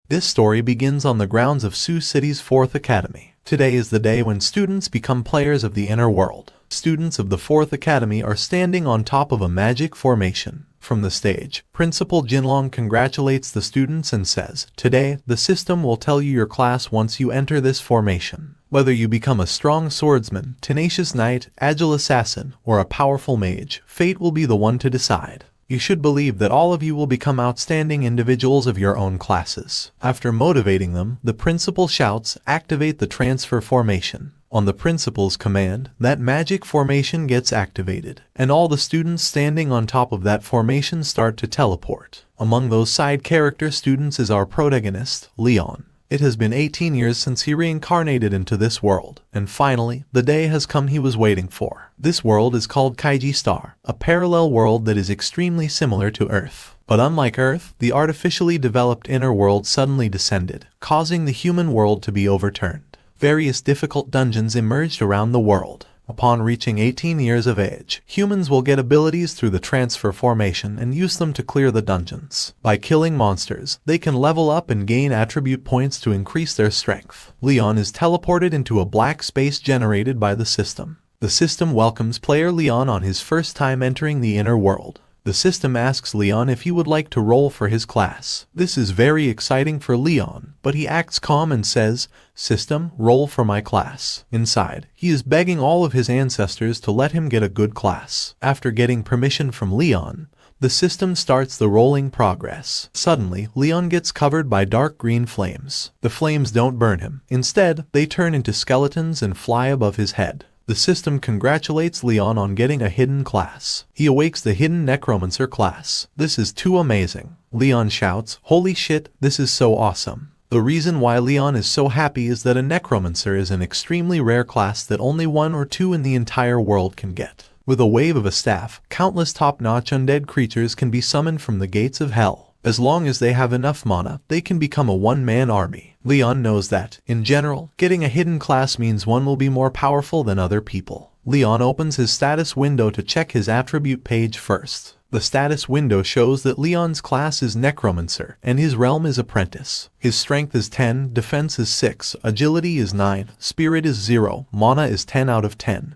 This story begins on the grounds of Sioux City's 4th Academy. Today is the day when students become players of the inner world. Students of the 4th Academy are standing on top of a magic formation. From the stage, Principal Jinlong congratulates the students and says, "Today, the system will tell you your class once you enter this formation. Whether you become a strong swordsman, tenacious knight, agile assassin, or a powerful mage, fate will be the one to decide. You should believe that all of you will become outstanding individuals of your own classes." After motivating them, the principal shouts, "Activate the transfer formation." On the principal's command, that magic formation gets activated, and all the students standing on top of that formation start to teleport. Among those side character students is our protagonist, Leon. It has been 18 years since he reincarnated into this world, and finally, the day has come he was waiting for. This world is called Kaiji Star, a parallel world that is extremely similar to Earth. But unlike Earth, the artificially developed inner world suddenly descended, causing the human world to be overturned. Various difficult dungeons emerged around the world. Upon reaching 18 years of age, humans will get abilities through the transfer formation and use them to clear the dungeons. By killing monsters, they can level up and gain attribute points to increase their strength. Leon is teleported into a black space generated by the system. The system welcomes player Leon on his first time entering the inner world. The system asks Leon if he would like to roll for his class. This is very exciting for Leon, but he acts calm and says, "System, roll for my class." Inside, he is begging all of his ancestors to let him get a good class. After getting permission from Leon, the system starts the rolling progress. Suddenly, Leon gets covered by dark green flames. The flames don't burn him. Instead, they turn into skeletons and fly above his head. The system congratulates Leon on getting a hidden class. He awakes the hidden Necromancer class. "This is too amazing." Leon shouts, "Holy shit, this is so awesome." The reason why Leon is so happy is that a Necromancer is an extremely rare class that only 1 or 2 in the entire world can get. With a wave of a staff, countless top-notch undead creatures can be summoned from the gates of hell. As long as they have enough mana, they can become a one-man army. Leon knows that, in general, getting a hidden class means one will be more powerful than other people. Leon opens his status window to check his attribute page first. The status window shows that Leon's class is Necromancer, and his realm is Apprentice. His strength is 10, defense is 6, agility is 9, spirit is 0, mana is 10 out of 10.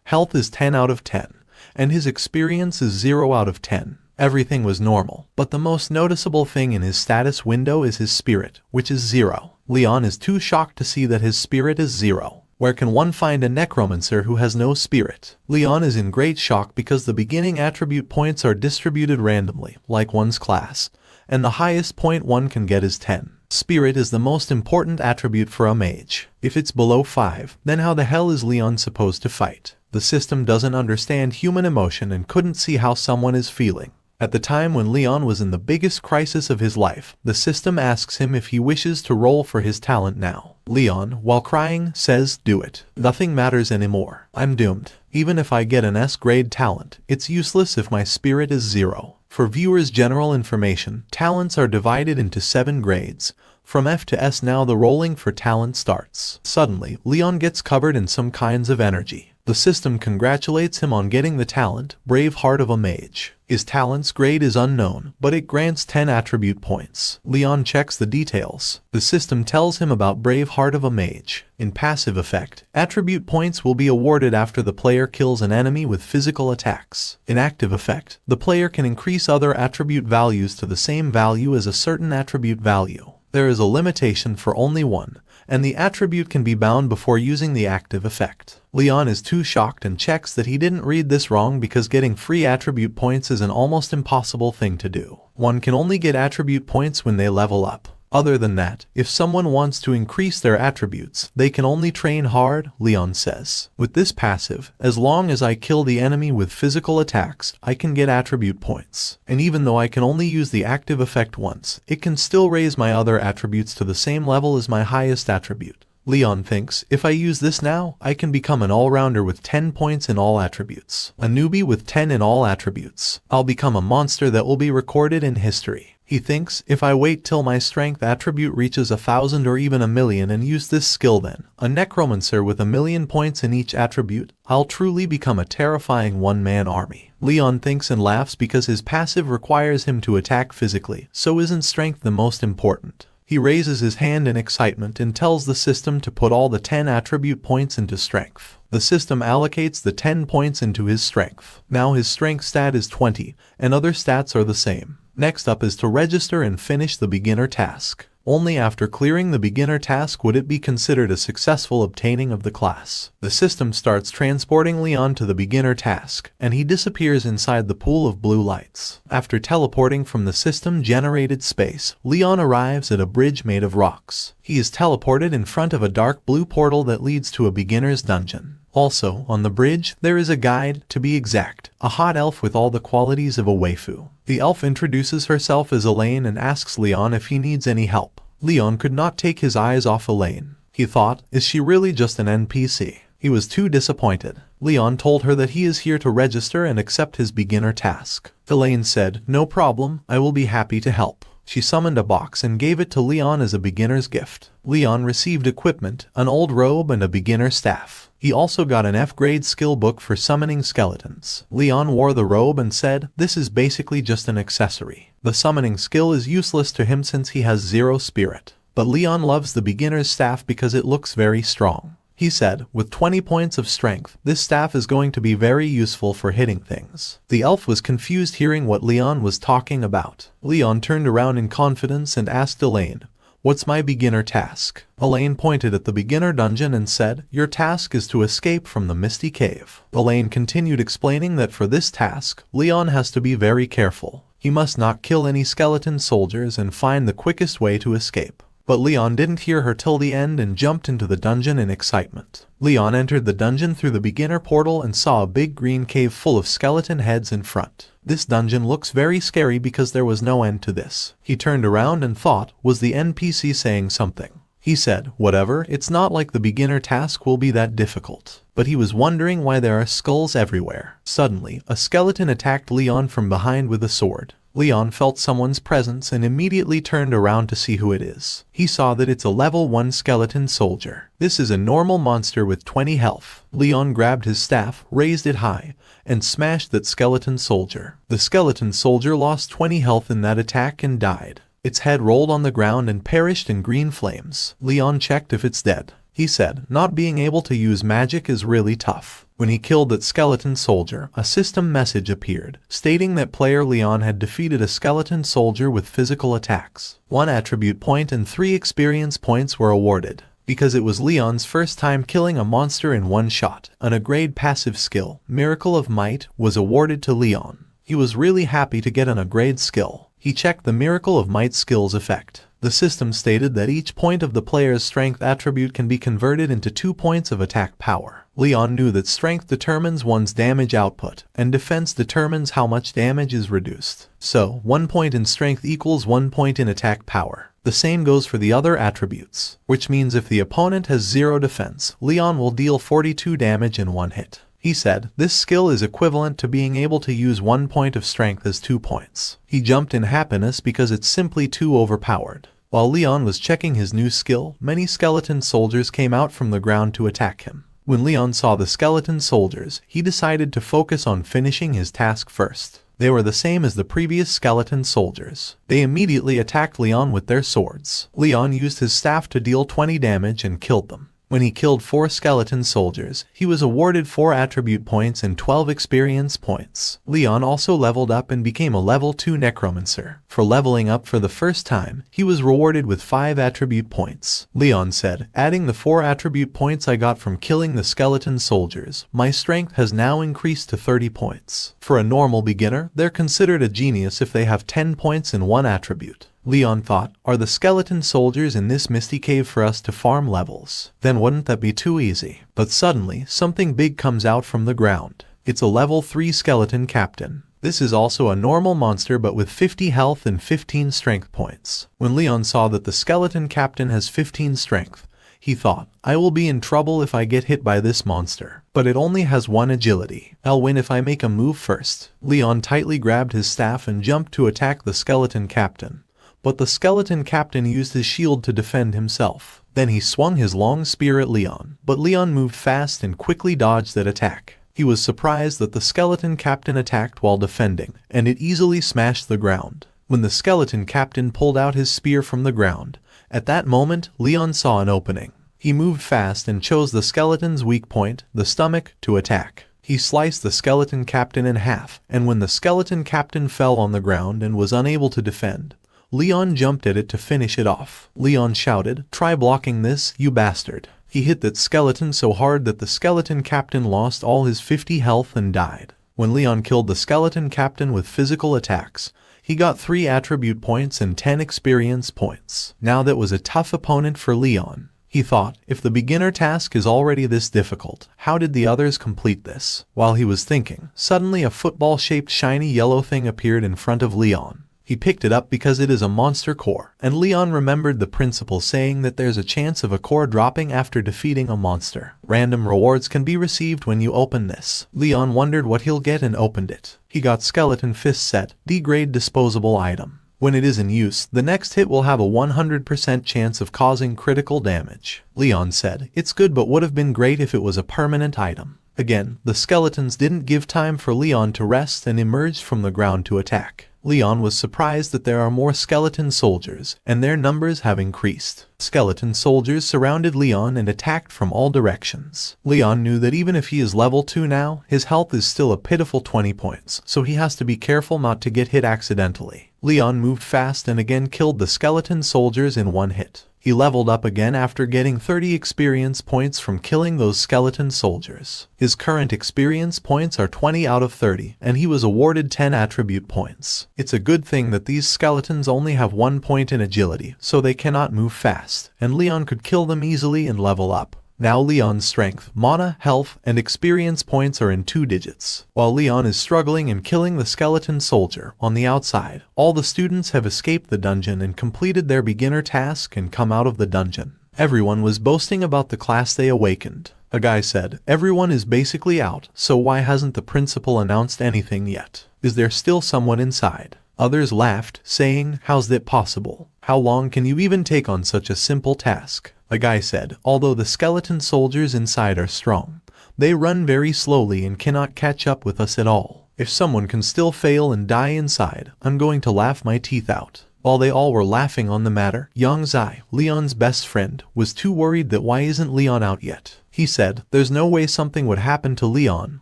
Health is 10 out of 10, and his experience is 0 out of 10. Everything was normal, but the most noticeable thing in his status window is his spirit, which is 0. Leon is too shocked to see that his spirit is 0. Where can one find a Necromancer who has no spirit? Leon is in great shock because the beginning attribute points are distributed randomly, like one's class, and the highest point one can get is 10. Spirit is the most important attribute for a mage. If it's below 5, then how the hell is Leon supposed to fight? The system doesn't understand human emotion and couldn't see how someone is feeling. At the time when Leon was in the biggest crisis of his life, the system asks him if he wishes to roll for his talent now. Leon, while crying, says, "Do it. Nothing matters anymore. I'm doomed. Even if I get an S-grade talent, it's useless if my spirit is 0. For viewers' general information, talents are divided into 7 grades. From F to S now the rolling for talent starts. Suddenly, Leon gets covered in some kinds of energy. The system congratulates him on getting the talent, Brave Heart of a Mage. His talent's grade is unknown, but it grants 10 attribute points. Leon checks the details. The system tells him about Brave Heart of a Mage. In passive effect, attribute points will be awarded after the player kills an enemy with physical attacks. In active effect, the player can increase other attribute values to the same value as a certain attribute value. There is a limitation for only one, and the attribute can be bound before using the active effect. Leon is too shocked and checks that he didn't read this wrong because getting free attribute points is an almost impossible thing to do. One can only get attribute points when they level up. Other than that, if someone wants to increase their attributes, they can only train hard, Leon says. With this passive, as long as I kill the enemy with physical attacks, I can get attribute points. And even though I can only use the active effect once, it can still raise my other attributes to the same level as my highest attribute. Leon thinks, if I use this now, I can become an all-rounder with 10 points in all attributes. A newbie with 10 in all attributes. I'll become a monster that will be recorded in history. He thinks, if I wait till my strength attribute reaches 1,000 or even 1,000,000 and use this skill then, a Necromancer with 1,000,000 points in each attribute, I'll truly become a terrifying one-man army. Leon thinks and laughs because his passive requires him to attack physically, so isn't strength the most important? He raises his hand in excitement and tells the system to put all the 10 attribute points into strength. The system allocates the 10 points into his strength. Now his strength stat is 20, and other stats are the same. Next up is to register and finish the beginner task. Only after clearing the beginner task would it be considered a successful obtaining of the class. The system starts transporting Leon to the beginner task, and he disappears inside the pool of blue lights. After teleporting from the system-generated space, Leon arrives at a bridge made of rocks. He is teleported in front of a dark blue portal that leads to a beginner's dungeon. Also, on the bridge, there is a guide, to be exact, a hot elf with all the qualities of a waifu. The elf introduces herself as Elaine and asks Leon if he needs any help. Leon could not take his eyes off Elaine. He thought, is she really just an NPC? He was too disappointed. Leon told her that he is here to register and accept his beginner task. Elaine said, no problem, I will be happy to help. She summoned a box and gave it to Leon as a beginner's gift. Leon received equipment, an old robe and a beginner staff. He also got an F-grade skill book for summoning skeletons. Leon wore the robe and said, this is basically just an accessory. The summoning skill is useless to him since he has 0 spirit. But Leon loves the beginner's staff because it looks very strong. He said, with 20 points of strength, this staff is going to be very useful for hitting things. The elf was confused hearing what Leon was talking about. Leon turned around in confidence and asked Elaine, what's my beginner task? Elaine pointed at the beginner dungeon and said, your task is to escape from the misty cave. Elaine continued explaining that for this task, Leon has to be very careful. He must not kill any skeleton soldiers and find the quickest way to escape. But Leon didn't hear her till the end and jumped into the dungeon in excitement. Leon entered the dungeon through the beginner portal and saw a big green cave full of skeleton heads in front. This dungeon looks very scary because there was no end to this. He turned around and thought, was the NPC saying something? He said, whatever, it's not like the beginner task will be that difficult. But he was wondering why there are skulls everywhere. Suddenly, a skeleton attacked Leon from behind with a sword. Leon felt someone's presence and immediately turned around to see who it is. He saw that it's a level 1 skeleton soldier. This is a normal monster with 20 health. Leon grabbed his staff, raised it high, and smashed that skeleton soldier. The skeleton soldier lost 20 health in that attack and died. Its head rolled on the ground and perished in green flames. Leon checked if it's dead. He said, not being able to use magic is really tough. When he killed that skeleton soldier, a system message appeared, stating that player Leon had defeated a skeleton soldier with physical attacks. 1 attribute point and 3 experience points were awarded. Because it was Leon's first time killing a monster in one shot, an A-grade passive skill, Miracle of Might, was awarded to Leon. He was really happy to get an A-grade skill. He checked the Miracle of Might skill's effect. The system stated that each point of the player's strength attribute can be converted into 2 points of attack power. Leon knew that strength determines one's damage output, and defense determines how much damage is reduced. So, 1 point in strength equals 1 point in attack power. The same goes for the other attributes, which means if the opponent has 0 defense, Leon will deal 42 damage in 1 hit. He said, this skill is equivalent to being able to use 1 point of strength as 2 points. He jumped in happiness because it's simply too overpowered. While Leon was checking his new skill, many skeleton soldiers came out from the ground to attack him. When Leon saw the skeleton soldiers, he decided to focus on finishing his task first. They were the same as the previous skeleton soldiers. They immediately attacked Leon with their swords. Leon used his staff to deal 20 damage and killed them. When he killed 4 skeleton soldiers, he was awarded 4 attribute points and 12 experience points. Leon also leveled up and became a level 2 Necromancer. For leveling up for the first time, he was rewarded with 5 attribute points. Leon said, adding the 4 attribute points I got from killing the skeleton soldiers, my strength has now increased to 30 points. For a normal beginner, they're considered a genius if they have 10 points in one attribute. Leon thought, are the skeleton soldiers in this misty cave for us to farm levels? Then wouldn't that be too easy? But suddenly, something big comes out from the ground. It's a level 3 skeleton captain. This is also a normal monster but with 50 health and 15 strength points. When Leon saw that the skeleton captain has 15 strength, he thought, I will be in trouble if I get hit by this monster. But it only has 1 agility. I'll win if I make a move first. Leon tightly grabbed his staff and jumped to attack the skeleton captain. But the skeleton captain used his shield to defend himself. Then he swung his long spear at Leon, but Leon moved fast and quickly dodged that attack. He was surprised that the skeleton captain attacked while defending, and it easily smashed the ground. When the skeleton captain pulled out his spear from the ground, At that moment, Leon saw an opening. He moved fast and chose the skeleton's weak point, the stomach, to attack. He sliced the skeleton captain in half, and when the skeleton captain fell on the ground and was unable to defend, Leon jumped at it to finish it off. Leon shouted, "Try blocking this, you bastard." He hit that skeleton so hard that the skeleton captain lost all his 50 health and died. When Leon killed the skeleton captain with physical attacks, he got 3 attribute points and 10 experience points. Now that was a tough opponent for Leon. He thought, if the beginner task is already this difficult, how did the others complete this? While he was thinking, suddenly a football-shaped shiny yellow thing appeared in front of Leon. He picked it up because it is a monster core, and Leon remembered the principle saying that there's a chance of a core dropping after defeating a monster. Random rewards can be received when you open this. Leon wondered what he'll get and opened it. He got Skeleton Fist Set, D-grade disposable item. When it is in use, the next hit will have a 100% chance of causing critical damage. Leon said, "It's good but would have been great if it was a permanent item." Again, the skeletons didn't give time for Leon to rest and emerged from the ground to attack. Leon was surprised that there are more skeleton soldiers, and their numbers have increased. Skeleton soldiers surrounded Leon and attacked from all directions. Leon knew that even if he is level 2 now, his health is still a pitiful 20 points, so he has to be careful not to get hit accidentally. Leon moved fast and again killed the skeleton soldiers in one hit. He leveled up again after getting 30 experience points from killing those skeleton soldiers. His current experience points are 20 out of 30, and he was awarded 10 attribute points. It's a good thing that these skeletons only have 1 point in agility, so they cannot move fast, and Leon could kill them easily and level up. Now Leon's strength, mana, health, and experience points are in 2 digits. While Leon is struggling and killing the skeleton soldier, on the outside, all the students have escaped the dungeon and completed their beginner task and come out of the dungeon. Everyone was boasting about the class they awakened. A guy said, "Everyone is basically out, so why hasn't the principal announced anything yet? Is there still someone inside?" Others laughed, saying, "How's that possible? How long can you even take on such a simple task?" A guy said, "Although the skeleton soldiers inside are strong, they run very slowly and cannot catch up with us at all. If someone can still fail and die inside, I'm going to laugh my teeth out." While they all were laughing on the matter, Young Zai, Leon's best friend, was too worried that why isn't Leon out yet. He said, "There's no way something would happen to Leon,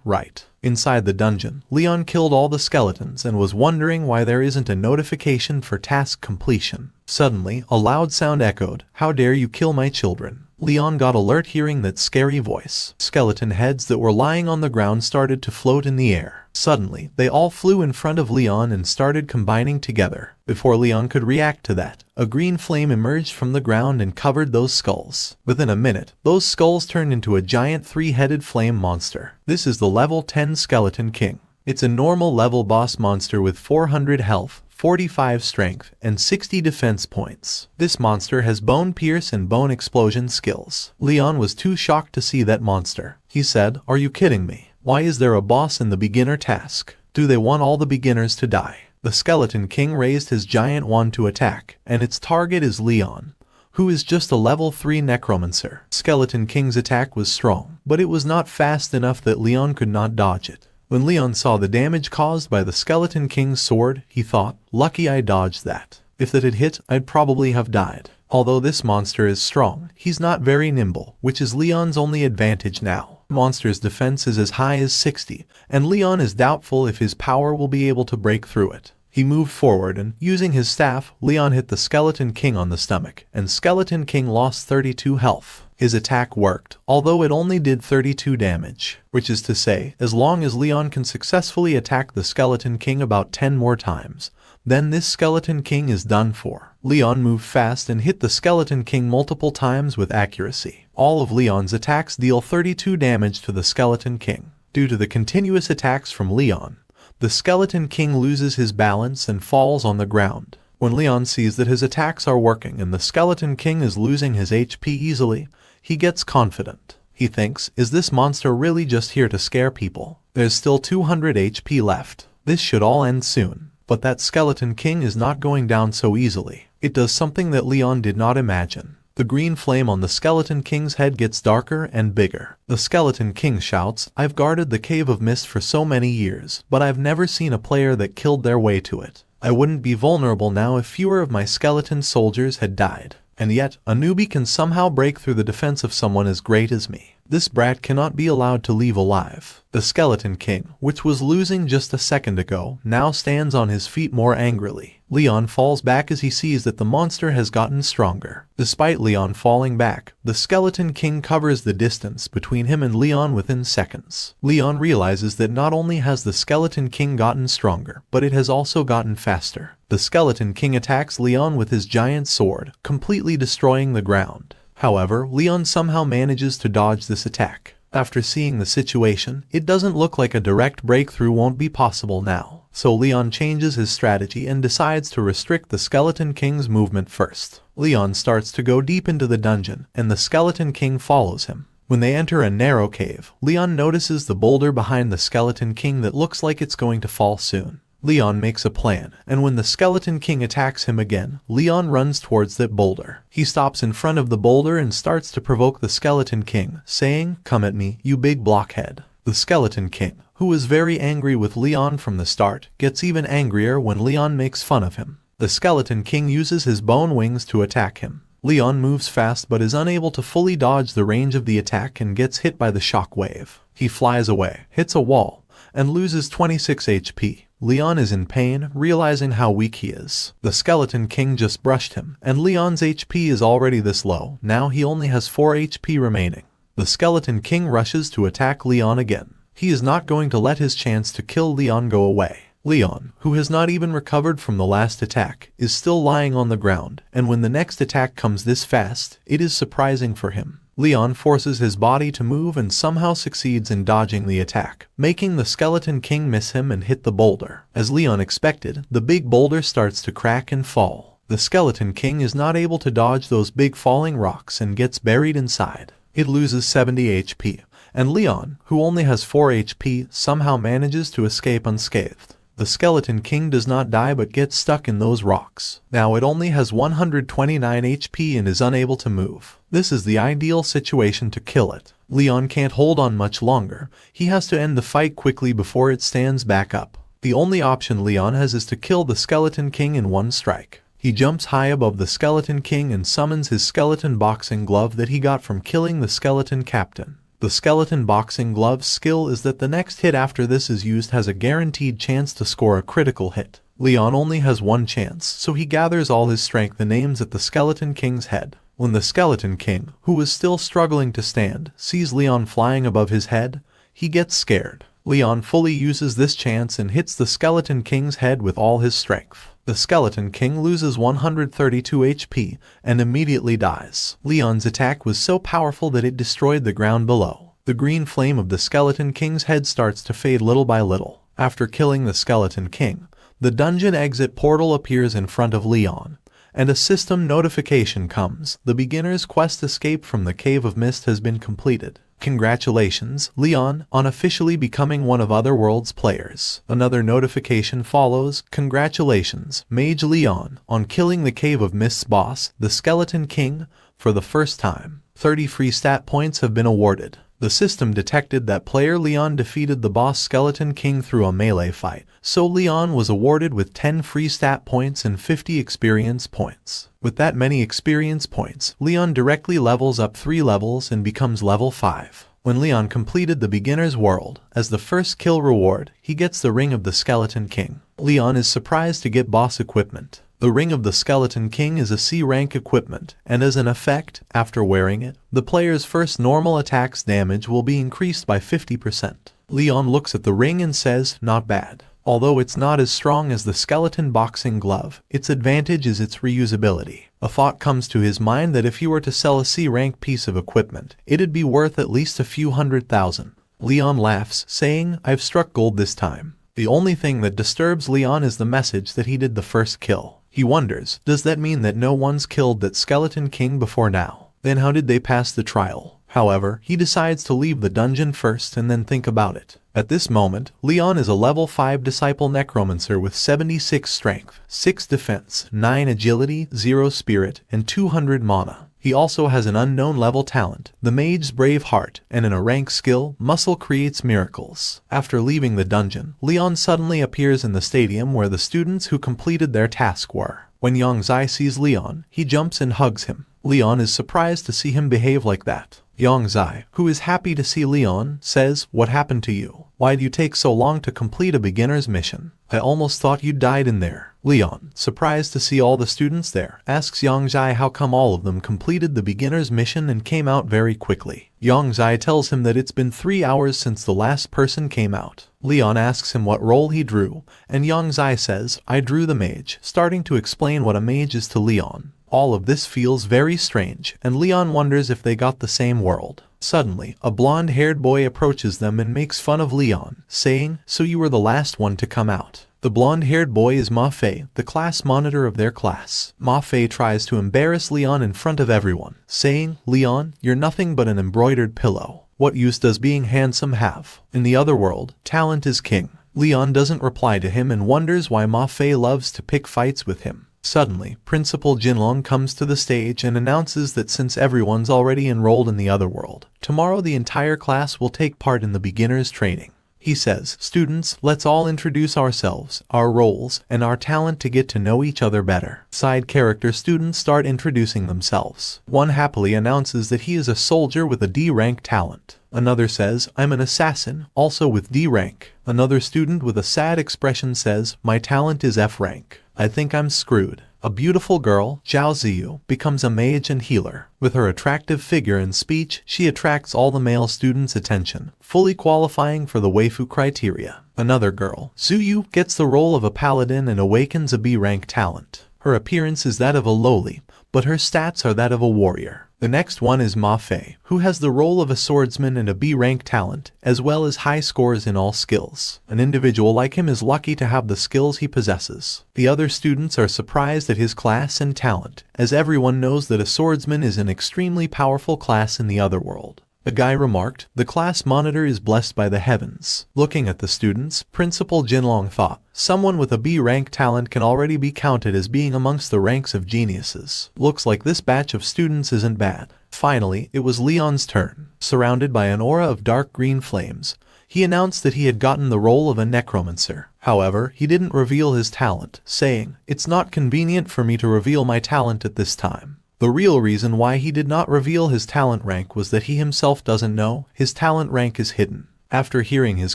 right?" Inside the dungeon, Leon killed all the skeletons and was wondering why there isn't a notification for task completion. Suddenly, a loud sound echoed, "How dare you kill my children?" Leon got alert hearing that scary voice. Skeleton heads that were lying on the ground started to float in the air. Suddenly, they all flew in front of Leon and started combining together. Before Leon could react to that, a green flame emerged from the ground and covered those skulls. Within a minute, those skulls turned into a giant 3-headed flame monster. This is the level 10 Skeleton King. It's a normal level boss monster with 400 health, 45 strength, and 60 defense points. This monster has bone pierce and bone explosion skills. Leon was too shocked to see that monster. He said, "Are you kidding me? Why is there a boss in the beginner task? Do they want all the beginners to die?" The Skeleton King raised his giant wand to attack, and its target is Leon, who is just a level 3 Necromancer. Skeleton King's attack was strong, but it was not fast enough that Leon could not dodge it. When Leon saw the damage caused by the Skeleton King's sword, he thought, "Lucky I dodged that. If that had hit, I'd probably have died." Although this monster is strong, he's not very nimble, which is Leon's only advantage now. Monster's defense is as high as 60, and Leon is doubtful if his power will be able to break through it. He moved forward and, using his staff, Leon hit the Skeleton King on the stomach, and Skeleton King lost 32 health. His attack worked, although it only did 32 damage, which is to say, as long as Leon can successfully attack the Skeleton King about 10 more times, then this Skeleton King is done for. Leon moved fast and hit the Skeleton King multiple times with accuracy. All of Leon's attacks deal 32 damage to the Skeleton King. Due to the continuous attacks from Leon, the Skeleton King loses his balance and falls on the ground. When Leon sees that his attacks are working and the Skeleton King is losing his HP easily, he gets confident. He thinks, "Is this monster really just here to scare people? There's still 200 HP left. This should all end soon." But that Skeleton King is not going down so easily. It does something that Leon did not imagine. The green flame on the Skeleton King's head gets darker and bigger. The Skeleton King shouts, "I've guarded the Cave of Mist for so many years, but I've never seen a player that killed their way to it. I wouldn't be vulnerable now if fewer of my skeleton soldiers had died." And yet, a newbie can somehow break through the defense of someone as great as me. This brat cannot be allowed to leave alive. The Skeleton King, which was losing just a second ago, now stands on his feet more angrily. Leon falls back as he sees that the monster has gotten stronger. Despite Leon falling back, the Skeleton King covers the distance between him and Leon within seconds. Leon realizes that not only has the Skeleton King gotten stronger, but it has also gotten faster. The Skeleton King attacks Leon with his giant sword, completely destroying the ground. However, Leon somehow manages to dodge this attack. After seeing the situation, it doesn't look like a direct breakthrough won't be possible now. So Leon changes his strategy and decides to restrict the Skeleton King's movement first. Leon starts to go deep into the dungeon, and the Skeleton King follows him. When they enter a narrow cave, Leon notices the boulder behind the Skeleton King that looks like it's going to fall soon. Leon makes a plan, and when the Skeleton King attacks him again, Leon runs towards that boulder. He stops in front of the boulder and starts to provoke the Skeleton King, saying, "Come at me, you big blockhead." The Skeleton King, who was very angry with Leon from the start, gets even angrier when Leon makes fun of him. The Skeleton King uses his bone wings to attack him. Leon moves fast but is unable to fully dodge the range of the attack and gets hit by the shock wave. He flies away, hits a wall, and loses 26 HP. Leon is in pain, realizing how weak he is. The Skeleton King just brushed him, and Leon's HP is already this low. Now he only has 4 HP remaining. The Skeleton King rushes to attack Leon again. He is not going to let his chance to kill Leon go away. Leon, who has not even recovered from the last attack, is still lying on the ground, and when the next attack comes this fast, it is surprising for him. Leon forces his body to move and somehow succeeds in dodging the attack, making the Skeleton King miss him and hit the boulder. As Leon expected, the big boulder starts to crack and fall. The Skeleton King is not able to dodge those big falling rocks and gets buried inside. It loses 70 HP, and Leon, who only has 4 HP, somehow manages to escape unscathed. The Skeleton King does not die but gets stuck in those rocks. Now it only has 129 HP and is unable to move. This is the ideal situation to kill it. Leon can't hold on much longer. He has to end the fight quickly before it stands back up. The only option Leon has is to kill the Skeleton King in one strike. He jumps high above the Skeleton King and summons his skeleton boxing glove that he got from killing the Skeleton Captain. The skeleton boxing glove's skill is that the next hit after this is used has a guaranteed chance to score a critical hit. Leon only has one chance, so he gathers all his strength and aims at the Skeleton King's head. When the Skeleton King, who is still struggling to stand, sees Leon flying above his head, he gets scared. Leon fully uses this chance and hits the Skeleton King's head with all his strength. The Skeleton King loses 132 HP and immediately dies. Leon's attack was so powerful that it destroyed the ground below. The green flame of the Skeleton King's head starts to fade little by little. After killing the Skeleton King, the dungeon exit portal appears in front of Leon, and a system notification comes. The beginner's quest escape from the Cave of Mist has been completed. Congratulations, Leon, on officially becoming one of Otherworld's players. Another notification follows. Congratulations, Mage Leon, on killing the Cave of Mist's boss, the Skeleton King, for the first time. 30 free stat points have been awarded. The system detected that player Leon defeated the boss Skeleton King through a melee fight, so Leon was awarded with 10 free stat points and 50 experience points. With that many experience points, Leon directly levels up 3 levels and becomes level 5. When Leon completed the beginner's world, as the first kill reward, he gets the Ring of the Skeleton King. Leon is surprised to get boss equipment. The Ring of the Skeleton King is a C-rank equipment, and as an effect, after wearing it, the player's first normal attack's damage will be increased by 50%. Leon looks at the ring and says, "Not bad." Although it's not as strong as the skeleton boxing glove, its advantage is its reusability. A thought comes to his mind that if he were to sell a C-rank piece of equipment, it'd be worth at least a few $100,000. Leon laughs, saying, "I've struck gold this time." The only thing that disturbs Leon is the message that he did the first kill. He wonders, does that mean that no one's killed that Skeleton King before now? Then how did they pass the trial? However, he decides to leave the dungeon first and then think about it. At this moment, Leon is a level 5 disciple necromancer with 76 strength, 6 defense, 9 agility, 0 spirit, and 200 mana. He also has an unknown level talent, the Mage's Brave Heart, and in a rank skill, Muscle Creates Miracles. After leaving the dungeon, Leon suddenly appears in the stadium where the students who completed their task were. When Yongzai sees Leon, he jumps and hugs him. Leon is surprised to see him behave like that. Yongzai, who is happy to see Leon, says, "What happened to you? Why'd you take so long to complete a beginner's mission? I almost thought you died in there." Leon, surprised to see all the students there, asks Yongzai how come all of them completed the beginner's mission and came out very quickly. Yongzai tells him that it's been 3 hours since the last person came out. Leon asks him what role he drew, and Yongzai says, "I drew the mage," starting to explain what a mage is to Leon. All of this feels very strange, and Leon wonders if they got the same world. Suddenly, a blonde-haired boy approaches them and makes fun of Leon, saying, "So you were the last one to come out." The blonde-haired boy is Ma Fei, the class monitor of their class. Ma Fei tries to embarrass Leon in front of everyone, saying, "Leon, you're nothing but an embroidered pillow. What use does being handsome have? In the other world, talent is king." Leon doesn't reply to him and wonders why Ma Fei loves to pick fights with him. Suddenly, Principal Jinlong comes to the stage and announces that since everyone's already enrolled in the other world, tomorrow the entire class will take part in the beginner's training. He says, "Students, let's all introduce ourselves, our roles, and our talent to get to know each other better." Side character students start introducing themselves. One happily announces that he is a soldier with a D rank talent. Another says, "I'm an assassin, also with D rank." Another student with a sad expression says, "My talent is F rank. I think I'm screwed." A beautiful girl, Zhao Ziyu, becomes a mage and healer. With her attractive figure and speech, she attracts all the male students' attention, fully qualifying for the waifu criteria. Another girl, Zuyu, gets the role of a paladin and awakens a B-rank talent. Her appearance is that of a lowly, but her stats are that of a warrior. The next one is Ma Fei, who has the role of a swordsman and a B-rank talent, as well as high scores in all skills. An individual like him is lucky to have the skills he possesses. The other students are surprised at his class and talent, as everyone knows that a swordsman is an extremely powerful class in the other world. A guy remarked, "The class monitor is blessed by the heavens." Looking at the students, Principal Jinlong thought, someone with a B-rank talent can already be counted as being amongst the ranks of geniuses. Looks like this batch of students isn't bad. Finally, it was Leon's turn. Surrounded by an aura of dark green flames, he announced that he had gotten the role of a necromancer. However, he didn't reveal his talent, saying, "It's not convenient for me to reveal my talent at this time." The real reason why he did not reveal his talent rank was that he himself doesn't know. His talent rank is hidden. After hearing his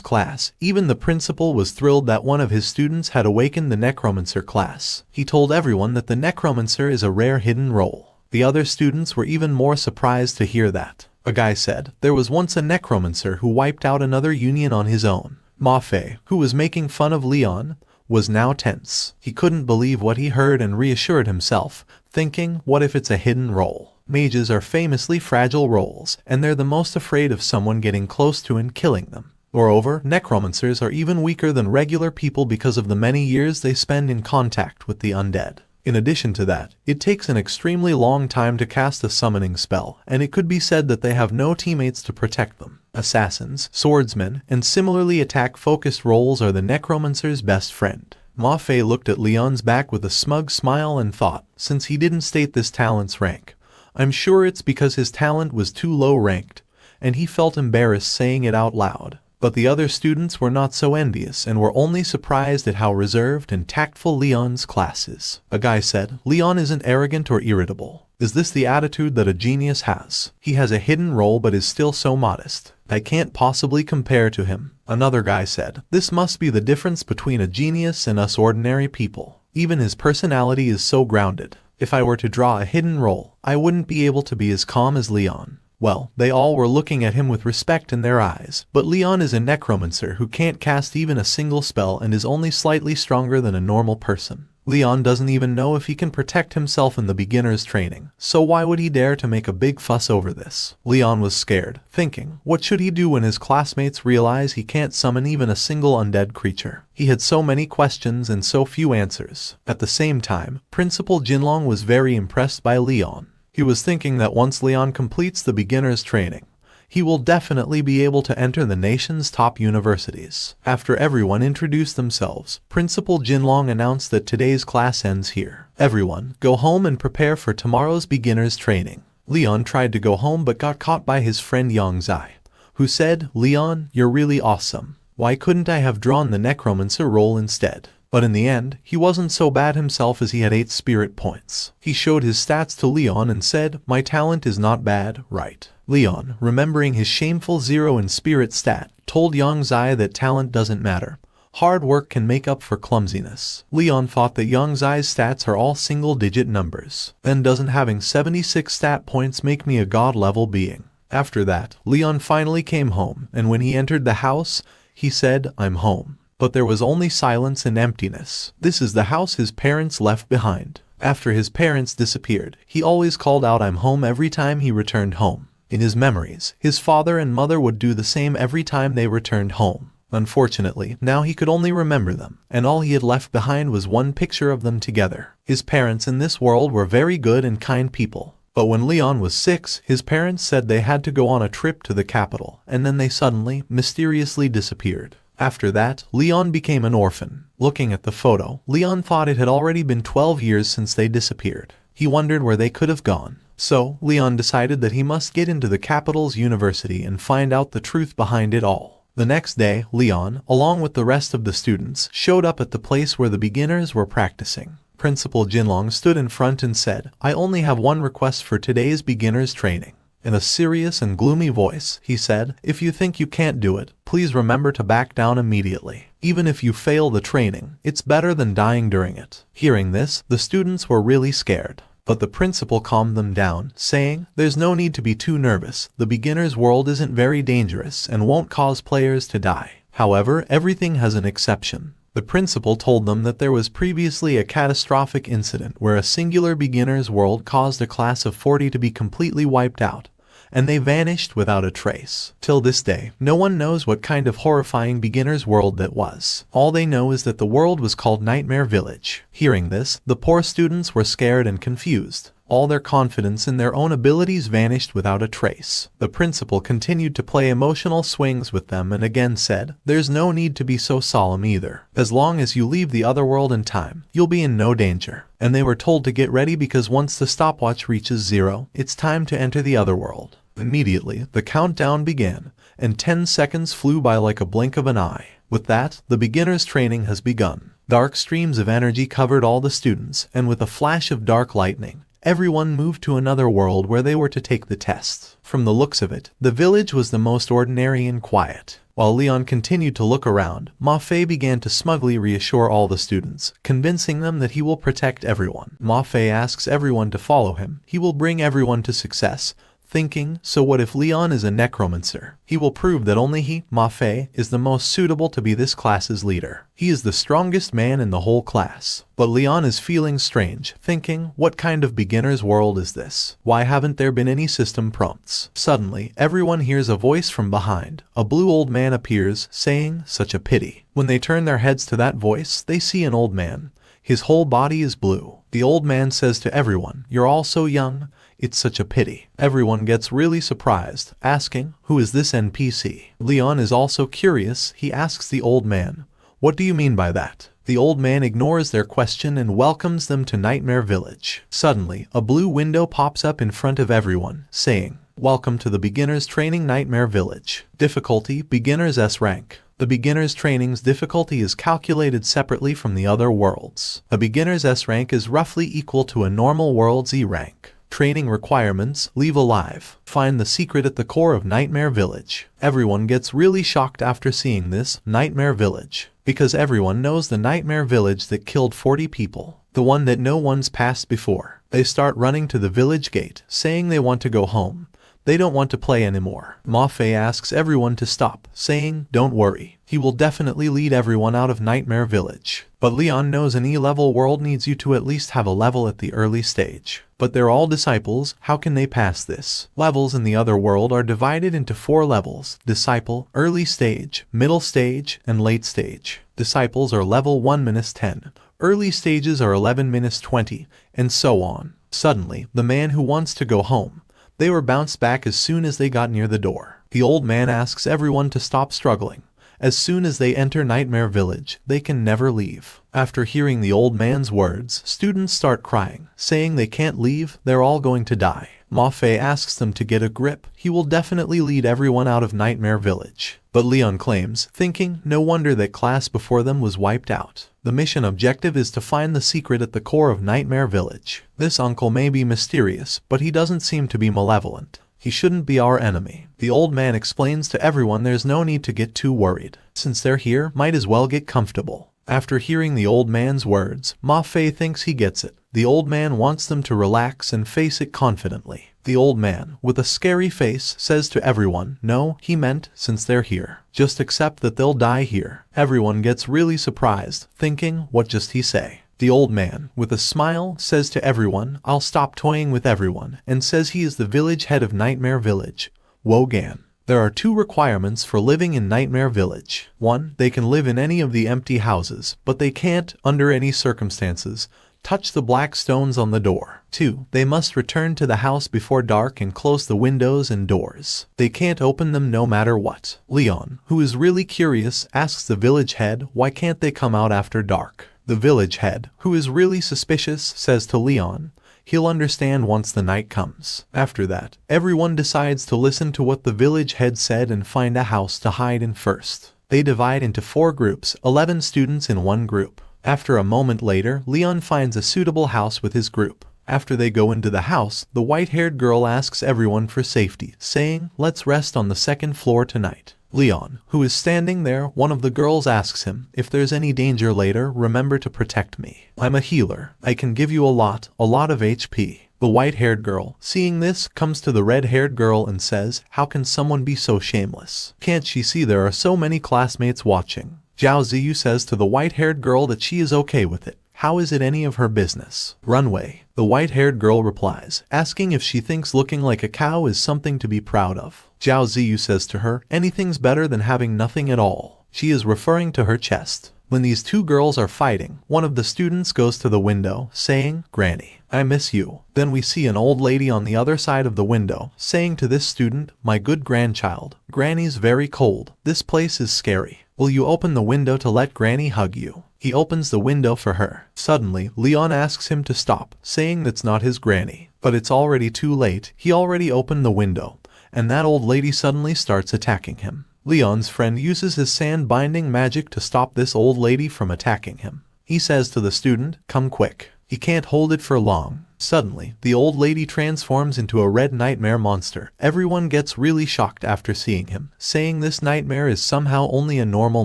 class, even the principal was thrilled that one of his students had awakened the Necromancer class. He told everyone that the Necromancer is a rare hidden role. The other students were even more surprised to hear that. A guy said, "There was once a Necromancer who wiped out another union on his own." Ma Fei, who was making fun of Leon, was now tense. He couldn't believe what he heard and reassured himself, thinking, what if it's a hidden role? Mages are famously fragile roles, and they're the most afraid of someone getting close to and killing them. Moreover, necromancers are even weaker than regular people because of the many years they spend in contact with the undead. In addition to that, it takes an extremely long time to cast a summoning spell, and it could be said that they have no teammates to protect them. Assassins, swordsmen, and similarly attack-focused roles are the necromancer's best friend. Ma Fei looked at Leon's back with a smug smile and thought, since he didn't state this talent's rank, I'm sure it's because his talent was too low ranked, and he felt embarrassed saying it out loud. But the other students were not so envious and were only surprised at how reserved and tactful Leon's class is. A guy said, "Leon isn't arrogant or irritable. Is this the attitude that a genius has? He has a hidden role but is still so modest. I can't possibly compare to him." Another guy said, "This must be the difference between a genius and us ordinary people. Even his personality is so grounded. If I were to draw a hidden role, I wouldn't be able to be as calm as Leon." Well, they all were looking at him with respect in their eyes, but Leon is a necromancer who can't cast even a single spell and is only slightly stronger than a normal person. Leon doesn't even know if he can protect himself in the beginner's training, so why would he dare to make a big fuss over this? Leon was scared, thinking, what should he do when his classmates realize he can't summon even a single undead creature? He had so many questions and so few answers. At the same time, Principal Jinlong was very impressed by Leon. He was thinking that once Leon completes the beginner's training, he will definitely be able to enter the nation's top universities. After everyone introduced themselves, Principal Jinlong announced that today's class ends here. Everyone, go home and prepare for tomorrow's beginner's training. Leon tried to go home but got caught by his friend Yongzai, who said, "Leon, you're really awesome. Why couldn't I have drawn the necromancer role instead?" But in the end, he wasn't so bad himself as he had 8 spirit points. He showed his stats to Leon and said, "My talent is not bad, right?" Leon, remembering his shameful 0 in spirit stat, told Yang Zai that talent doesn't matter. Hard work can make up for clumsiness. Leon thought that Yang Zai's stats are all single-digit numbers. Then doesn't having 76 stat points make me a god-level being? After that, Leon finally came home, and when he entered the house, he said, "I'm home." But there was only silence and emptiness. This is the house his parents left behind. After his parents disappeared, he always called out "I'm home" every time he returned home. In his memories, his father and mother would do the same every time they returned home. Unfortunately, now he could only remember them, and all he had left behind was one picture of them together. His parents in this world were very good and kind people. But when Leon was 6, his parents said they had to go on a trip to the capital, and then they suddenly, mysteriously disappeared. After that, Leon became an orphan. Looking at the photo, Leon thought it had already been 12 years since they disappeared. He wondered where they could have gone. So, Leon decided that he must get into the capital's university and find out the truth behind it all. The next day, Leon, along with the rest of the students, showed up at the place where the beginners were practicing. Principal Jinlong stood in front and said, "I only have one request for today's beginners training." In a serious and gloomy voice, he said, "If you think you can't do it, please remember to back down immediately. Even if you fail the training, it's better than dying during it." Hearing this, the students were really scared. But the principal calmed them down, saying, "There's no need to be too nervous. The beginner's world isn't very dangerous and won't cause players to die. However, everything has an exception." The principal told them that there was previously a catastrophic incident where a singular beginner's world caused a class of 40 to be completely wiped out, and they vanished without a trace. Till this day, no one knows what kind of horrifying beginner's world that was. All they know is that the world was called Nightmare Village. Hearing this, the poor students were scared and confused. All their confidence in their own abilities vanished without a trace. The principal continued to play emotional swings with them and again said, "There's no need to be so solemn either. As long as you leave the other world in time, you'll be in no danger." And they were told to get ready because once the stopwatch reaches 0, it's time to enter the other world. Immediately, the countdown began, and 10 seconds flew by like a blink of an eye. With that, the beginner's training has begun. Dark streams of energy covered all the students, and with a flash of dark lightning, everyone moved to another world where they were to take the tests. From the looks of it, the village was the most ordinary and quiet. While Leon continued to look around, Ma Fei began to smugly reassure all the students, convincing them that he will protect everyone. Ma Fei asks everyone to follow him. He will bring everyone to success. Thinking, so what if Leon is a necromancer? He will prove that only he, Ma Fei, is the most suitable to be this class's leader. He is the strongest man in the whole class. But Leon is feeling strange, thinking, what kind of beginner's world is this? Why haven't there been any system prompts? Suddenly, everyone hears a voice from behind. A blue old man appears, saying, "Such a pity." When they turn their heads to that voice, they see an old man. His whole body is blue. The old man says to everyone, "You're all so young. It's such a pity." Everyone gets really surprised, asking, "Who is this NPC?" Leon is also curious. He asks the old man, "What do you mean by that?" The old man ignores their question and welcomes them to Nightmare Village. Suddenly, a blue window pops up in front of everyone, saying, "Welcome to the Beginner's Training Nightmare Village. Difficulty, Beginner's S rank." The beginner's training's difficulty is calculated separately from the other worlds. A beginner's S rank is roughly equal to a normal world's E rank. Training requirements: leave alive. Find the secret at the core of Nightmare Village. Everyone gets really shocked after seeing this Nightmare Village, because everyone knows the Nightmare Village that killed 40 people, the one that no one's passed before. They start running to the village gate, saying they want to go home. They don't want to play anymore. Ma Fei asks everyone to stop, saying, "Don't worry. He will definitely lead everyone out of Nightmare Village." But Leon knows an E-level world needs you to at least have a level at the early stage. But they're all disciples, how can they pass this? Levels in the other world are divided into 4 levels: Disciple, Early Stage, Middle Stage, and Late Stage. Disciples are level 1-10, early stages are 11-20, and so on. Suddenly, the man who wants to go home. They were bounced back as soon as they got near the door. The old man asks everyone to stop struggling. As soon as they enter Nightmare Village, they can never leave. After hearing the old man's words, students start crying, saying they can't leave, they're all going to die. Ma Fei asks them to get a grip. He will definitely lead everyone out of Nightmare Village. But Leon claims, thinking, no wonder that class before them was wiped out. The mission objective is to find the secret at the core of Nightmare Village. This uncle may be mysterious, but he doesn't seem to be malevolent. He shouldn't be our enemy. The old man explains to everyone there's no need to get too worried. Since they're here, might as well get comfortable. After hearing the old man's words, Ma Fei thinks he gets it. The old man wants them to relax and face it confidently. The old man, with a scary face, says to everyone, no, he meant, since they're here, just accept that they'll die here. Everyone gets really surprised, thinking, what just he say? The old man, with a smile, says to everyone, I'll stop toying with everyone, and says he is the village head of Nightmare Village. Wogan. There are 2 requirements for living in Nightmare Village. 1. They can live in any of the empty houses, but they can't, under any circumstances, touch the black stones on the door. 2. They must return to the house before dark and close the windows and doors. They can't open them no matter what. Leon, who is really curious, asks the village head why can't they come out after dark. The village head, who is really suspicious, says to Leon, he'll understand once the night comes. After that, everyone decides to listen to what the village head said and find a house to hide in first. They divide into 4 groups, 11 students in one group. After a moment later, Leon finds a suitable house with his group. After they go into the house, the white-haired girl asks everyone for safety, saying, let's rest on the 2nd floor tonight. Leon, who is standing there, one of the girls asks him, if there's any danger later, remember to protect me. I'm a healer. I can give you a lot of HP. The white-haired girl, seeing this, comes to the red-haired girl and says, how can someone be so shameless? Can't she see there are so many classmates watching? Zhao Ziyu says to the white-haired girl that she is okay with it. How is it any of her business? Runway. The white-haired girl replies, asking if she thinks looking like a cow is something to be proud of. Zhao Ziyu says to her, anything's better than having nothing at all. She is referring to her chest. When these 2 girls are fighting, one of the students goes to the window, saying, Granny, I miss you. Then we see an old lady on the other side of the window, saying to this student, my good grandchild, Granny's very cold. This place is scary. Will you open the window to let Granny hug you? He opens the window for her. Suddenly, Leon asks him to stop, saying that's not his granny. But it's already too late. He already opened the window, and that old lady suddenly starts attacking him. Leon's friend uses his sand binding magic to stop this old lady from attacking him. He says to the student, come quick. He can't hold it for long. Suddenly, the old lady transforms into a red nightmare monster. Everyone gets really shocked after seeing him, saying this nightmare is somehow only a normal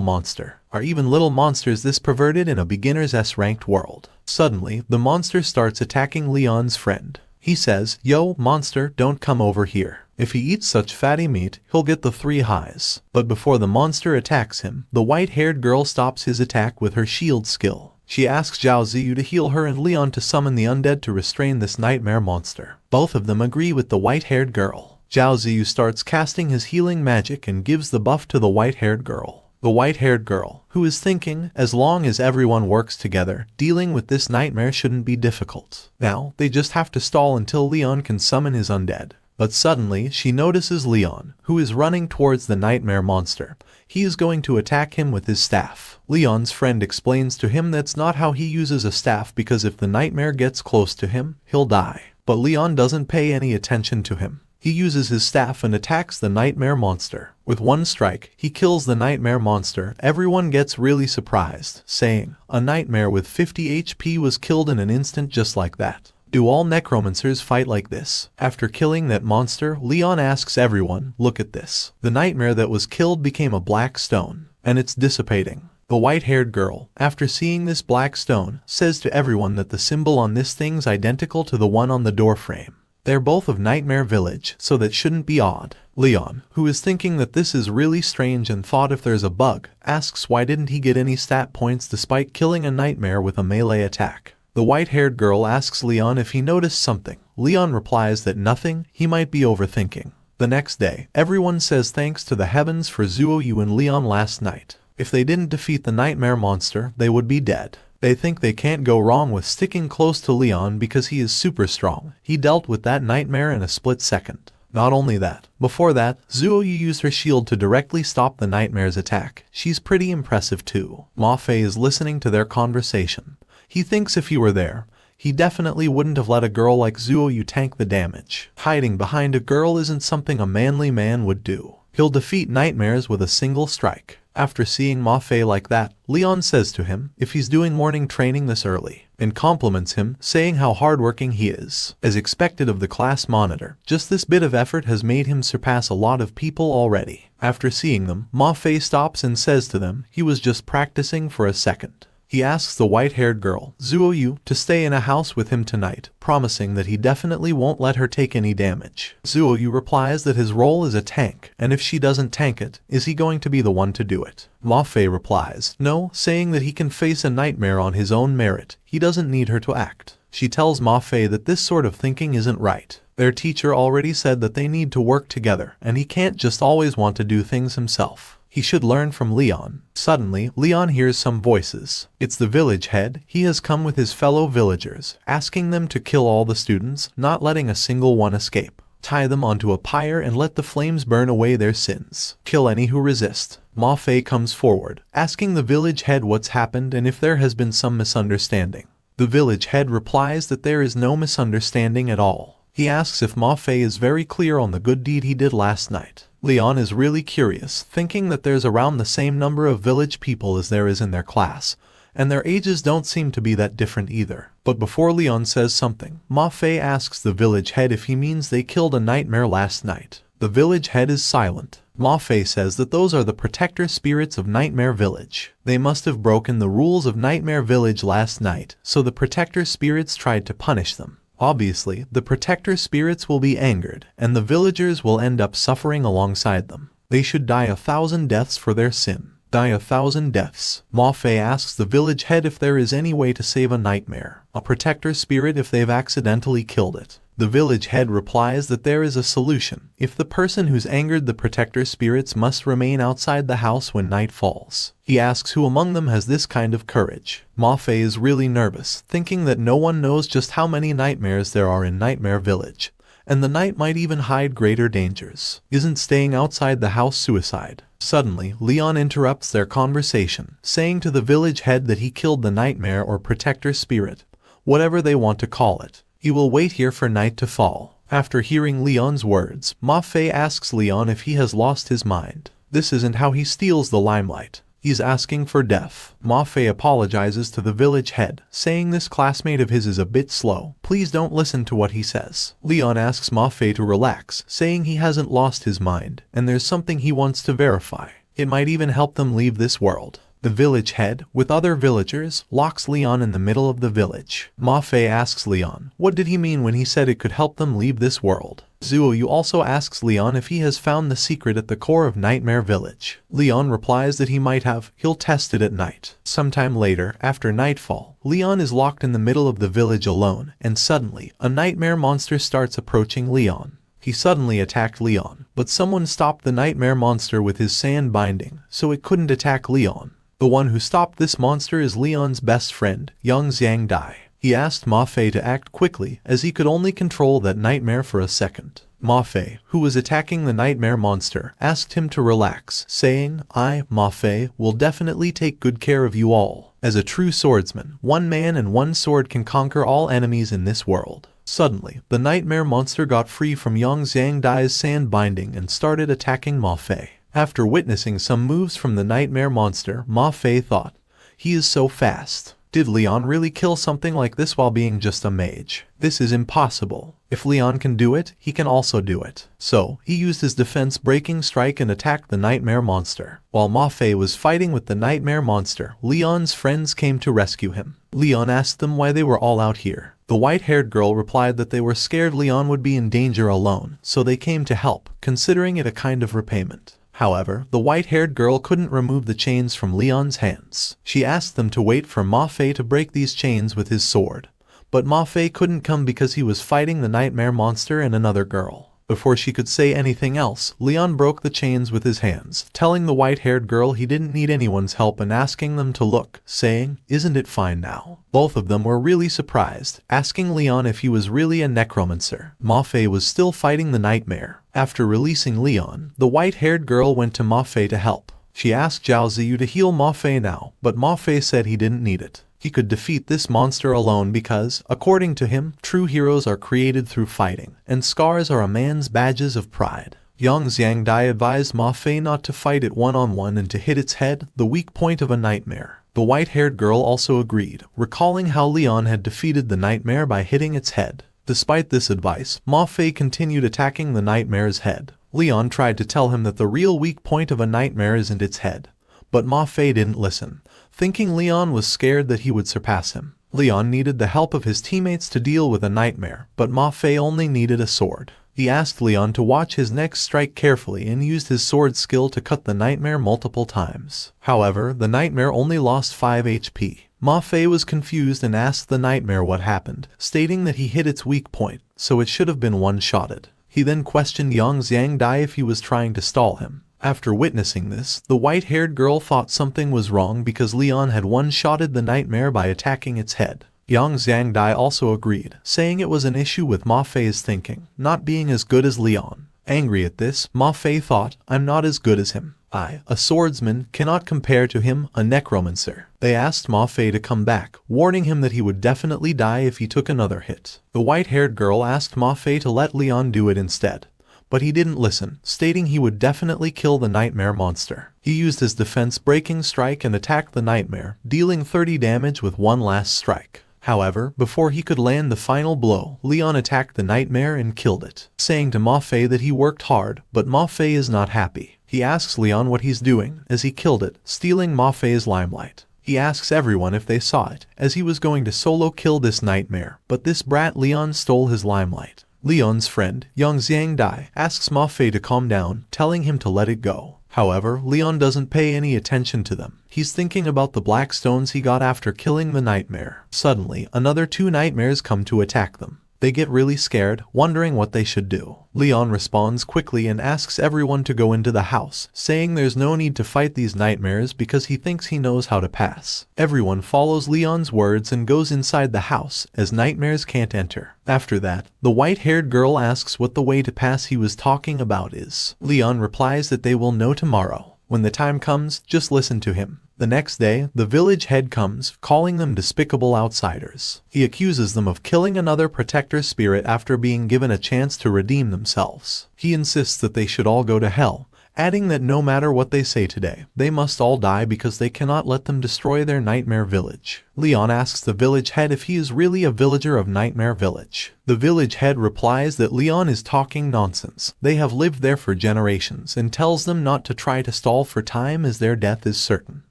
monster. Are even little monsters this perverted in a beginner's S-ranked world? Suddenly, the monster starts attacking Leon's friend. He says, yo, monster, don't come over here. If he eats such fatty meat, he'll get the 3 highs. But before the monster attacks him, the white-haired girl stops his attack with her shield skill. She asks Zhao Ziyu to heal her and Leon to summon the undead to restrain this nightmare monster. Both of them agree with the white-haired girl. Zhao Ziyu starts casting his healing magic and gives the buff to the white-haired girl. The white-haired girl, who is thinking, as long as everyone works together, dealing with this nightmare shouldn't be difficult. Now, they just have to stall until Leon can summon his undead. But suddenly, she notices Leon, who is running towards the nightmare monster. He is going to attack him with his staff. Leon's friend explains to him that's not how he uses a staff because if the nightmare gets close to him, he'll die. But Leon doesn't pay any attention to him. He uses his staff and attacks the nightmare monster. With one strike, he kills the nightmare monster. Everyone gets really surprised, saying, a nightmare with 50 HP was killed in an instant just like that. Do all necromancers fight like this? After killing that monster, Leon asks everyone, look at this. The nightmare that was killed became a black stone, and it's dissipating. The white-haired girl, after seeing this black stone, says to everyone that the symbol on this thing's identical to the one on the doorframe. They're both of Nightmare Village, so that shouldn't be odd. Leon, who is thinking that this is really strange and thought if there's a bug, asks why didn't he get any stat points despite killing a nightmare with a melee attack. The white-haired girl asks Leon if he noticed something. Leon replies that nothing, he might be overthinking. The next day, everyone says thanks to the heavens for Zuoyu and Leon last night. If they didn't defeat the nightmare monster, they would be dead. They think they can't go wrong with sticking close to Leon because he is super strong. He dealt with that nightmare in a split second. Not only that, before that, Zuoyu used her shield to directly stop the nightmare's attack. She's pretty impressive too. Ma Fei is listening to their conversation. He thinks if he were there, He definitely wouldn't have let a girl like Zuoyu tank the damage. Hiding behind a girl isn't something a manly man would do. He'll defeat nightmares with a single strike. After seeing Ma Fei like that, Leon says to him if he's doing morning training this early, and compliments him, saying how hardworking he is. As expected of the class monitor, just this bit of effort has made him surpass a lot of people already. After seeing them, Ma Fei stops and says to them he was just practicing for a second. He asks the white-haired girl, Zuoyu, to stay in a house with him tonight, promising that he definitely won't let her take any damage. Zuoyu replies that his role is a tank, and if she doesn't tank it, is he going to be the one to do it? Ma Fei replies, no, saying that he can face a nightmare on his own merit. He doesn't need her to act. She tells Ma Fei that this sort of thinking isn't right. Their teacher already said that they need to work together, and he can't just always want to do things himself. He should learn from Leon. Suddenly, Leon hears some voices. It's the village head. He has come with his fellow villagers, asking them to kill all the students, not letting a single one escape. Tie them onto a pyre and let the flames burn away their sins. Kill any who resist. Ma Fei comes forward, asking the village head what's happened and if there has been some misunderstanding. The village head replies that there is no misunderstanding at all. He asks if Ma Fei is very clear on the good deed he did last night. Leon is really curious, thinking that there's around the same number of village people as there is in their class, and their ages don't seem to be that different either. But before Leon says something, Ma Fei asks the village head if he means they killed a nightmare last night. The village head is silent. Ma Fei says that those are the protector spirits of Nightmare Village. They must have broken the rules of Nightmare Village last night, so the protector spirits tried to punish them. Obviously, the protector spirits will be angered, and the villagers will end up suffering alongside them. They should die 1,000 deaths for their sin. Die 1,000 deaths. Ma Fei asks the village head if there is any way to save a nightmare, a protector spirit if they've accidentally killed it. The village head replies that there is a solution. If the person who's angered the protector spirits must remain outside the house when night falls. He asks who among them has this kind of courage. Ma Fei is really nervous, thinking that no one knows just how many nightmares there are in Nightmare Village, and the night might even hide greater dangers. Isn't staying outside the house suicide? Suddenly, Leon interrupts their conversation, saying to the village head that he killed the nightmare or protector spirit, whatever they want to call it. He will wait here for night to fall. After hearing Leon's words, Ma Fei asks Leon if he has lost his mind. This isn't how he steals the limelight. He's asking for death. Ma Fei apologizes to the village head, saying this classmate of his is a bit slow. Please don't listen to what he says. Leon asks Ma Fei to relax, saying he hasn't lost his mind, and there's something he wants to verify. It might even help them leave this world. The village head, with other villagers, locks Leon in the middle of the village. Ma Fei asks Leon, what did he mean when he said it could help them leave this world? Zuoyu also asks Leon if he has found the secret at the core of Nightmare Village. Leon replies that he might have. He'll test it at night. Sometime later, after nightfall, Leon is locked in the middle of the village alone, and suddenly, a nightmare monster starts approaching Leon. He suddenly attacked Leon, but someone stopped the nightmare monster with his sand binding, so it couldn't attack Leon. The one who stopped this monster is Leon's best friend, young Zhang Dai. He asked Ma Fei to act quickly, as he could only control that nightmare for a second. Ma Fei, who was attacking the nightmare monster, asked him to relax, saying, I, Ma Fei, will definitely take good care of you all. As a true swordsman, one man and one sword can conquer all enemies in this world. Suddenly, the nightmare monster got free from young Zhang Dai's sand binding and started attacking Ma Fei. After witnessing some moves from the nightmare monster, Ma Fei thought, he is so fast. Did Leon really kill something like this while being just a mage? This is impossible. If Leon can do it, he can also do it. So, he used his defense-breaking strike and attacked the nightmare monster. While Ma Fei was fighting with the nightmare monster, Leon's friends came to rescue him. Leon asked them why they were all out here. The white-haired girl replied that they were scared Leon would be in danger alone, so they came to help, considering it a kind of repayment. However, the white-haired girl couldn't remove the chains from Leon's hands. She asked them to wait for Ma Fei to break these chains with his sword. But Ma Fei couldn't come because he was fighting the nightmare monster and another girl. Before she could say anything else, Leon broke the chains with his hands, telling the white-haired girl he didn't need anyone's help and asking them to look, saying, isn't it fine now? Both of them were really surprised, asking Leon if he was really a necromancer. Ma Fei was still fighting the nightmare. After releasing Leon, the white-haired girl went to Ma Fei to help. She asked Zhao Ziyu to heal Ma Fei now, but Ma Fei said he didn't need it. He could defeat this monster alone because, according to him, true heroes are created through fighting, and scars are a man's badges of pride. Yang Xiangdai advised Ma Fei not to fight it one-on-one and to hit its head, the weak point of a nightmare. The white-haired girl also agreed, recalling how Leon had defeated the nightmare by hitting its head. Despite this advice, Ma Fei continued attacking the nightmare's head. Leon tried to tell him that the real weak point of a nightmare isn't its head. But Ma Fei didn't listen, thinking Leon was scared that he would surpass him. Leon needed the help of his teammates to deal with a nightmare, but Ma Fei only needed a sword. He asked Leon to watch his next strike carefully and used his sword skill to cut the nightmare multiple times. However, the nightmare only lost 5 HP. Ma Fei was confused and asked the nightmare what happened, stating that he hit its weak point, so it should have been one-shotted. He then questioned Yang Xiangdai if he was trying to stall him. After witnessing this, the white-haired girl thought something was wrong because Leon had one-shotted the nightmare by attacking its head. Yang Xiangdai also agreed, saying it was an issue with Ma Fei's thinking, not being as good as Leon. Angry at this, Ma Fei thought, I'm not as good as him. I, a swordsman, cannot compare to him, a necromancer. They asked Ma Fei to come back, warning him that he would definitely die if he took another hit. The white-haired girl asked Ma Fei to let Leon do it instead. But he didn't listen, stating he would definitely kill the nightmare monster. He used his defense-breaking strike and attacked the nightmare, dealing 30 damage with one last strike. However, before he could land the final blow, Leon attacked the nightmare and killed it, saying to Ma Fei that he worked hard, but Ma Fei is not happy. He asks Leon what he's doing, as he killed it, stealing Ma Fei's limelight. He asks everyone if they saw it, as he was going to solo kill this nightmare, but this brat Leon stole his limelight. Leon's friend, Yang Xiangdai, asks Ma Fei to calm down, telling him to let it go. However, Leon doesn't pay any attention to them. He's thinking about the black stones he got after killing the nightmare. Suddenly, another 2 nightmares come to attack them. They get really scared, wondering what they should do. Leon responds quickly and asks everyone to go into the house, saying there's no need to fight these nightmares because he thinks he knows how to pass. Everyone follows Leon's words and goes inside the house, as nightmares can't enter. After that, the white-haired girl asks what the way to pass he was talking about is. Leon replies that they will know tomorrow. When the time comes, just listen to him. The next day, the village head comes, calling them despicable outsiders. He accuses them of killing another protector spirit after being given a chance to redeem themselves. He insists that they should all go to hell, adding that no matter what they say today, they must all die because they cannot let them destroy their nightmare village. Leon asks the village head if he is really a villager of Nightmare Village. The village head replies that Leon is talking nonsense. They have lived there for generations and tells them not to try to stall for time as their death is certain.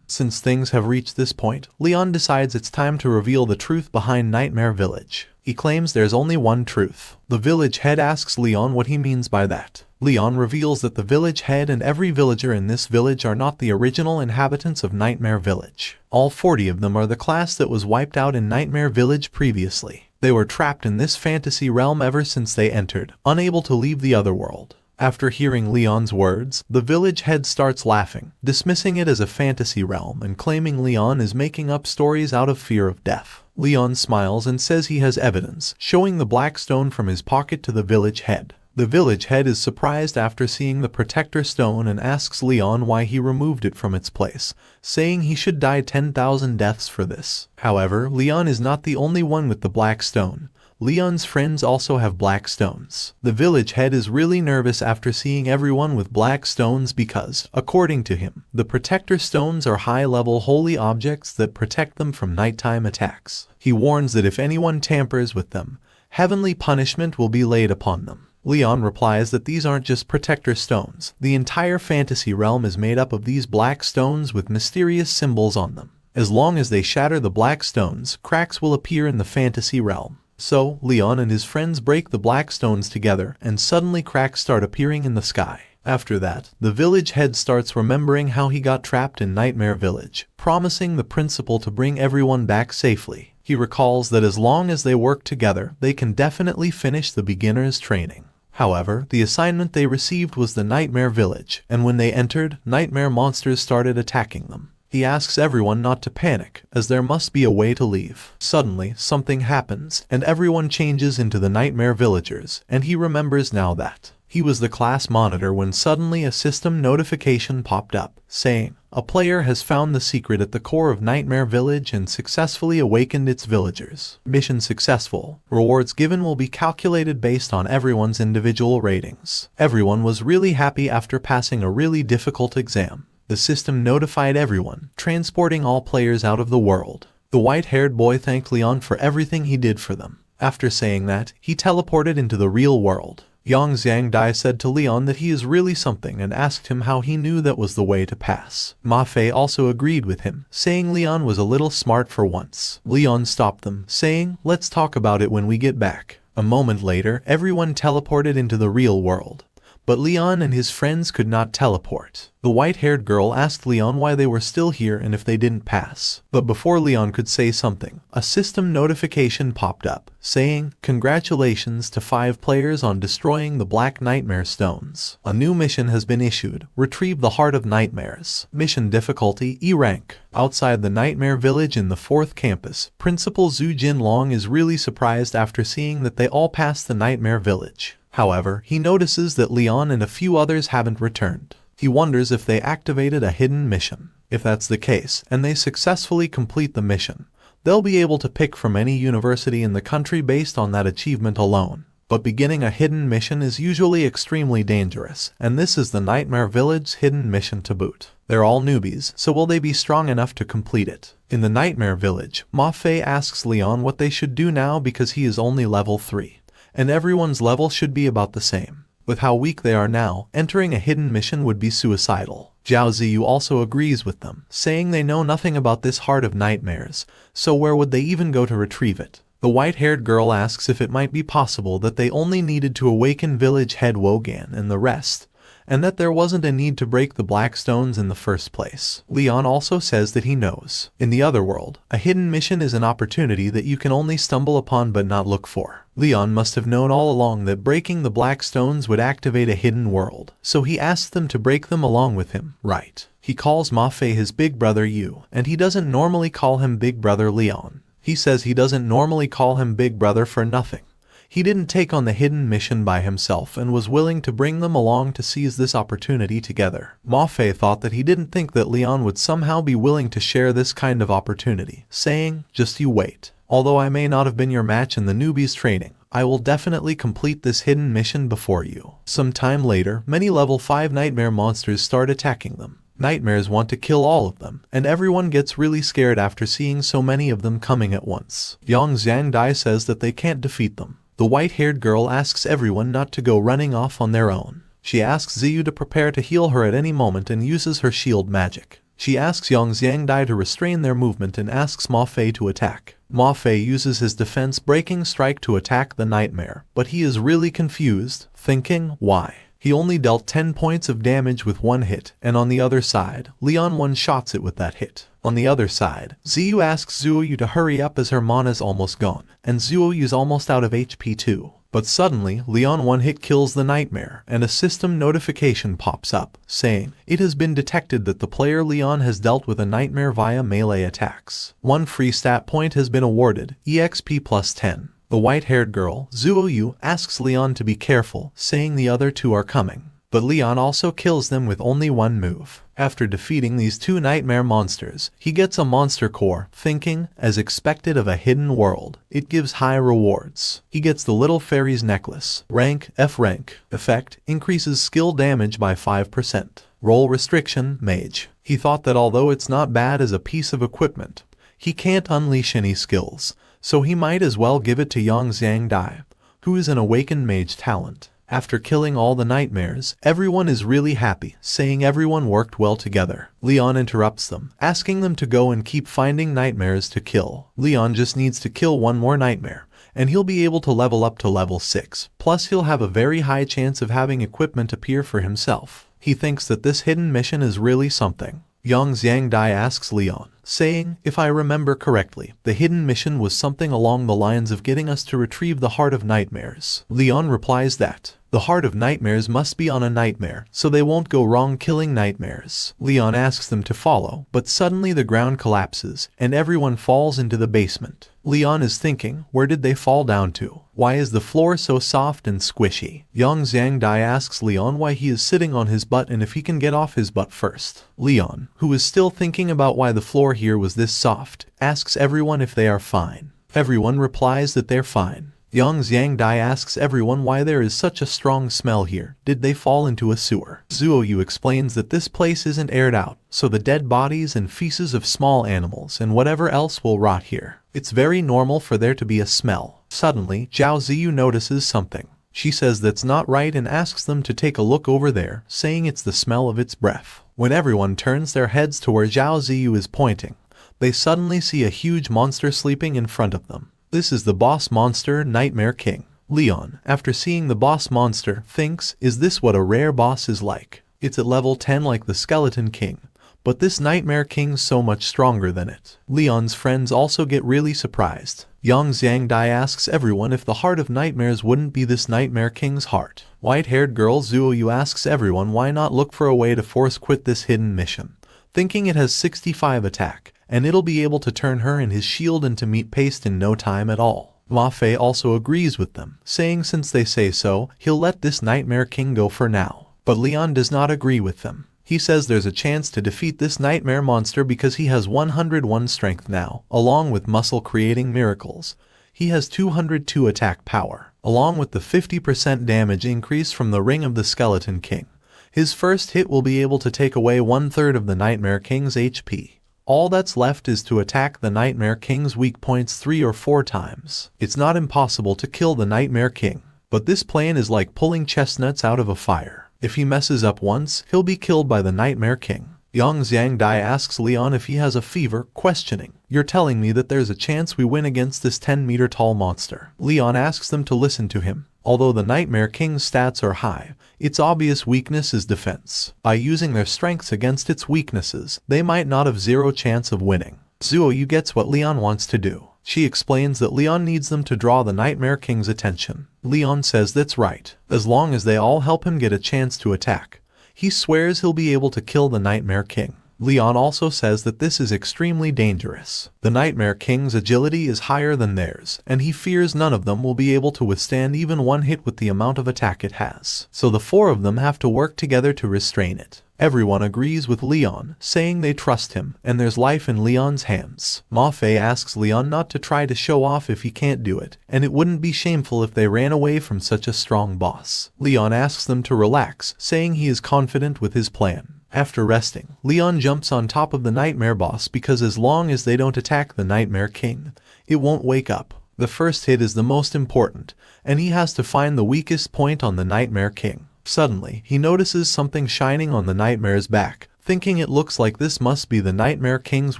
Since things have reached this point, Leon decides it's time to reveal the truth behind Nightmare Village. He claims there's only one truth. The village head asks Leon what he means by that. Leon reveals that the village head and every villager in this village are not the original inhabitants of Nightmare Village. All 40 of them are the class that was wiped out in Nightmare Village previously. They were trapped in this fantasy realm ever since they entered, unable to leave the other world. After hearing Leon's words, the village head starts laughing, dismissing it as a fantasy realm and claiming Leon is making up stories out of fear of death. Leon smiles and says he has evidence, showing the black stone from his pocket to the village head. The village head is surprised after seeing the protector stone and asks Leon why he removed it from its place, saying he should die 10,000 deaths for this. However, Leon is not the only one with the black stone. Leon's friends also have black stones. The village head is really nervous after seeing everyone with black stones because, according to him, the protector stones are high-level holy objects that protect them from nighttime attacks. He warns that if anyone tampers with them, heavenly punishment will be laid upon them. Leon replies that these aren't just protector stones. The entire fantasy realm is made up of these black stones with mysterious symbols on them. As long as they shatter the black stones, cracks will appear in the fantasy realm. So, Leon and his friends break the black stones together, and suddenly cracks start appearing in the sky. After that, the village head starts remembering how he got trapped in Nightmare Village, promising the principal to bring everyone back safely. He recalls that as long as they work together, they can definitely finish the beginner's training. However, the assignment they received was the Nightmare Village, and when they entered, nightmare monsters started attacking them. He asks everyone not to panic, as there must be a way to leave. Suddenly, something happens, and everyone changes into the nightmare villagers, and he remembers now that he was the class monitor when suddenly a system notification popped up, saying, A player has found the secret at the core of Nightmare Village and successfully awakened its villagers. Mission successful. Rewards given will be calculated based on everyone's individual ratings. Everyone was really happy after passing a really difficult exam. The system notified everyone, transporting all players out of the world. The white-haired boy thanked Leon for everything he did for them. After saying that, he teleported into the real world. Yang Xiangdai said to Leon that he is really something and asked him how he knew that was the way to pass. Ma Fei also agreed with him, saying Leon was a little smart for once. Leon stopped them, saying, "Let's talk about it when we get back." A moment later, everyone teleported into the real world. But Leon and his friends could not teleport. The white-haired girl asked Leon why they were still here and if they didn't pass. But before Leon could say something, a system notification popped up, saying, "Congratulations to 5 players on destroying the Black Nightmare Stones. A new mission has been issued. Retrieve the Heart of Nightmares. Mission difficulty E rank." Outside the Nightmare Village in the 4th campus, Principal Zhu Jinlong is really surprised after seeing that they all passed the Nightmare Village. However, he notices that Leon and a few others haven't returned. He wonders if they activated a hidden mission. If that's the case, and they successfully complete the mission, they'll be able to pick from any university in the country based on that achievement alone. But beginning a hidden mission is usually extremely dangerous, and this is the Nightmare Village's hidden mission to boot. They're all newbies, so will they be strong enough to complete it? In the Nightmare Village, Ma Fei asks Leon what they should do now because he is only level 3. And everyone's level should be about the same. With how weak they are now, entering a hidden mission would be suicidal. Zhao Ziyu also agrees with them, saying they know nothing about this Heart of Nightmares, so where would they even go to retrieve it? The white-haired girl asks if it might be possible that they only needed to awaken village head Wogan and the rest, and that there wasn't a need to break the black stones in the first place. Leon also says that he knows. In the other world, a hidden mission is an opportunity that you can only stumble upon but not look for. Leon must have known all along that breaking the black stones would activate a hidden world, so he asked them to break them along with him. Right. He calls Ma Fei his big brother Yu, and he doesn't normally call him big brother Leon. He says he doesn't normally call him big brother for nothing. He didn't take on the hidden mission by himself and was willing to bring them along to seize this opportunity together. Ma Fei thought that he didn't think that Leon would somehow be willing to share this kind of opportunity, saying, "Just you wait. Although I may not have been your match in the newbies training, I will definitely complete this hidden mission before you." Some time later, many level 5 nightmare monsters start attacking them. Nightmares want to kill all of them, and everyone gets really scared after seeing so many of them coming at once. Yang Xiangdai says that they can't defeat them. The white-haired girl asks everyone not to go running off on their own. She asks Ziyu to prepare to heal her at any moment and uses her shield magic. She asks Yang Xiangdai to restrain their movement and asks Ma Fei to attack. Ma Fei uses his defense-breaking strike to attack the nightmare, but he is really confused, thinking, why? He only dealt 10 points of damage with one hit, and on the other side, Leon one-shots it with that hit. On the other side, Ziyu asks Zuoyu to hurry up as her mana's almost gone, and Zuoyu's almost out of HP too. But suddenly, Leon one-hit kills the nightmare, and a system notification pops up, saying, "It has been detected that the player Leon has dealt with a nightmare via melee attacks. 1 free stat point has been awarded, EXP plus 10. The white-haired girl, Zuoyu, asks Leon to be careful, saying the other 2 are coming. But Leon also kills them with only 1 move. After defeating these 2 nightmare monsters, he gets a monster core, thinking, as expected of a hidden world, it gives high rewards. He gets the little fairy's necklace. Rank, F rank. Effect, increases skill damage by 5%. Role restriction, mage. He thought that although it's not bad as a piece of equipment, he can't unleash any skills, so he might as well give it to Yang Xiangdai, who is an awakened mage talent. After killing all the nightmares, everyone is really happy, saying everyone worked well together. Leon interrupts them, asking them to go and keep finding nightmares to kill. Leon just needs to kill 1 more nightmare, and he'll be able to level up to level 6. Plus he'll have a very high chance of having equipment appear for himself. He thinks that this hidden mission is really something. Yang Xiangdai asks Leon, saying, "If I remember correctly, the hidden mission was something along the lines of getting us to retrieve the Heart of Nightmares." Leon replies that the Heart of Nightmares must be on a nightmare, so they won't go wrong killing nightmares. Leon asks them to follow, but suddenly the ground collapses, and everyone falls into the basement. Leon is thinking, where did they fall down to? Why is the floor so soft and squishy? Yang Xiangdai asks Leon why he is sitting on his butt and if he can get off his butt first. Leon, who is still thinking about why the floor here was this soft, asks everyone if they are fine. Everyone replies that they're fine. Yang Xiangdai asks everyone why there is such a strong smell here. Did they fall into a sewer? Zuoyu explains that this place isn't aired out, so the dead bodies and feces of small animals and whatever else will rot here. It's very normal for there to be a smell. Suddenly, Zhao Ziyu notices something. She says that's not right and asks them to take a look over there, saying it's the smell of its breath. When everyone turns their heads to where Zhao Ziyu is pointing, they suddenly see a huge monster sleeping in front of them. This is the boss monster, Nightmare King. Leon, after seeing the boss monster, thinks, is this what a rare boss is like? It's at level 10 like the Skeleton King, but this Nightmare King's so much stronger than it. Leon's friends also get really surprised. Yang Xiangdai asks everyone if the Heart of Nightmares wouldn't be this Nightmare King's heart. White-haired girl Zuoyu asks everyone why not look for a way to force quit this hidden mission, thinking it has 65 attack, and it'll be able to turn her and his shield into meat paste in no time at all. Ma Fei also agrees with them, saying since they say so, he'll let this Nightmare King go for now. But Leon does not agree with them. He says there's a chance to defeat this nightmare monster because he has 101 strength now, along with muscle creating miracles. He has 202 attack power, along with the 50% damage increase from the Ring of the Skeleton King. His first hit will be able to take away 1/3 of the Nightmare King's HP. All that's left is to attack the Nightmare King's weak points 3 or 4 times. It's not impossible to kill the Nightmare King, but this plan is like pulling chestnuts out of a fire. If he messes up once, he'll be killed by the Nightmare King. Yang Xiangdai asks Leon if he has a fever, questioning, "You're telling me that there's a chance we win against this 10-meter tall monster?" Leon asks them to listen to him. Although the Nightmare King's stats are high, its obvious weakness is defense. By using their strengths against its weaknesses, they might not have zero chance of winning. Zuoyu gets what Leon wants to do. She explains that Leon needs them to draw the Nightmare King's attention. Leon says that's right, as long as they all help him get a chance to attack. He swears he'll be able to kill the Nightmare King. Leon also says that this is extremely dangerous. The Nightmare King's agility is higher than theirs, and he fears none of them will be able to withstand even one hit with the amount of attack it has. So the 4 of them have to work together to restrain it. Everyone agrees with Leon, saying they trust him, and there's life in Leon's hands. Ma Fei asks Leon not to try to show off if he can't do it, and it wouldn't be shameful if they ran away from such a strong boss. Leon asks them to relax, saying he is confident with his plan. After resting, Leon jumps on top of the Nightmare boss because as long as they don't attack the Nightmare King, it won't wake up. The first hit is the most important, and he has to find the weakest point on the Nightmare King. Suddenly, he notices something shining on the Nightmare's back, thinking it looks like this must be the Nightmare King's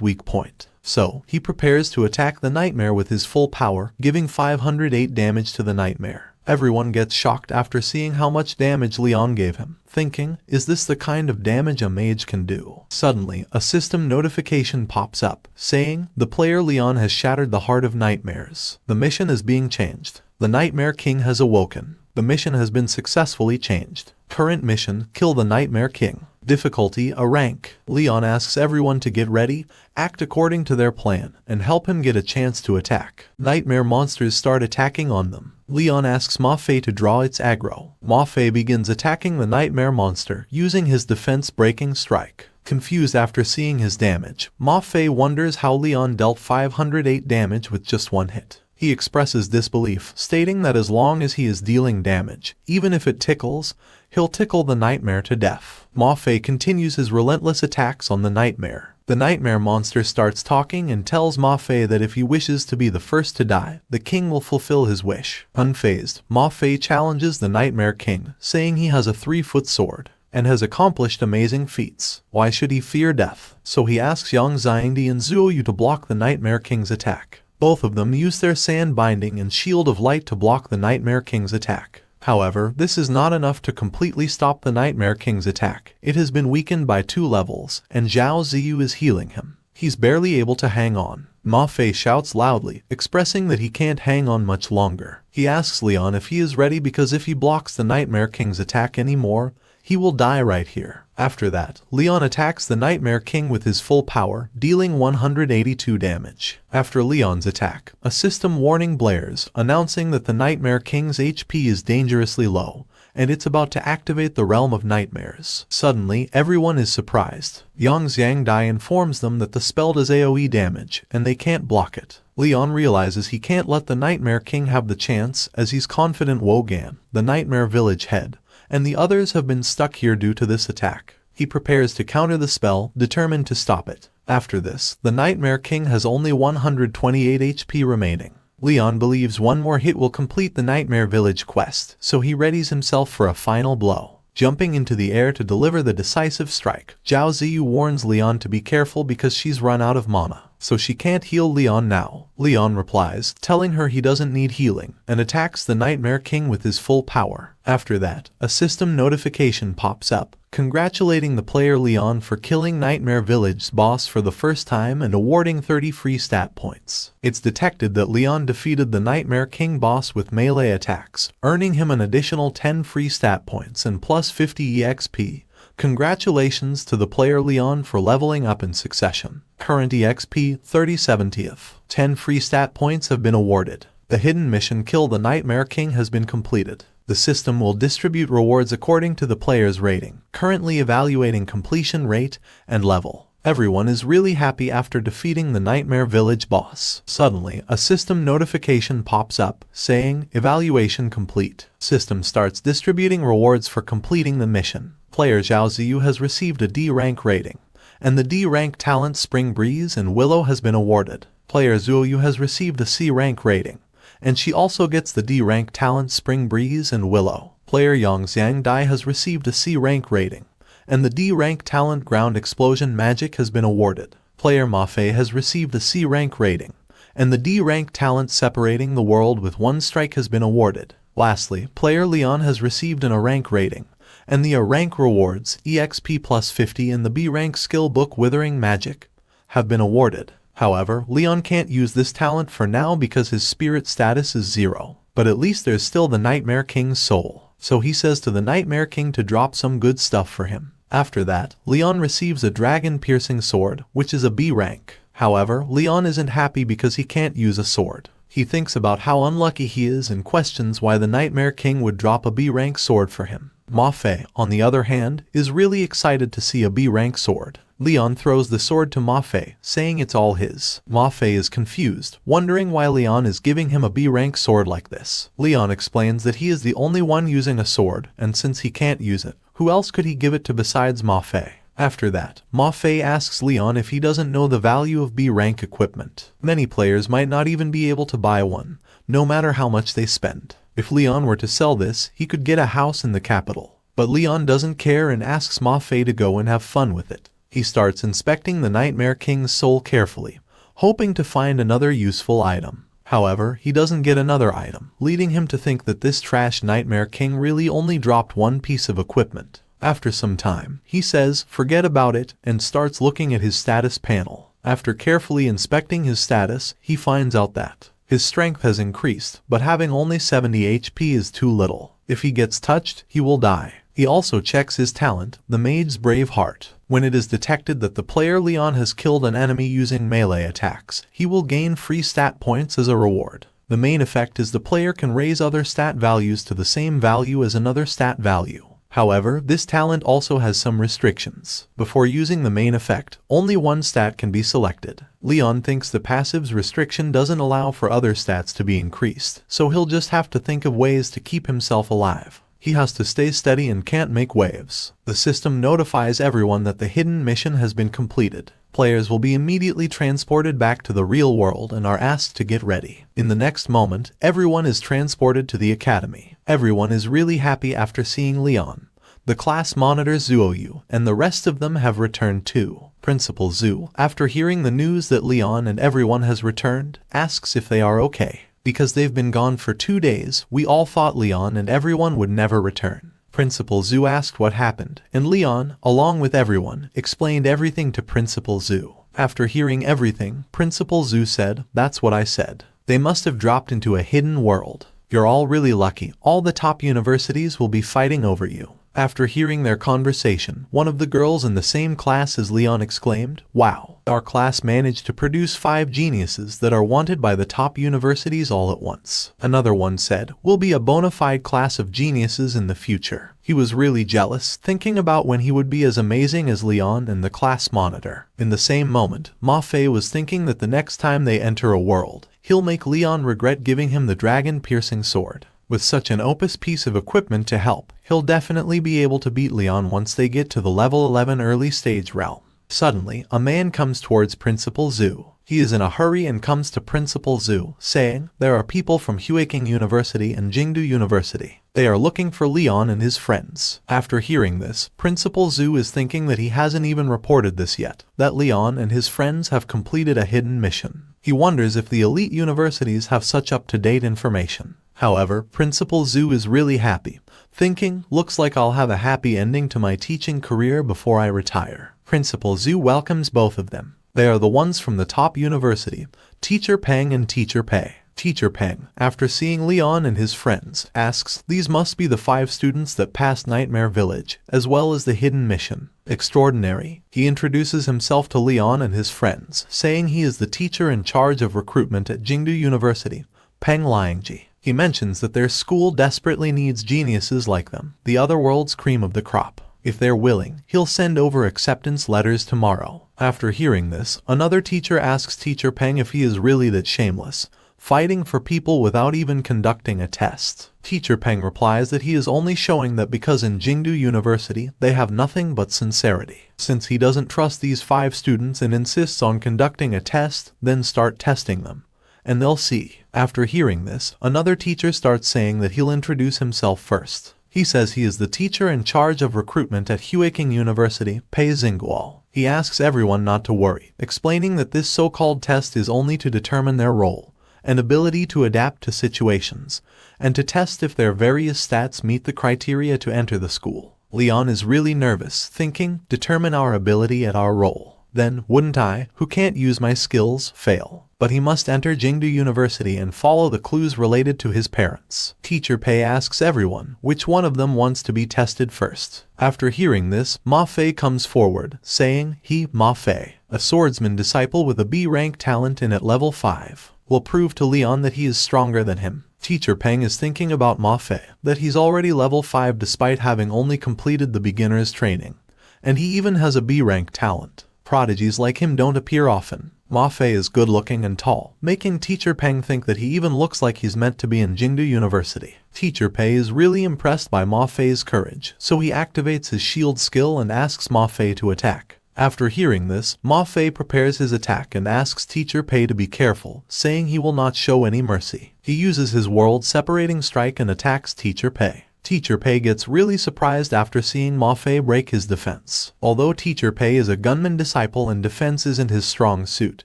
weak point. So, he prepares to attack the Nightmare with his full power, giving 508 damage to the Nightmare. Everyone gets shocked after seeing how much damage Leon gave him, thinking, is this the kind of damage a mage can do? Suddenly, a system notification pops up, saying, the player Leon has shattered the Heart of Nightmares. The mission is being changed. The Nightmare King has awoken. The mission has been successfully changed. Current mission, kill the Nightmare King. Difficulty, a rank. Leon asks everyone to get ready, act according to their plan, and help him get a chance to attack. Nightmare monsters start attacking on them. Leon asks Ma Fei to draw its aggro. Ma Fei begins attacking the Nightmare monster, using his defense-breaking strike. Confused after seeing his damage, Ma Fei wonders how Leon dealt 508 damage with just one hit. He expresses disbelief, stating that as long as he is dealing damage, even if it tickles, he'll tickle the Nightmare to death. Ma Fei continues his relentless attacks on the Nightmare. The Nightmare monster starts talking and tells Ma Fei that if he wishes to be the first to die, the king will fulfill his wish. Unfazed, Ma Fei challenges the Nightmare King, saying he has a 3-foot sword and has accomplished amazing feats. Why should he fear death? So he asks Yang Xiangdi and Zuoyu to block the Nightmare King's attack. Both of them use their sand binding and shield of light to block the Nightmare King's attack. However, this is not enough to completely stop the Nightmare King's attack. It has been weakened by 2 levels, and Zhao Ziyu is healing him. He's barely able to hang on. Ma Fei shouts loudly, expressing that he can't hang on much longer. He asks Leon if he is ready because if he blocks the Nightmare King's attack anymore, he will die right here. After that, Leon attacks the Nightmare King with his full power, dealing 182 damage. After Leon's attack, a system warning blares, announcing that the Nightmare King's HP is dangerously low, and it's about to activate the Realm of Nightmares. Suddenly, everyone is surprised. Yang Xiangdai informs them that the spell does AoE damage, and they can't block it. Leon realizes he can't let the Nightmare King have the chance, as he's confident Wogan, the Nightmare Village head, and the others have been stuck here due to this attack. He prepares to counter the spell, determined to stop it. After this, the Nightmare King has only 128 HP remaining. Leon believes one more hit will complete the Nightmare Village quest, so he readies himself for a final blow. Jumping into the air to deliver the decisive strike, Zhao Ziyu warns Leon to be careful because she's run out of mana, so she can't heal Leon now. Leon replies, telling her he doesn't need healing, and attacks the Nightmare King with his full power. After that, a system notification pops up, congratulating the player Leon for killing Nightmare Village's boss for the first time and awarding 30 free stat points. It's detected that Leon defeated the Nightmare King boss with melee attacks, earning him an additional 10 free stat points and plus 50 EXP. Congratulations to the player Leon for leveling up in succession. Current EXP 30/70th. 10 free stat points have been awarded. The hidden mission Kill the Nightmare King has been completed. The system will distribute rewards according to the player's rating, currently evaluating completion rate and level. Everyone is really happy after defeating the Nightmare Village boss. Suddenly, a system notification pops up, saying, "Evaluation complete." System starts distributing rewards for completing the mission. Player Zhao Ziyu has received a D rank rating, and the D rank talent Spring Breeze and Willow has been awarded. Player Zuoyu has received a C rank rating, and she also gets the D rank talent Spring Breeze and Willow. Player Yang Xiangdai has received a C rank rating, and the D rank talent Ground Explosion Magic has been awarded. Player Ma Fei has received a C rank rating, and the D rank talent Separating the World with One Strike has been awarded. Lastly, player Leon has received an A rank rating, and the A rank rewards, EXP plus 50 and the B rank skill book Withering Magic, have been awarded. However, Leon can't use this talent for now because his spirit status is 0. But at least there's still the Nightmare King's soul, so he says to the Nightmare King to drop some good stuff for him. After that, Leon receives a dragon-piercing sword, which is a B rank. However, Leon isn't happy because he can't use a sword. He thinks about how unlucky he is and questions why the Nightmare King would drop a B rank sword for him. Ma Fei, on the other hand, is really excited to see a B rank sword. Leon throws the sword to Ma Fei, saying it's all his. Ma Fei is confused, wondering why Leon is giving him a B rank sword like this. Leon explains that he is the only one using a sword, and since he can't use it, who else could he give it to besides Ma Fei? After that, Ma Fei asks Leon if he doesn't know the value of B rank equipment. Many players might not even be able to buy one, no matter how much they spend. If Leon were to sell this, he could get a house in the capital. But Leon doesn't care and asks Ma Fei to go and have fun with it. He starts inspecting the Nightmare King's soul carefully, hoping to find another useful item. However, he doesn't get another item, leading him to think that this trash Nightmare King really only dropped one piece of equipment. After some time, he says, "Forget about it," and starts looking at his status panel. After carefully inspecting his status, he finds out that his strength has increased, but having only 70 HP is too little. If he gets touched, he will die. He also checks his talent, the Mage's Brave Heart. When it is detected that the player Leon has killed an enemy using melee attacks, he will gain free stat points as a reward. The main effect is the player can raise other stat values to the same value as another stat value. However, this talent also has some restrictions. Before using the main effect, only one stat can be selected. Leon thinks the passive's restriction doesn't allow for other stats to be increased, so he'll just have to think of ways to keep himself alive. He has to stay steady and can't make waves. The system notifies everyone that the hidden mission has been completed. Players will be immediately transported back to the real world and are asked to get ready. In the next moment, everyone is transported to the academy. Everyone is really happy after seeing Leon. The class monitor Zuoyu and the rest of them have returned too. Principal Zhu, after hearing the news that Leon and everyone has returned, asks if they are okay. Because they've been gone for 2 days, we all thought Leon and everyone would never return. Principal Zhu asked what happened, and Leon, along with everyone, explained everything to Principal Zhu. After hearing everything, Principal Zhu said, "That's what I said. They must have dropped into a hidden world. You're all really lucky. All the top universities will be fighting over you." After hearing their conversation, one of the girls in the same class as Leon exclaimed, "Wow, our class managed to produce 5 geniuses that are wanted by the top universities all at once." Another one said, "We'll be a bona fide class of geniuses in the future." He was really jealous, thinking about when he would be as amazing as Leon and the class monitor. In the same moment, Ma Fei was thinking that the next time they enter a world, he'll make Leon regret giving him the dragon-piercing sword. With such an opus piece of equipment to help, he'll definitely be able to beat Leon once they get to the level 11 early stage realm. Suddenly, a man comes towards Principal Zhu. He is in a hurry and comes to Principal Zhu, saying, "There are people from Huiking University and Jingdu University. They are looking for Leon and his friends." After hearing this, Principal Zhu is thinking that he hasn't even reported this yet, that Leon and his friends have completed a hidden mission. He wonders if the elite universities have such up-to-date information. However, Principal Zhu is really happy, thinking, "Looks like I'll have a happy ending to my teaching career before I retire." Principal Zhu welcomes both of them. They are the ones from the top university, Teacher Peng and Teacher Pei. Teacher Peng, after seeing Leon and his friends, asks, "These must be the 5 students that passed Nightmare Village, as well as the hidden mission." Extraordinary. He introduces himself to Leon and his friends, saying he is the teacher in charge of recruitment at Jingdu University, Peng Liangji. He mentions that their school desperately needs geniuses like them, the other world's cream of the crop. If they're willing, he'll send over acceptance letters tomorrow. After hearing this, another teacher asks Teacher Peng if he is really that shameless, fighting for people without even conducting a test. Teacher Peng replies that he is only showing that because in Jingdu University they have nothing but sincerity. Since he doesn't trust these 5 students and insists on conducting a test, then start testing them, and they'll see. After hearing this, another teacher starts saying that he'll introduce himself first. He says he is the teacher in charge of recruitment at Huiking University, Pei Xingguo. He asks everyone not to worry, explaining that this so-called test is only to determine their role and ability to adapt to situations, and to test if their various stats meet the criteria to enter the school. Leon is really nervous, thinking, "Determine our ability at our role. Then, wouldn't I, who can't use my skills, fail?" But he must enter Jingdu University and follow the clues related to his parents. Teacher Pei asks everyone which one of them wants to be tested first. After hearing this, Ma Fei comes forward, saying, he, Ma Fei, a swordsman disciple with a B-rank talent and at level 5, will prove to Leon that he is stronger than him. Teacher Peng is thinking about Ma Fei, that he's already level 5 despite having only completed the beginner's training, and he even has a B-rank talent. Prodigies like him don't appear often. Ma Fei is good-looking and tall, making Teacher Peng think that he even looks like he's meant to be in Jingdu University. Teacher Pei is really impressed by Ma Fei's courage, so he activates his shield skill and asks Ma Fei to attack. After hearing this, Ma Fei prepares his attack and asks Teacher Pei to be careful, saying he will not show any mercy. He uses his world-separating strike and attacks Teacher Pei. Teacher Pei gets really surprised after seeing Ma Fei break his defense. Although Teacher Pei is a gunman disciple and defense isn't his strong suit,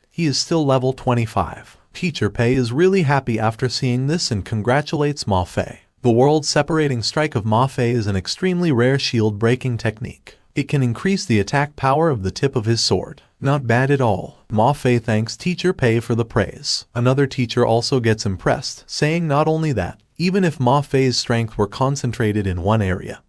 he is still level 25. Teacher Pei is really happy after seeing this and congratulates Ma Fei. The world-separating strike of Ma Fei is an extremely rare shield-breaking technique. It can increase the attack power of the tip of his sword. Not bad at all. Ma Fei thanks Teacher Pei for the praise. Another teacher also gets impressed, saying not only that, even if Ma Fei's strength were concentrated in one area,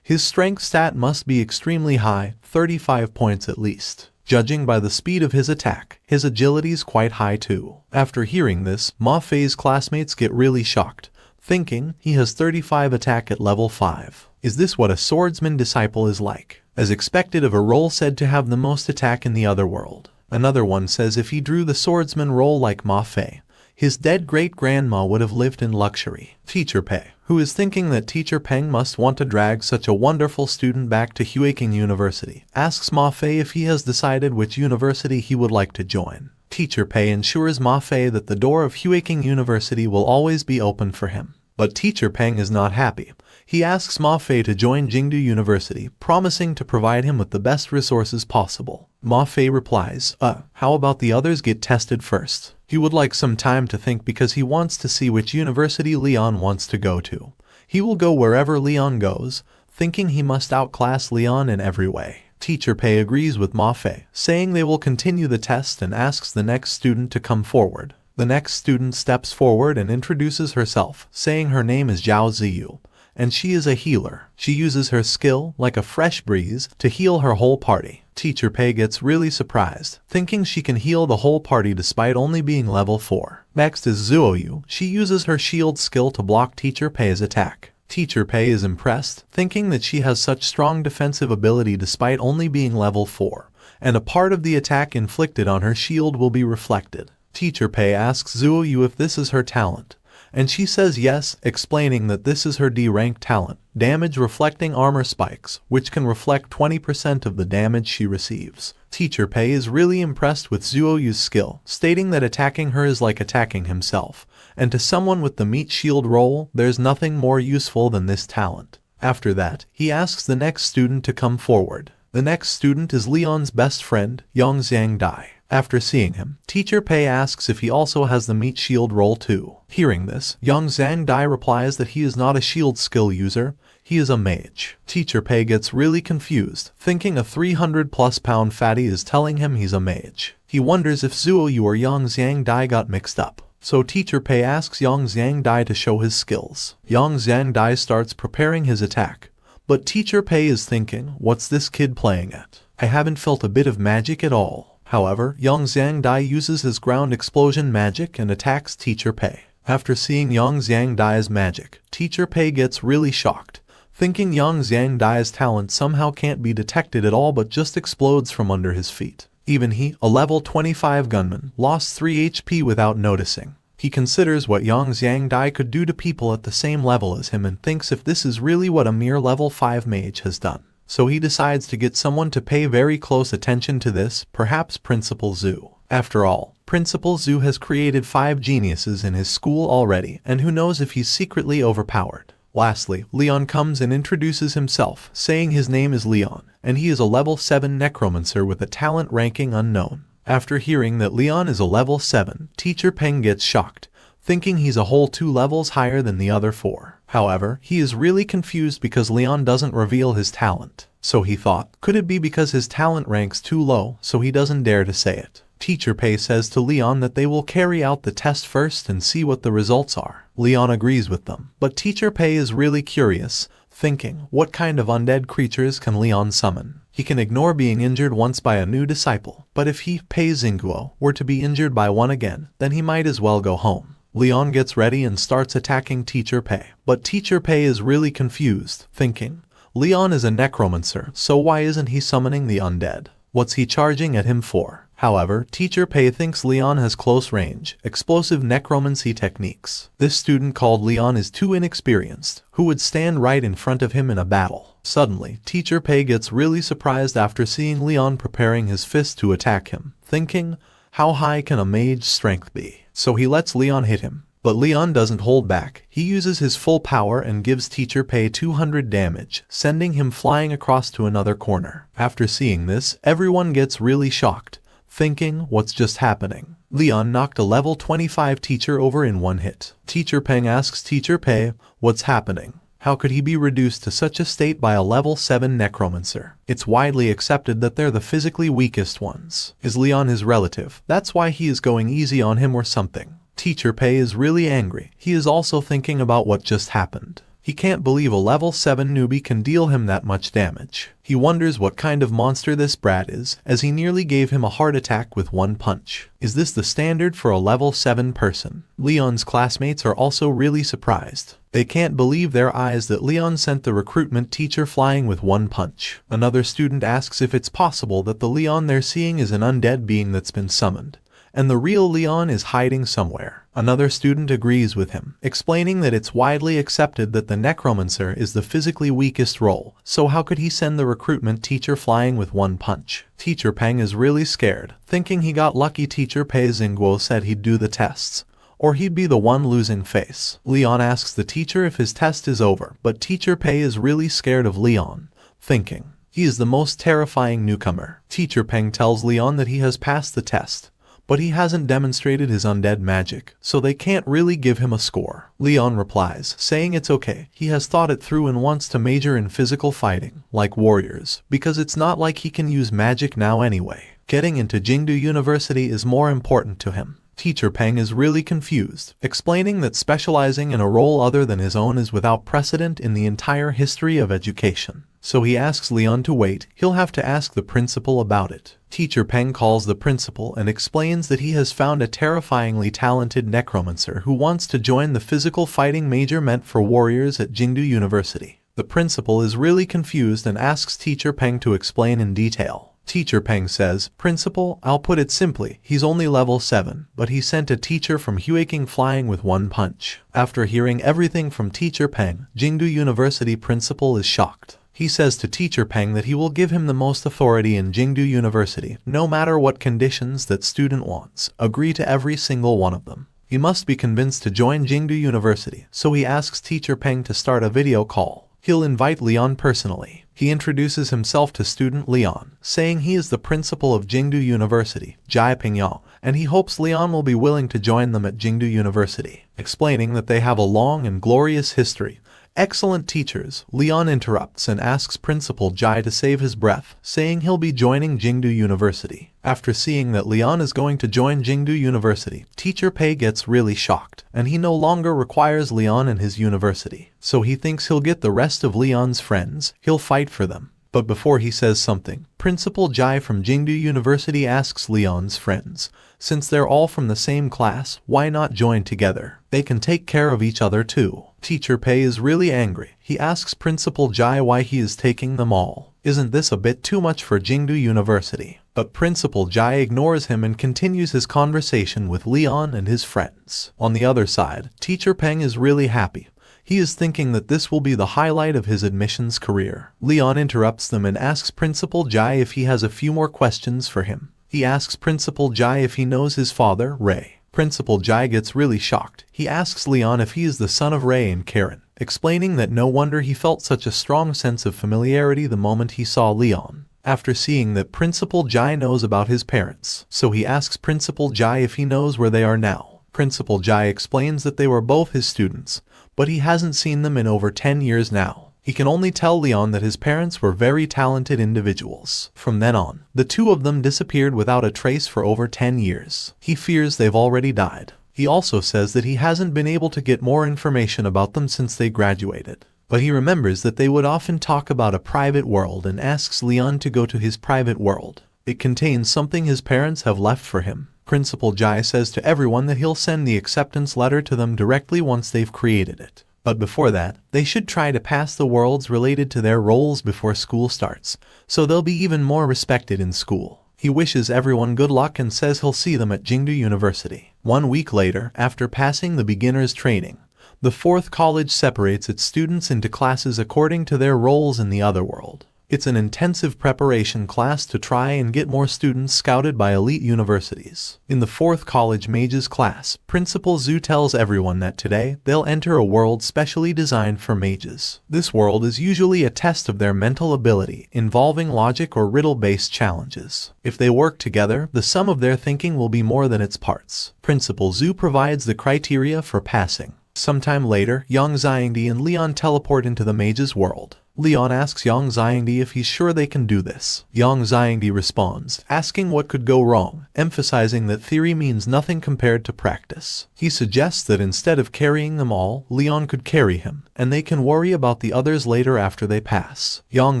his strength stat must be extremely high, 35 points at least. Judging by the speed of his attack, his agility's quite high too. After hearing this, Ma Fei's classmates get really shocked, thinking he has 35 attack at level 5. Is this what a swordsman disciple is like? As expected of a role said to have the most attack in the other world. Another one says if he drew the swordsman role like Ma Fei, his dead great-grandma would have lived in luxury. Teacher Pei, who is thinking that Teacher Peng must want to drag such a wonderful student back to Huiking University, asks Ma Fei if he has decided which university he would like to join. Teacher Pei ensures Ma Fei that the door of Huiking University will always be open for him. But Teacher Peng is not happy. He asks Ma Fei to join Jingdu University, promising to provide him with the best resources possible. Ma Fei replies, how about the others get tested first? He would like some time to think because he wants to see which university Leon wants to go to. He will go wherever Leon goes, thinking he must outclass Leon in every way. Teacher Pei agrees with Ma Fei, saying they will continue the test and asks the next student to come forward. The next student steps forward and introduces herself, saying her name is Zhao Ziyu, and she is a healer. She uses her skill, like a fresh breeze, to heal her whole party. Teacher Pei gets really surprised, thinking she can heal the whole party despite only being level 4. Next is Zuoyu. She uses her shield skill to block Teacher Pei's attack. Teacher Pei is impressed, thinking that she has such strong defensive ability despite only being level 4, and a part of the attack inflicted on her shield will be reflected. Teacher Pei asks Zuoyu if this is her talent, and she says yes, explaining that this is her D-rank talent, damage reflecting armor spikes, which can reflect 20% of the damage she receives. Teacher Pei is really impressed with Zuoyu's skill, stating that attacking her is like attacking himself, and to someone with the meat shield role, there's nothing more useful than this talent. After that, he asks the next student to come forward. The next student is Leon's best friend, Yang Zhangdai. After seeing him, Teacher Pei asks if he also has the meat shield role too. Hearing this, Yang Zhangdai replies that he is not a shield skill user, he is a mage. Teacher Pei gets really confused, thinking a 300+ pound fatty is telling him he's a mage. He wonders if Zuoyu or Yang Zhangdai got mixed up. So Teacher Pei asks Yang Zhangdai to show his skills. Yang Zhangdai starts preparing his attack, but Teacher Pei is thinking, what's this kid playing at? I haven't felt a bit of magic at all. However, Yang Zhangdai uses his ground explosion magic and attacks Teacher Pei. After seeing Yang Zhangdai's magic, Teacher Pei gets really shocked, thinking Yang Zhangdai's talent somehow can't be detected at all but just explodes from under his feet. Even he, a level 25 gunman, lost 3 HP without noticing. He considers what Yang Zhangdai could do to people at the same level as him and thinks if this is really what a mere level 5 mage has done. So he decides to get someone to pay very close attention to this, perhaps Principal Zhu. After all, Principal Zhu has created 5 geniuses in his school already, and who knows if he's secretly overpowered. Lastly, Leon comes and introduces himself, saying his name is Leon, and he is a level 7 necromancer with a talent ranking unknown. After hearing that Leon is a level 7, Teacher Peng gets shocked, thinking he's a whole 2 levels higher than the other 4. However, he is really confused because Leon doesn't reveal his talent. So he thought, could it be because his talent ranks too low, so he doesn't dare to say it? Teacher Pei says to Leon that they will carry out the test first and see what the results are. Leon agrees with them, but Teacher Pei is really curious, thinking, what kind of undead creatures can Leon summon? He can ignore being injured once by a new disciple, but if he, Pei Xingguo, were to be injured by one again, then he might as well go home. Leon gets ready and starts attacking Teacher Pei, but Teacher Pei is really confused, thinking, Leon is a necromancer, so why isn't he summoning the undead? What's he charging at him for? However, Teacher Pei thinks Leon has close range, explosive necromancy techniques. This student called Leon is too inexperienced, who would stand right in front of him in a battle. Suddenly, Teacher Pei gets really surprised after seeing Leon preparing his fist to attack him, thinking, how high can a mage's strength be? So he lets Leon hit him. But Leon doesn't hold back. He uses his full power and gives Teacher Pei 200 damage, sending him flying across to another corner. After seeing this, everyone gets really shocked, thinking, what's just happening? Leon knocked a level 25 teacher over in one hit. Teacher Peng asks Teacher Pei, what's happening? How could he be reduced to such a state by a level 7 necromancer? It's widely accepted that they're the physically weakest ones. Is Leon his relative? That's why he is going easy on him or something. Teacher Pei is really angry. He is also thinking about what just happened. He can't believe a level 7 newbie can deal him that much damage. He wonders what kind of monster this brat is, as he nearly gave him a heart attack with one punch. Is this the standard for a level 7 person? Leon's classmates are also really surprised. They can't believe their eyes that Leon sent the recruitment teacher flying with one punch. Another student asks if it's possible that the Leon they're seeing is an undead being that's been summoned, and the real Leon is hiding somewhere. Another student agrees with him, explaining that it's widely accepted that the necromancer is the physically weakest role, so how could he send the recruitment teacher flying with one punch? Teacher Peng is really scared, thinking he got lucky Teacher Pei Xingguo said he'd do the tests, or he'd be the one losing face. Leon asks the teacher if his test is over, but Teacher Pei is really scared of Leon, thinking, he is the most terrifying newcomer. Teacher Peng tells Leon that he has passed the test, but he hasn't demonstrated his undead magic, so they can't really give him a score. Leon replies, saying it's okay, he has thought it through and wants to major in physical fighting, like warriors, because it's not like he can use magic now anyway. Getting into Jingdu University is more important to him. Teacher Peng is really confused, explaining that specializing in a role other than his own is without precedent in the entire history of education. So he asks Leon to wait, he'll have to ask the principal about it. Teacher Peng calls the principal and explains that he has found a terrifyingly talented necromancer who wants to join the physical fighting major meant for warriors at Jingdu University. The principal is really confused and asks Teacher Peng to explain in detail. Teacher Peng says, "Principal, I'll put it simply, he's only level 7, but he sent a teacher from Huaking flying with one punch." After hearing everything from Teacher Peng, Jingdu University principal is shocked. He says to Teacher Peng that he will give him the most authority in Jingdu University, no matter what conditions that student wants, agree to every single one of them. He must be convinced to join Jingdu University, so he asks Teacher Peng to start a video call. He'll invite Leon personally. He introduces himself to student Leon, saying he is the principal of Jingdu University, Jai Pingyang, and he hopes Leon will be willing to join them at Jingdu University, explaining that they have a long and glorious history. Excellent teachers. Leon interrupts and asks Principal Jai to save his breath, saying he'll be joining Jingdu University. After seeing that Leon is going to join Jingdu University, Teacher Pei gets really shocked, and he no longer requires Leon in his university. So he thinks he'll get the rest of Leon's friends, he'll fight for them. But before he says something, Principal Jai from Jingdu University asks Leon's friends, since they're all from the same class, why not join together? They can take care of each other too. Teacher Pei is really angry. He asks Principal Jai why he is taking them all. Isn't this a bit too much for Jingdu University? But Principal Jai ignores him and continues his conversation with Leon and his friends. On the other side, Teacher Peng is really happy. He is thinking that this will be the highlight of his admissions career. Leon interrupts them and asks Principal Jai if he has a few more questions for him. He asks Principal Jai if he knows his father, Ray. Principal Jai gets really shocked. He asks Leon if he is the son of Ray and Karen, explaining that no wonder he felt such a strong sense of familiarity the moment he saw Leon. After seeing that Principal Jai knows about his parents, so he asks Principal Jai if he knows where they are now. Principal Jai explains that they were both his students, but he hasn't seen them in over 10 years now. He can only tell Leon that his parents were very talented individuals. From then on, the two of them disappeared without a trace for over 10 years. He fears they've already died. He also says that he hasn't been able to get more information about them since they graduated. But he remembers that they would often talk about a private world and asks Leon to go to his private world. It contains something his parents have left for him. Principal Jai says to everyone that he'll send the acceptance letter to them directly once they've created it. But before that, they should try to pass the worlds related to their roles before school starts, so they'll be even more respected in school. He wishes everyone good luck and says he'll see them at Jingdu University. 1 week later, after passing the beginner's training, the 4th college separates its students into classes according to their roles in the other world. It's an intensive preparation class to try and get more students scouted by elite universities. In the 4th College Mages class, Principal Zhu tells everyone that today they'll enter a world specially designed for mages. This world is usually a test of their mental ability, involving logic or riddle-based challenges. If they work together, the sum of their thinking will be more than its parts. Principal Zhu provides the criteria for passing. Sometime later, Yang Xiangdi and Leon teleport into the mage's world. Leon asks Yang Xiangdi if he's sure they can do this. Yang Xiangdi responds, asking what could go wrong, emphasizing that theory means nothing compared to practice. He suggests that instead of carrying them all, Leon could carry him, and they can worry about the others later after they pass. Yang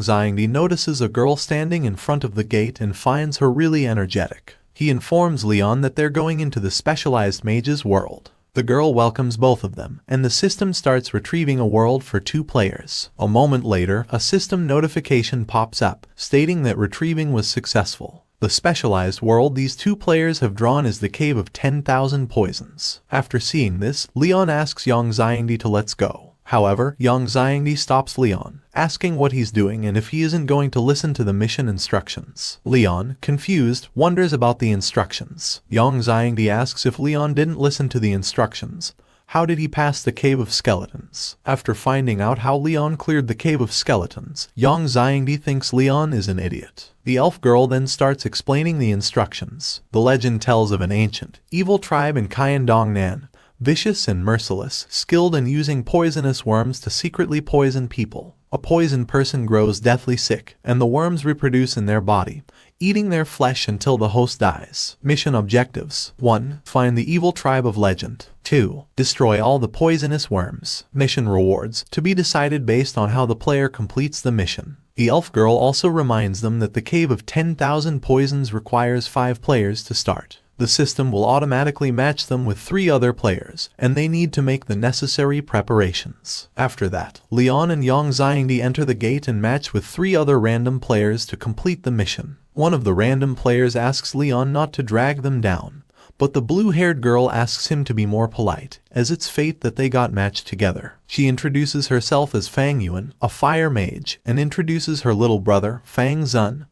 Xiangdi notices a girl standing in front of the gate and finds her really energetic. He informs Leon that they're going into the specialized mage's world. The girl welcomes both of them, and the system starts retrieving a world for 2 players. A moment later, a system notification pops up, stating that retrieving was successful. The specialized world these 2 players have drawn is the Cave of 10,000 Poisons. After seeing this, Leon asks Yang Xiangdi to let's go. However, Yang Xiangdi stops Leon, asking what he's doing and if he isn't going to listen to the mission instructions. Leon, confused, wonders about the instructions. Yang Xiangdi asks if Leon didn't listen to the instructions. How did he pass the Cave of Skeletons? After finding out how Leon cleared the Cave of Skeletons, Yang Xiangdi thinks Leon is an idiot. The elf girl then starts explaining the instructions. The legend tells of an ancient, evil tribe in Dongnan, vicious and merciless, skilled in using poisonous worms to secretly poison people. A poisoned person grows deathly sick, and the worms reproduce in their body, eating their flesh until the host dies. Mission objectives: 1. Find the evil tribe of legend. 2. Destroy all the poisonous worms. Mission rewards, to be decided based on how the player completes the mission. The elf girl also reminds them that the Cave of 10,000 Poisons requires 5 players to start. The system will automatically match them with 3 other players, and they need to make the necessary preparations. After that, Leon and Yang Xiangdi enter the gate and match with 3 other random players to complete the mission. One of the random players asks Leon not to drag them down, but the blue-haired girl asks him to be more polite, as it's fate that they got matched together. She introduces herself as Fang Yuan, a fire mage, and introduces her little brother, Fang Zun,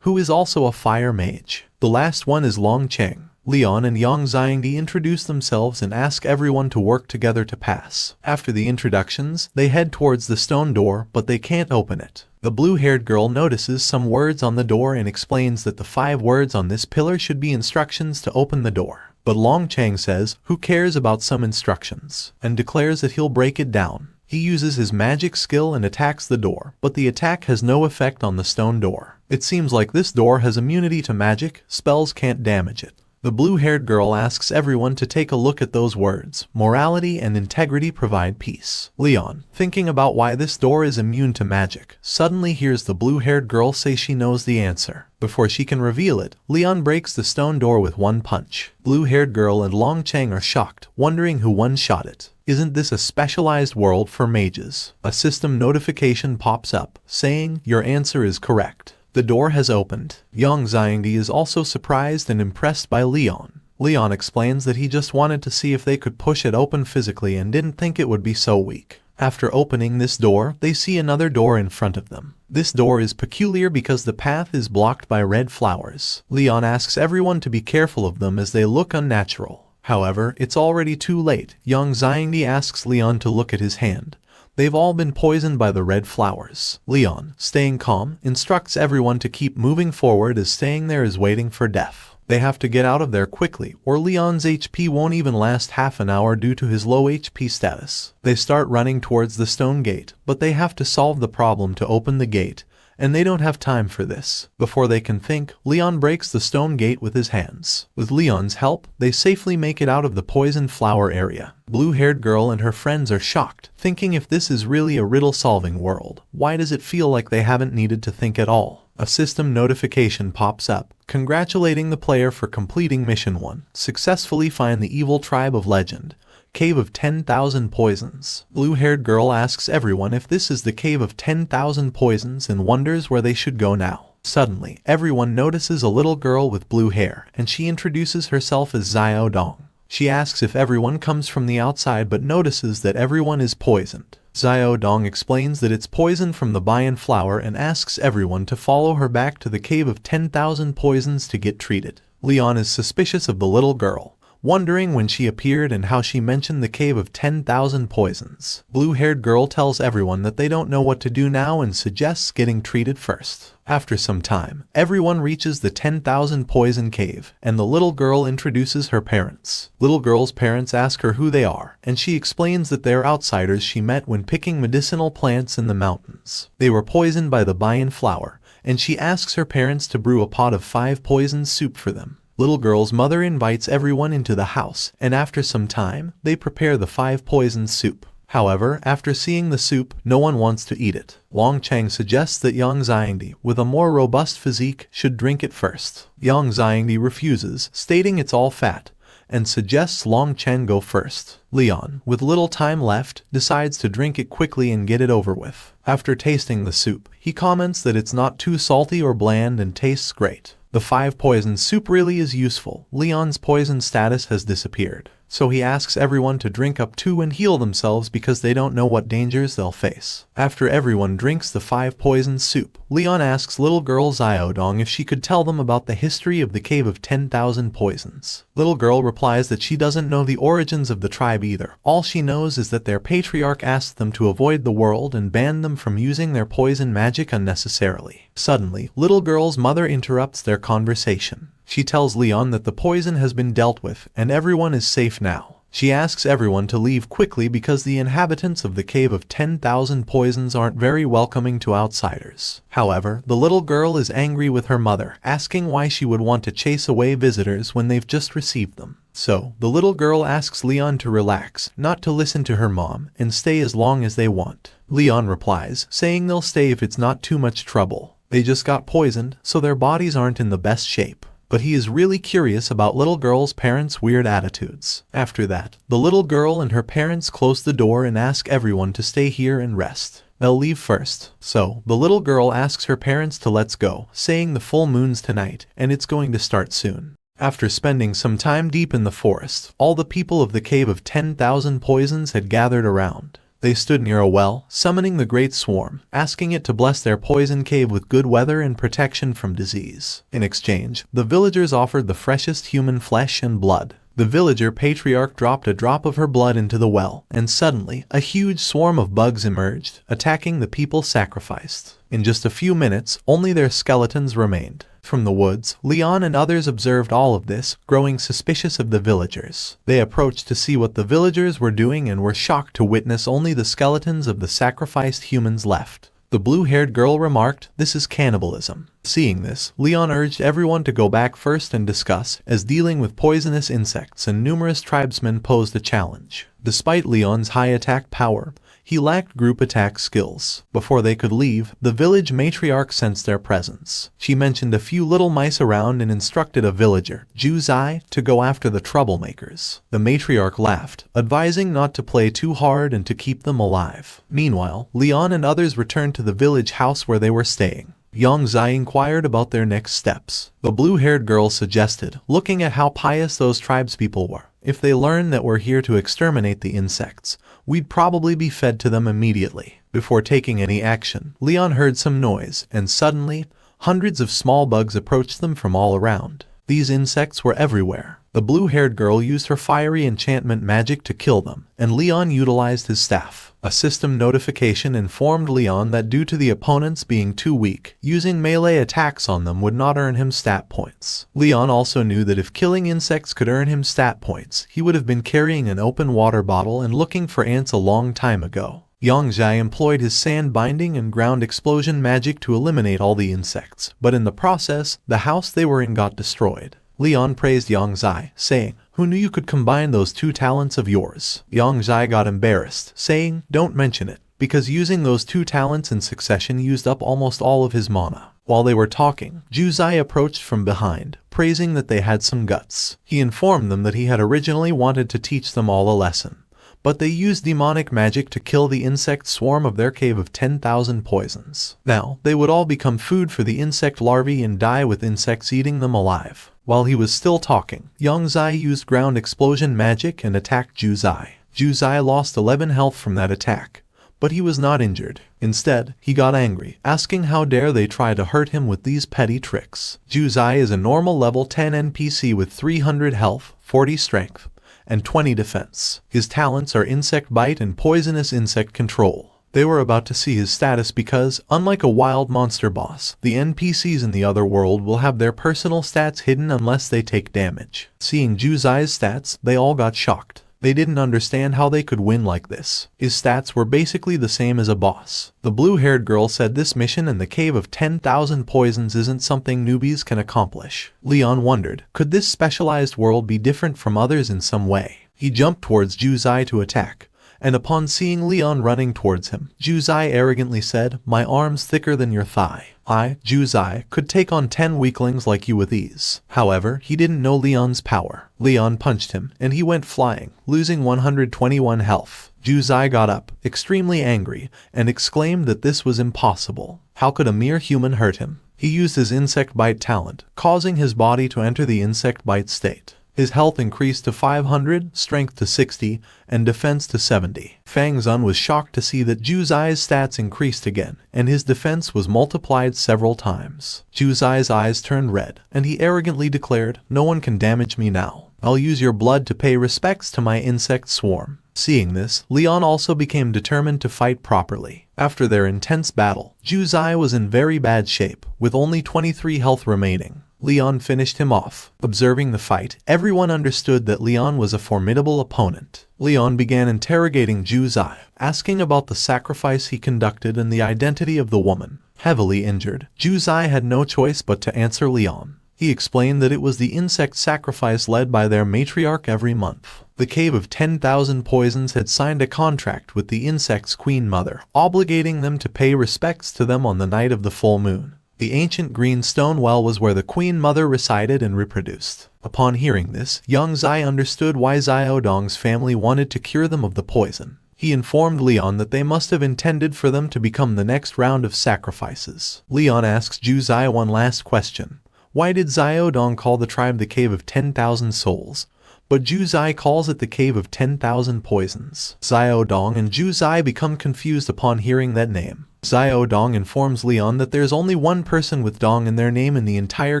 who is also a fire mage. The last one is Long Cheng. Leon and Yang Xiangdi introduce themselves and ask everyone to work together to pass. After the introductions, they head towards the stone door, but they can't open it. The blue-haired girl notices some words on the door and explains that the 5 words on this pillar should be instructions to open the door. But Long Cheng says, who cares about some instructions, and declares that he'll break it down. He uses his magic skill and attacks the door, but the attack has no effect on the stone door. It seems like this door has immunity to magic, spells can't damage it. The blue-haired girl asks everyone to take a look at those words. Morality and integrity provide peace. Leon, thinking about why this door is immune to magic, suddenly hears the blue-haired girl say she knows the answer. Before she can reveal it, Leon breaks the stone door with one punch. Blue-haired girl and Long Cheng are shocked, wondering who one-shot it. Isn't this a specialized world for mages? A system notification pops up, saying, your answer is correct. The door has opened. Yang Xiangdi is also surprised and impressed by Leon. Leon explains that he just wanted to see if they could push it open physically and didn't think it would be so weak. After opening this door, they see another door in front of them. This door is peculiar because the path is blocked by red flowers. Leon asks everyone to be careful of them as they look unnatural. However, it's already too late. Yang Xiangdi asks Leon to look at his hand. They've all been poisoned by the red flowers. Leon, staying calm, instructs everyone to keep moving forward as staying there is waiting for death. They have to get out of there quickly, or Leon's HP won't even last half an hour due to his low HP status. They start running towards the stone gate, but they have to solve the problem to open the gate, and they don't have time for this. Before they can think, Leon breaks the stone gate with his hands. With Leon's help, they safely make it out of the poisoned flower area. Blue-haired girl and her friends are shocked, thinking if this is really a riddle-solving world, why does it feel like they haven't needed to think at all? A system notification pops up, congratulating the player for completing Mission 1. Successfully find the evil tribe of legend. Cave of 10,000 Poisons. Blue-haired girl asks everyone if this is the Cave of 10,000 Poisons and wonders where they should go now. Suddenly, everyone notices a little girl with blue hair, and she introduces herself as Xiao Dong. She asks if everyone comes from the outside but notices that everyone is poisoned. Xiao Dong explains that it's poison from the Bayan flower and asks everyone to follow her back to the Cave of 10,000 Poisons to get treated. Leon is suspicious of the little girl, wondering when she appeared and how she mentioned the Cave of 10,000 Poisons. Blue-haired girl tells everyone that they don't know what to do now and suggests getting treated first. After some time, everyone reaches the 10,000 Poison Cave, and the little girl introduces her parents. Little girl's parents ask her who they are, and she explains that they're outsiders she met when picking medicinal plants in the mountains. They were poisoned by the Bayan flower, and she asks her parents to brew a pot of 5 poison soup for them. Little girl's mother invites everyone into the house, and after some time, they prepare the 5 poison soup. However, after seeing the soup, no one wants to eat it. Long Cheng suggests that Yang Xiangdi, with a more robust physique, should drink it first. Yang Xiangdi refuses, stating it's all fat, and suggests Long Cheng go first. Leon, with little time left, decides to drink it quickly and get it over with. After tasting the soup, he comments that it's not too salty or bland and tastes great. The 5 poison soup really is useful. Leon's poison status has disappeared. so he asks everyone to drink up too and heal themselves because they don't know what dangers they'll face. After everyone drinks the 5 poison soup, Leon asks little girl Xiaodong if she could tell them about the history of the Cave of 10,000 Poisons. Little girl replies that she doesn't know the origins of the tribe either. All she knows is that their patriarch asked them to avoid the world and banned them from using their poison magic unnecessarily. Suddenly, little girl's mother interrupts their conversation. She tells Leon that the poison has been dealt with and everyone is safe now. She asks everyone to leave quickly because the inhabitants of the Cave of 10,000 Poisons aren't very welcoming to outsiders. However, the little girl is angry with her mother, asking why she would want to chase away visitors when they've just received them. So, the little girl asks Leon to relax, not to listen to her mom, and stay as long as they want. Leon replies, saying they'll stay if it's not too much trouble. They just got poisoned, so their bodies aren't in the best shape. But he is really curious about little girl's parents' weird attitudes. After that, the little girl and her parents close the door and ask everyone to stay here and rest. They'll leave first. So, the little girl asks her parents to let's go, saying the full moon's tonight, and it's going to start soon. After spending some time deep in the forest, all the people of the Cave of 10,000 Poisons had gathered around. They stood near a well, summoning the Great Swarm, asking it to bless their poison cave with good weather and protection from disease. In exchange, the villagers offered the freshest human flesh and blood. The villager patriarch dropped a drop of her blood into the well, and suddenly, a huge swarm of bugs emerged, attacking the people sacrificed. In just a few minutes, only their skeletons remained. From the woods, Leon and others observed all of this, growing suspicious of the villagers. They approached to see what the villagers were doing and were shocked to witness only the skeletons of the sacrificed humans left. The blue-haired girl remarked, "This is cannibalism." Seeing this, Leon urged everyone to go back first and discuss, as dealing with poisonous insects and numerous tribesmen posed a challenge. Despite Leon's high attack power, he lacked group attack skills. Before they could leave, the village matriarch sensed their presence. She mentioned a few little mice around and instructed a villager, Ju Zai, to go after the troublemakers. The matriarch laughed, advising not to play too hard and to keep them alive. Meanwhile, Leon and others returned to the village house where they were staying. Yang Zai inquired about their next steps. The blue-haired girl suggested, looking at how pious those tribespeople were. If they learn that we're here to exterminate the insects, we'd probably be fed to them immediately. Before taking any action, Leon heard some noise, and suddenly, hundreds of small bugs approached them from all around. These insects were everywhere. The blue-haired girl used her fiery enchantment magic to kill them, and Leon utilized his staff. A system notification informed Leon that due to the opponents being too weak, using melee attacks on them would not earn him stat points. Leon also knew that if killing insects could earn him stat points, he would have been carrying an open water bottle and looking for ants a long time ago. Yang Zai employed his sand binding and ground explosion magic to eliminate all the insects, but in the process, the house they were in got destroyed. Leon praised Yang Zai, saying, "Who knew you could combine those 2 talents of yours?" Yang Zai got embarrassed, saying, "Don't mention it," because using those 2 talents in succession used up almost all of his mana. While they were talking, Ju Zai approached from behind, praising that they had some guts. He informed them that he had originally wanted to teach them all a lesson, but they used demonic magic to kill the insect swarm of their Cave of 10,000 Poisons. Now, they would all become food for the insect larvae and die with insects eating them alive. While he was still talking, Yang Zai used ground explosion magic and attacked Ju Zai. Ju Zai lost 11 health from that attack, but he was not injured. Instead, he got angry, asking how dare they try to hurt him with these petty tricks. Ju Zai is a normal level 10 NPC with 300 health, 40 strength, and 20 defense. His talents are insect bite and poisonous insect control. They were about to see his status because, unlike a wild monster boss, the NPCs in the other world will have their personal stats hidden unless they take damage. Seeing Ju Zai's stats, they all got shocked. They didn't understand how they could win like this. His stats were basically the same as a boss. The blue-haired girl said this mission in the Cave of 10,000 Poisons isn't something newbies can accomplish. Leon wondered, could this specialized world be different from others in some way? He jumped towards Ju Zai to attack, and upon seeing Leon running towards him, Ju Zai arrogantly said, "My arm's thicker than your thigh. I, Ju Zai, could take on 10 weaklings like you with ease." However, he didn't know Leon's power. Leon punched him, and he went flying, losing 121 health. Ju Zai got up, extremely angry, and exclaimed that this was impossible. How could a mere human hurt him? He used his insect bite talent, causing his body to enter the insect bite state. His health increased to 500, strength to 60, and defense to 70. Fang Zun was shocked to see that Ju Zai's stats increased again, and his defense was multiplied several times. Ju Zai's eyes turned red, and he arrogantly declared, "No one can damage me now. I'll use your blood to pay respects to my insect swarm." Seeing this, Leon also became determined to fight properly. After their intense battle, Ju Zai was in very bad shape, with only 23 health remaining. Leon finished him off. Observing the fight, everyone understood that Leon was a formidable opponent. Leon began interrogating Ju Zai, asking about the sacrifice he conducted and the identity of the woman. Heavily injured, Ju Zai had no choice but to answer Leon. He explained that it was the insect sacrifice led by their matriarch every month. The Cave of 10,000 Poisons had signed a contract with the insect's queen mother, obligating them to pay respects to them on the night of the full moon. The ancient green stone well was where the queen mother resided and reproduced. Upon hearing this, young Zai understood why Xiao Dong's family wanted to cure them of the poison. He informed Leon that they must have intended for them to become the next round of sacrifices. Leon asks Ju Zai one last question. Why did Xiao Dong call the tribe the Cave of 10,000 Souls? But Ju Zai calls it the Cave of 10,000 Poisons. Xiao Dong and Ju Zai become confused upon hearing that name. Xiao Dong informs Leon that there's only one person with Dong in their name in the entire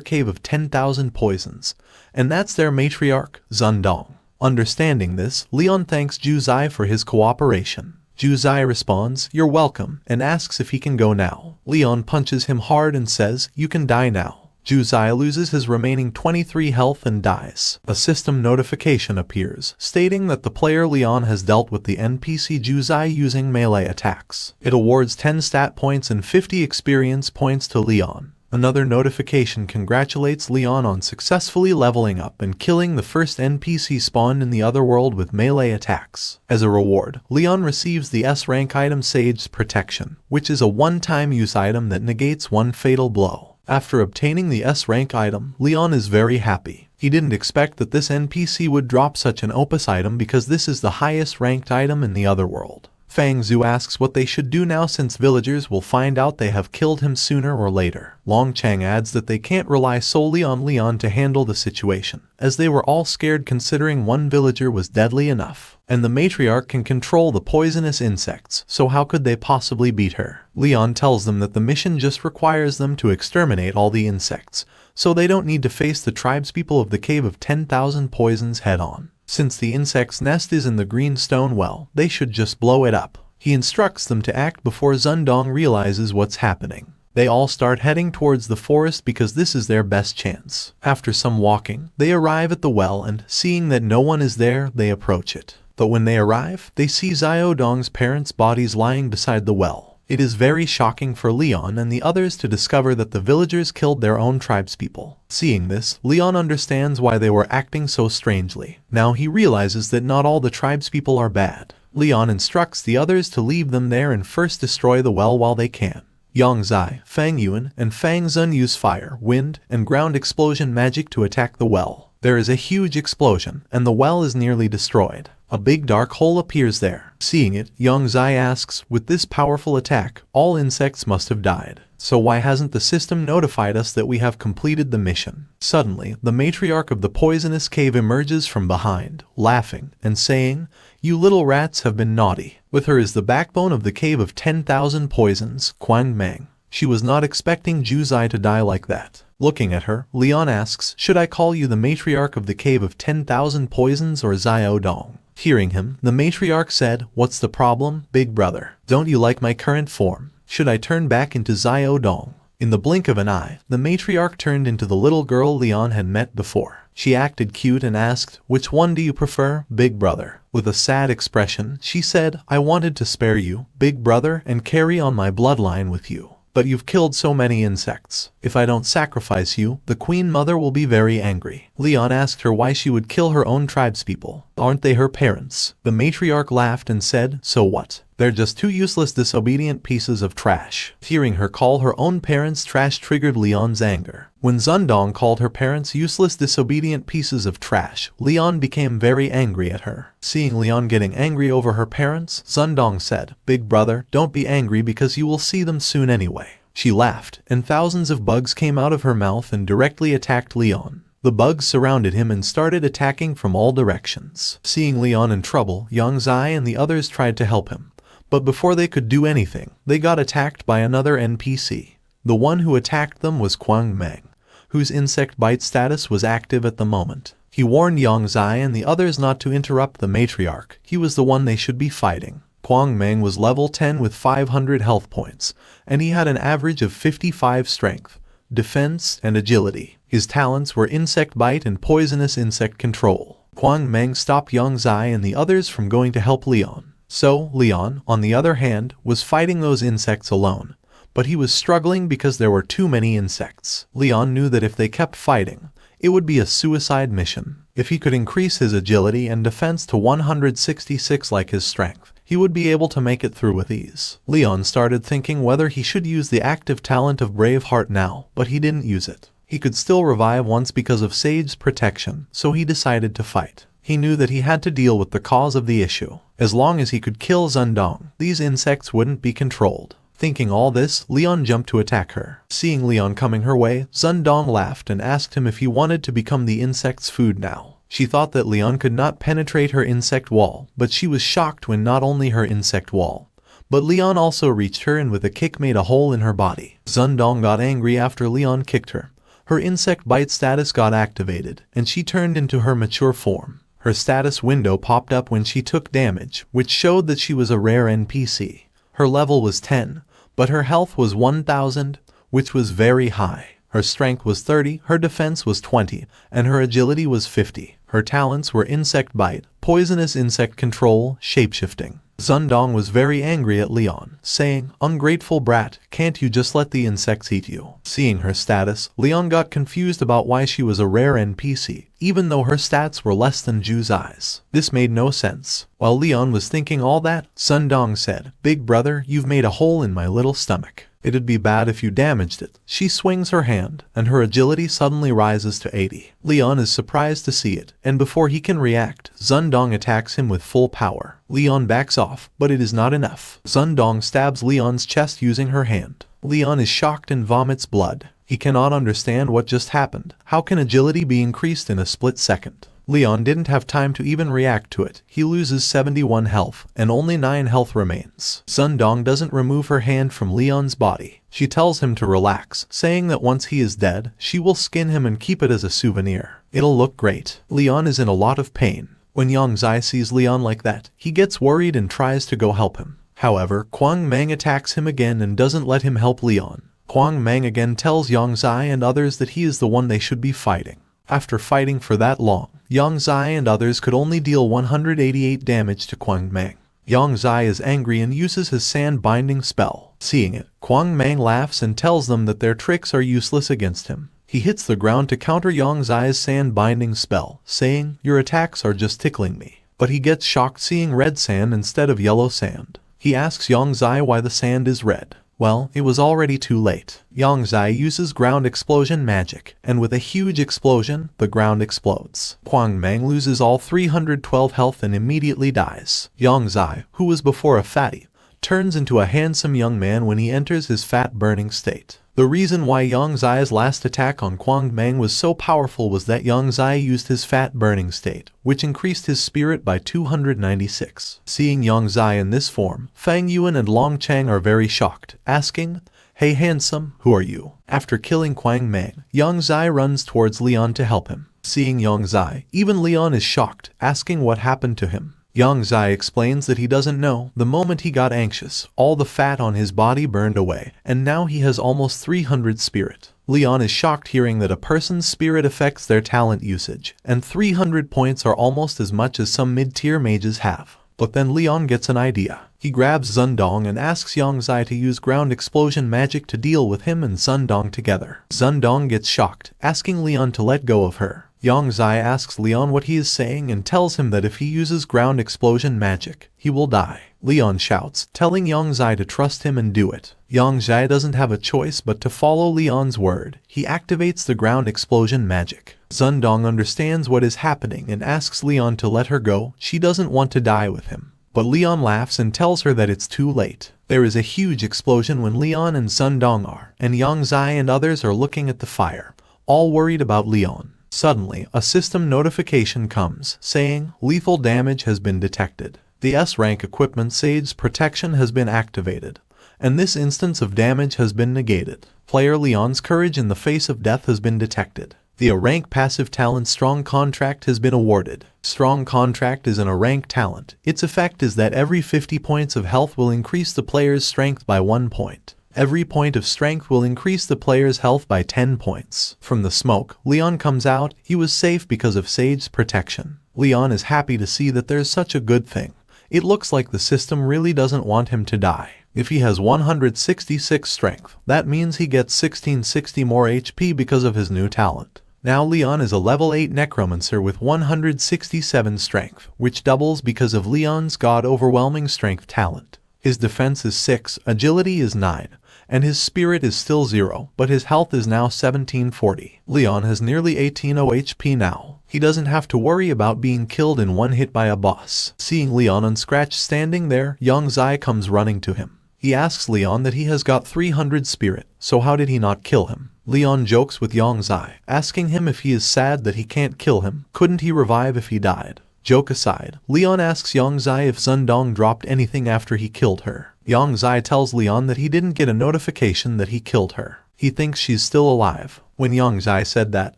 Cave of 10,000 Poisons, and that's their matriarch, Zun Dong. Understanding this, Leon thanks Ju Zai for his cooperation. Ju Zai responds, "You're welcome," and asks if he can go now. Leon punches him hard and says, "You can die now." Ju Zai loses his remaining 23 health and dies. A system notification appears, stating that the player Leon has dealt with the NPC Ju Zai using melee attacks. It awards 10 stat points and 50 experience points to Leon. Another notification congratulates Leon on successfully leveling up and killing the first NPC spawned in the other world with melee attacks. As a reward, Leon receives the S-rank item Sage's Protection, which is a one-time use item that negates one fatal blow. After obtaining the S-rank item, Leon is very happy. He didn't expect that this NPC would drop such an opus item because this is the highest ranked item in the other world. Fang Zhu asks what they should do now since villagers will find out they have killed him sooner or later. Long Chang adds that they can't rely solely on Leon to handle the situation, as they were all scared considering one villager was deadly enough. And the matriarch can control the poisonous insects, so how could they possibly beat her? Leon tells them that the mission just requires them to exterminate all the insects, so they don't need to face the tribespeople of the Cave of 10,000 Poisons head-on. Since the insect's nest is in the green stone well, they should just blow it up. He instructs them to act before Zun Dong realizes what's happening. They all start heading towards the forest because this is their best chance. After some walking, they arrive at the well and, seeing that no one is there, they approach it. But when they arrive, they see Xiao Dong's parents' bodies lying beside the well. It is very shocking for Leon and the others to discover that the villagers killed their own tribespeople. Seeing this, Leon understands why they were acting so strangely. Now he realizes that not all the tribespeople are bad. Leon instructs the others to leave them there and first destroy the well while they can. Yang Zai, Fang Yuan, and Fang Zun use fire, wind, and ground explosion magic to attack the well. There is a huge explosion, and the well is nearly destroyed. A big dark hole appears there. Seeing it, Yang Zai asks, with this powerful attack, all insects must have died. So why hasn't the system notified us that we have completed the mission? Suddenly, the matriarch of the poisonous cave emerges from behind, laughing, and saying, "You little rats have been naughty." With her is the backbone of the Cave of 10,000 Poisons, Quang Meng. She was not expecting Ju Zai to die like that. Looking at her, Leon asks, "Should I call you the matriarch of the Cave of 10,000 Poisons or Xiao Dong?" Hearing him, the matriarch said, "What's the problem, big brother? Don't you like my current form? Should I turn back into Xiao Dong?" In the blink of an eye, the matriarch turned into the little girl Leon had met before. She acted cute and asked, "Which one do you prefer, big brother?" With a sad expression, she said, "I wanted to spare you, big brother, and carry on my bloodline with you. But you've killed so many insects. If I don't sacrifice you, the Queen Mother will be very angry." Leon asked her why she would kill her own tribespeople. Aren't they her parents? The matriarch laughed and said, "So what? They're just two useless disobedient pieces of trash." Hearing her call her own parents trash triggered Leon's anger. When Zun Dong called her parents useless disobedient pieces of trash, Leon became very angry at her. Seeing Leon getting angry over her parents, Zun Dong said, "Big brother, don't be angry because you will see them soon anyway." She laughed, and thousands of bugs came out of her mouth and directly attacked Leon. The bugs surrounded him and started attacking from all directions. Seeing Leon in trouble, Yang Zai and the others tried to help him. But before they could do anything, they got attacked by another NPC. The one who attacked them was Kwang Meng, whose insect bite status was active at the moment. He warned Yang Zai and the others not to interrupt the matriarch. He was the one they should be fighting. Kwang Meng was level 10 with 500 health points, and he had an average of 55 strength, defense, and agility. His talents were insect bite and poisonous insect control. Kwang Meng stopped Yang Zai and the others from going to help Leon. So, Leon, on the other hand, was fighting those insects alone. But he was struggling because there were too many insects. Leon knew that if they kept fighting, it would be a suicide mission. If he could increase his agility and defense to 166 like his strength, he would be able to make it through with ease. Leon started thinking whether he should use the active talent of Braveheart now, but he didn't use it. He could still revive once because of Sage's protection, so he decided to fight. He knew that he had to deal with the cause of the issue. As long as he could kill Zundong, these insects wouldn't be controlled. Thinking all this, Leon jumped to attack her. Seeing Leon coming her way, Zundong laughed and asked him if he wanted to become the insect's food now. She thought that Leon could not penetrate her insect wall, but she was shocked when not only her insect wall, but Leon also reached her and with a kick made a hole in her body. Zundong got angry after Leon kicked her. Her insect bite status got activated, and she turned into her mature form. Her status window popped up when she took damage, which showed that she was a rare NPC. Her level was 10, but her health was 1000, which was very high. Her strength was 30, her defense was 20, and her agility was 50. Her talents were insect bite, poisonous insect control, shapeshifting. Zundong was very angry at Leon, saying, "Ungrateful brat, can't you just let the insects eat you?" Seeing her status, Leon got confused about why she was a rare NPC, even though her stats were less than Ju Zai's. This made no sense. While Leon was thinking all that, Zundong said, "Big brother, you've made a hole in my little stomach. It'd be bad if you damaged it." She swings her hand, and her agility suddenly rises to 80. Leon is surprised to see it, and before he can react, Zundong attacks him with full power. Leon backs off, but it is not enough. Zundong stabs Leon's chest using her hand. Leon is shocked and vomits blood. He cannot understand what just happened. How can agility be increased in a split second? Leon didn't have time to even react to it. He loses 71 health, and only 9 health remains. Zundong doesn't remove her hand from Leon's body. She tells him to relax, saying that once he is dead, she will skin him and keep it as a souvenir. It'll look great. Leon is in a lot of pain. When Yang Zai sees Leon like that, he gets worried and tries to go help him. However, Kwang Meng attacks him again and doesn't let him help Leon. Kwang Meng again tells Yang Zai and others that he is the one they should be fighting. After fighting for that long, Yang Zai and others could only deal 188 damage to Kwang Meng. Yang Zai is angry and uses his sand binding spell. Seeing it, Kwang Meng laughs and tells them that their tricks are useless against him. He hits the ground to counter Yang Zai's sand binding spell, saying, "Your attacks are just tickling me." But he gets shocked seeing red sand instead of yellow sand. He asks Yang Zai why the sand is red. Well, it was already too late. Yang Zai uses ground explosion magic, and with a huge explosion, the ground explodes. Kwang Meng loses all 312 health and immediately dies. Yang Zai, who was before a fatty, turns into a handsome young man when he enters his fat-burning state. The reason why Yang Zai's last attack on Kwang Meng was so powerful was that Yang Zai used his fat-burning state, which increased his spirit by 296. Seeing Yang Zai in this form, Fang Yuan and Long Chang are very shocked, asking, "Hey handsome, who are you?" After killing Kwang Meng, Yang Zai runs towards Leon to help him. Seeing Yang Zai, even Leon is shocked, asking what happened to him. Yang Zai explains that he doesn't know. The moment he got anxious, all the fat on his body burned away, and now he has almost 300 spirit. Leon is shocked hearing that a person's spirit affects their talent usage, and 300 points are almost as much as some mid-tier mages have. But then Leon gets an idea. He grabs Zundong and asks Yang Zai to use ground explosion magic to deal with him and Zundong together. Zundong gets shocked, asking Leon to let go of her. Yang Zai asks Leon what he is saying and tells him that if he uses ground explosion magic, he will die. Leon shouts, telling Yang Zai to trust him and do it. Yang Zai doesn't have a choice but to follow Leon's word. He activates the ground explosion magic. Zundong understands what is happening and asks Leon to let her go. She doesn't want to die with him. But Leon laughs and tells her that it's too late. There is a huge explosion when Leon and Zundong are, and Yang Zai and others are looking at the fire, all worried about Leon. Suddenly, a system notification comes, saying, lethal damage has been detected. The S-rank equipment Sage's protection has been activated, and this instance of damage has been negated. Player Leon's courage in the face of death has been detected. The A-rank passive talent Strong Contract has been awarded. Strong Contract is an A-rank talent. Its effect is that every 50 points of health will increase the player's strength by 1 point. Every point of strength will increase the player's health by 10 points. From the smoke, Leon comes out. He was safe because of Sage's protection. Leon is happy to see that there's such a good thing. It looks like the system really doesn't want him to die. If he has 166 strength, that means he gets 1660 more HP because of his new talent. Now Leon is a level 8 Necromancer with 167 strength, which doubles because of Leon's God Overwhelming Strength talent. His defense is 6, agility is 9, and his spirit is still 0, but his health is now 1740. Leon has nearly 1800 HP now. He doesn't have to worry about being killed in one hit by a boss. Seeing Leon unscratched standing there, Young Zai comes running to him. He asks Leon that he has got 300 spirit, so how did he not kill him? Leon jokes with Young Zai, asking him if he is sad that he can't kill him. Couldn't he revive if he died? Joke aside, Leon asks Young Zai if Zundong dropped anything after he killed her. Young Zai tells Leon that he didn't get a notification that he killed her. He thinks she's still alive. When Young Zai said that,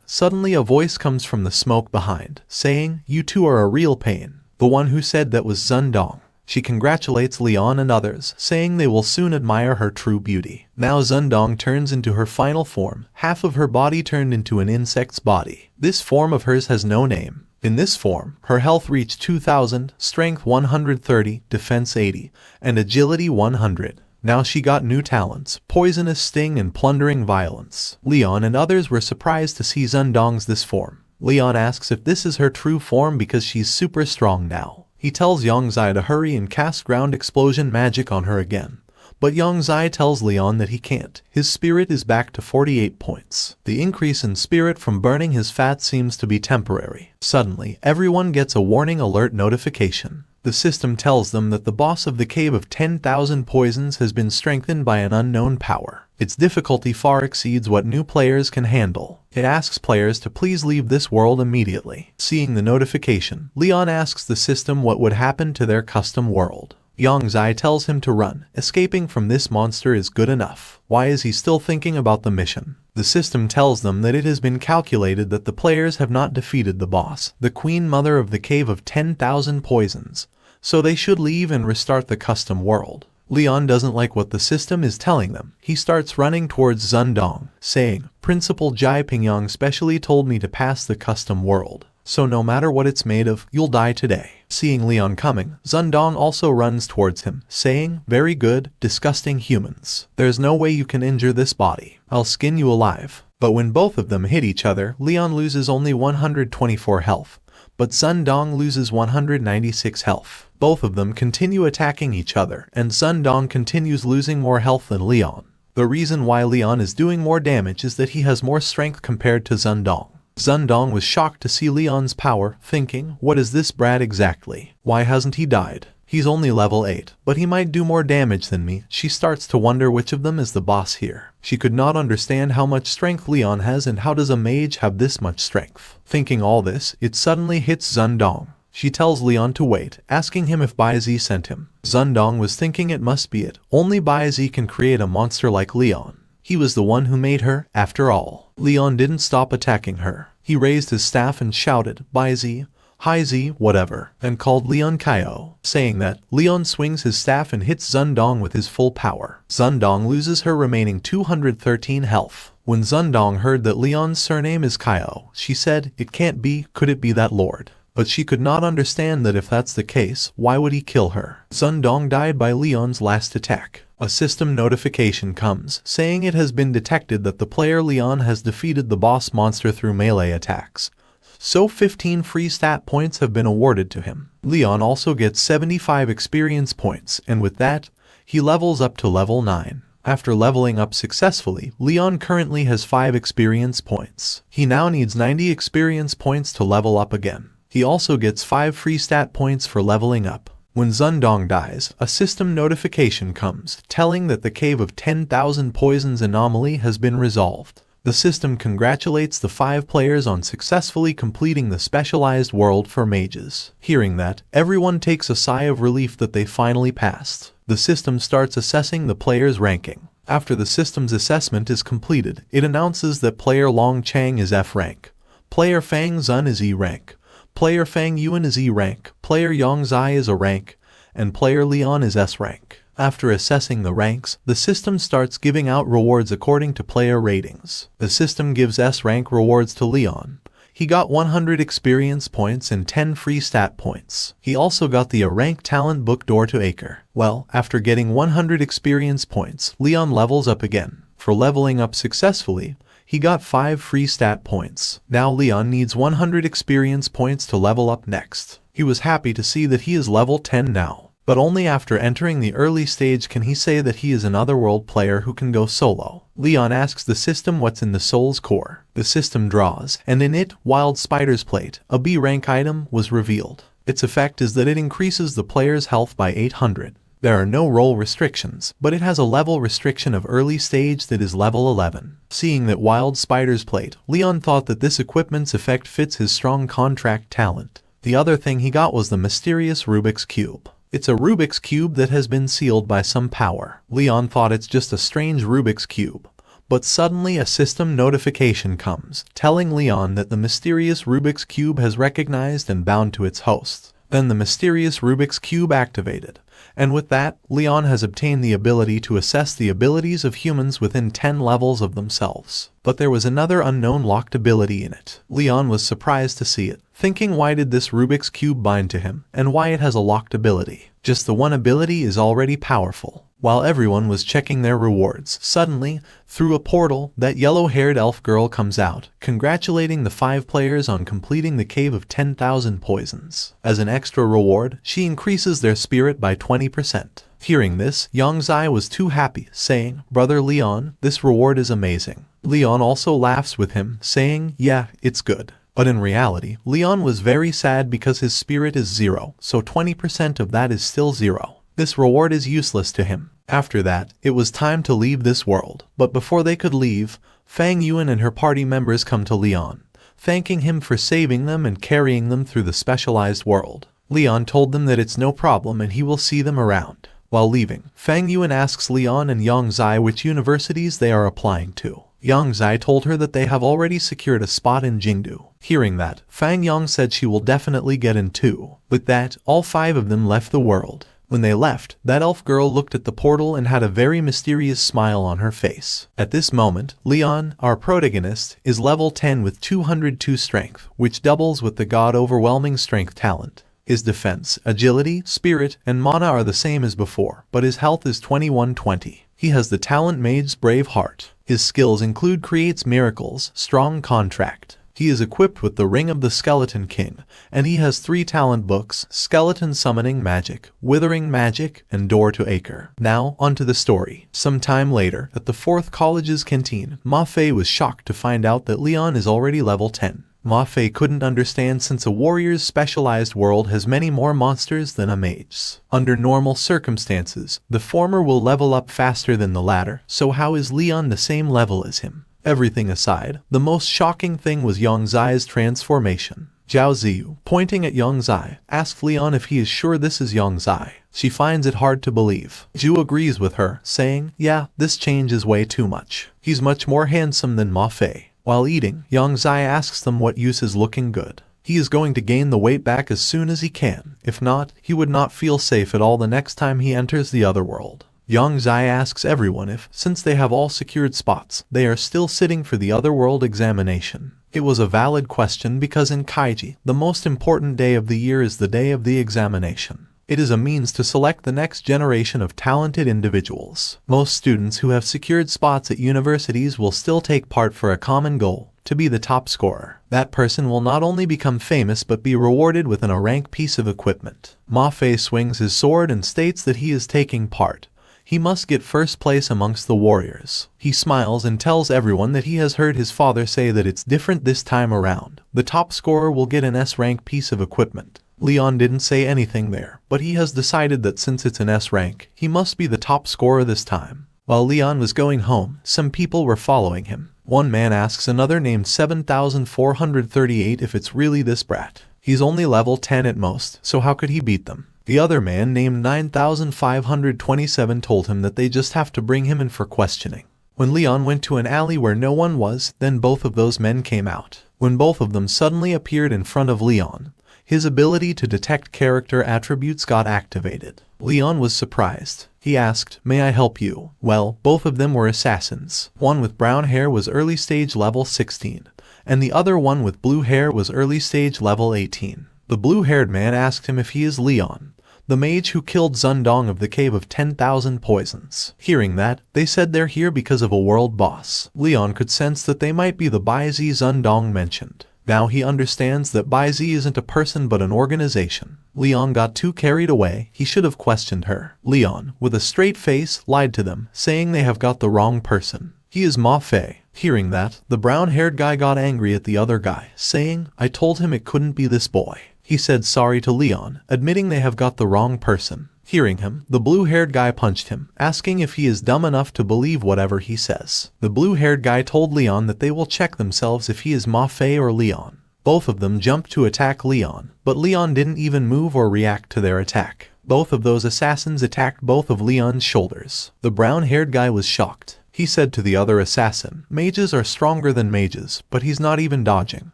suddenly a voice comes from the smoke behind, saying, "You two are a real pain." The one who said that was Zundong. She congratulates Leon and others, saying they will soon admire her true beauty. Now Zundong turns into her final form, half of her body turned into an insect's body. This form of hers has no name. In this form, her health reached 2000, strength 130, defense 80, and agility 100. Now she got new talents, poisonous sting and plundering violence. Leon and others were surprised to see Zundong's this form. Leon asks if this is her true form because she's super strong now. He tells Young Zai to hurry and cast ground explosion magic on her again. But Young Zai tells Leon that he can't. His spirit is back to 48 points. The increase in spirit from burning his fat seems to be temporary. Suddenly, everyone gets a warning alert notification. The system tells them that the boss of the Cave of 10,000 Poisons has been strengthened by an unknown power. Its difficulty far exceeds what new players can handle. It asks players to please leave this world immediately. Seeing the notification, Leon asks the system what would happen to their custom world. Young Zai tells him to run. Escaping from this monster is good enough. Why is he still thinking about the mission? The system tells them that it has been calculated that the players have not defeated the boss, the Queen Mother of the Cave of 10,000 Poisons, so they should leave and restart the custom world. Leon doesn't like what the system is telling them. He starts running towards Zundong, saying, "Principal Jai Pingyang specially told me to pass the custom world. So no matter what it's made of, you'll die today." Seeing Leon coming, Zundong also runs towards him, saying, "Very good, disgusting humans. There's no way you can injure this body. I'll skin you alive." But when both of them hit each other, Leon loses only 124 health, but Zundong loses 196 health. Both of them continue attacking each other, and Zundong continues losing more health than Leon. The reason why Leon is doing more damage is that he has more strength compared to Zundong. Zundong was shocked to see Leon's power, thinking, "What is this brat exactly? Why hasn't he died? He's only level 8, but he might do more damage than me." She starts to wonder which of them is the boss here. She could not understand how much strength Leon has and how does a mage have this much strength. Thinking all this, it suddenly hits Zundong. She tells Leon to wait, asking him if Baizi sent him. Zundong was thinking it must be it. Only Baizi can create a monster like Leon. He was the one who made her, after all. Leon didn't stop attacking her. He raised his staff and shouted, "Baizi, Hi-Z, whatever," and called Leon Kaio. Saying that, Leon swings his staff and hits Zundong with his full power. Zundong loses her remaining 213 health. When Zundong heard that Leon's surname is Kaio, she said, "It can't be, could it be that lord?" But she could not understand that if that's the case, why would he kill her? Zundong died by Leon's last attack. A system notification comes, saying it has been detected that the player Leon has defeated the boss monster through melee attacks. So 15 free stat points have been awarded to him. Leon also gets 75 experience points, and with that, he levels up to level 9. After leveling up successfully, Leon currently has 5 experience points. He now needs 90 experience points to level up again. He also gets 5 free stat points for leveling up. When Zundong dies, a system notification comes, telling that the Cave of 10,000 Poisons anomaly has been resolved. The system congratulates the 5 players on successfully completing the specialized world for mages. Hearing that, everyone takes a sigh of relief that they finally passed. The system starts assessing the players' ranking. After the system's assessment is completed, it announces that player Long Chang is F rank, player Fang Zun is E rank, player Fang Yuan is E rank, player Yang Zai is A rank, and player Leon is S rank. After assessing the ranks, the system starts giving out rewards according to player ratings. The system gives S rank rewards to Leon. He got 100 experience points and 10 free stat points. He also got the A rank talent book door to Acre. Well, after getting 100 experience points, Leon levels up again. For leveling up successfully, he got 5 free stat points. Now Leon needs 100 experience points to level up next. He was happy to see that he is level 10 now. But only after entering the early stage can he say that he is an otherworld player who can go solo. Leon asks the system what's in the soul's core. The system draws, and in it, Wild Spider's Plate, a B rank item, was revealed. Its effect is that it increases the player's health by 800. There are no role restrictions, but it has a level restriction of early stage that is level 11. Seeing that Wild Spider's Plate, Leon thought that this equipment's effect fits his strong contract talent. The other thing he got was the mysterious Rubik's Cube. It's a Rubik's Cube that has been sealed by some power. Leon thought it's just a strange Rubik's Cube. But suddenly a system notification comes, telling Leon that the mysterious Rubik's Cube has recognized and bound to its host. Then the mysterious Rubik's Cube activated. And with that, Leon has obtained the ability to assess the abilities of humans within 10 levels of themselves. But there was another unknown locked ability in it. Leon was surprised to see it, thinking why did this Rubik's Cube bind to him, and why it has a locked ability. Just the one ability is already powerful. While everyone was checking their rewards, suddenly, through a portal, that yellow-haired elf girl comes out, congratulating the 5 players on completing the Cave of 10,000 Poisons. As an extra reward, she increases their spirit by 20%. Hearing this, Yang Zai was too happy, saying, "Brother Leon, this reward is amazing." Leon also laughs with him, saying, "Yeah, it's good." But in reality, Leon was very sad because his spirit is 0, so 20% of that is still 0. This reward is useless to him. After that, it was time to leave this world. But before they could leave, Fang Yuan and her party members come to Leon, thanking him for saving them and carrying them through the specialized world. Leon told them that it's no problem and he will see them around. While leaving, Fang Yuan asks Leon and Yang Zai which universities they are applying to. Yang Zai told her that they have already secured a spot in Jingdu. Hearing that, Fang Yang said she will definitely get in too. With that, all 5 of them left the world. When they left, that elf girl looked at the portal and had a very mysterious smile on her face. At this moment, Leon, our protagonist, is level 10 with 202 strength, which doubles with the god-overwhelming strength talent. His defense, agility, spirit, and mana are the same as before, but his health is 2120. He has the talent Mage's Brave Heart. His skills include Creates Miracles, Strong Contract. He is equipped with the Ring of the Skeleton King, and he has 3 talent books, Skeleton Summoning Magic, Withering Magic, and Door to Acre. Now, onto the story. Some time later, at the 4th College's canteen, Ma Fei was shocked to find out that Leon is already level 10. Ma Fei couldn't understand since a warrior's specialized world has many more monsters than a mage's. Under normal circumstances, the former will level up faster than the latter, so how is Leon the same level as him? Everything aside, the most shocking thing was Yang Zai's transformation. Zhao Ziyu, pointing at Yang Zai, asked Leon if he is sure this is Yang Zai. She finds it hard to believe. Zhu agrees with her, saying, "Yeah, this change is way too much. He's much more handsome than Ma Fei." While eating, Yang Zai asks them what use is looking good. He is going to gain the weight back as soon as he can. If not, he would not feel safe at all the next time he enters the other world. Yang Zai asks everyone if, since they have all secured spots, they are still sitting for the otherworld examination. It was a valid question because in Kaiji, the most important day of the year is the day of the examination. It is a means to select the next generation of talented individuals. Most students who have secured spots at universities will still take part for a common goal, to be the top scorer. That person will not only become famous but be rewarded with an A-rank piece of equipment. Ma Fei swings his sword and states that he is taking part. He must get first place amongst the warriors. He smiles and tells everyone that he has heard his father say that it's different this time around. The top scorer will get an S-rank piece of equipment. Leon didn't say anything there, but he has decided that since it's an S rank, he must be the top scorer this time. While Leon was going home, some people were following him. One man asks another named 7438 if it's really this brat. He's only level 10 at most, so how could he beat them? The other man named 9527 told him that they just have to bring him in for questioning. When Leon went to an alley where no one was, then both of those men came out. When both of them suddenly appeared in front of Leon, his ability to detect character attributes got activated. Leon was surprised. He asked, "May I help you?" Well, both of them were assassins. One with brown hair was early stage level 16, and the other one with blue hair was early stage level 18. The blue-haired man asked him if he is Leon, the mage who killed Zundong of the Cave of 10,000 Poisons. Hearing that, they said they're here because of a world boss. Leon could sense that they might be the Baizi Zundong mentioned. Now he understands that Baizi isn't a person but an organization. Leon got too carried away. He should have questioned her. Leon, with a straight face, lied to them, saying they have got the wrong person. He is Ma Fei. Hearing that, the brown-haired guy got angry at the other guy, saying, "I told him it couldn't be this boy." He said sorry to Leon, admitting they have got the wrong person. Hearing him, the blue-haired guy punched him, asking if he is dumb enough to believe whatever he says. The blue-haired guy told Leon that they will check themselves if he is Ma Fei or Leon. Both of them jumped to attack Leon, but Leon didn't even move or react to their attack. Both of those assassins attacked both of Leon's shoulders. The brown-haired guy was shocked. He said to the other assassin, "Mages are stronger than mages, but he's not even dodging,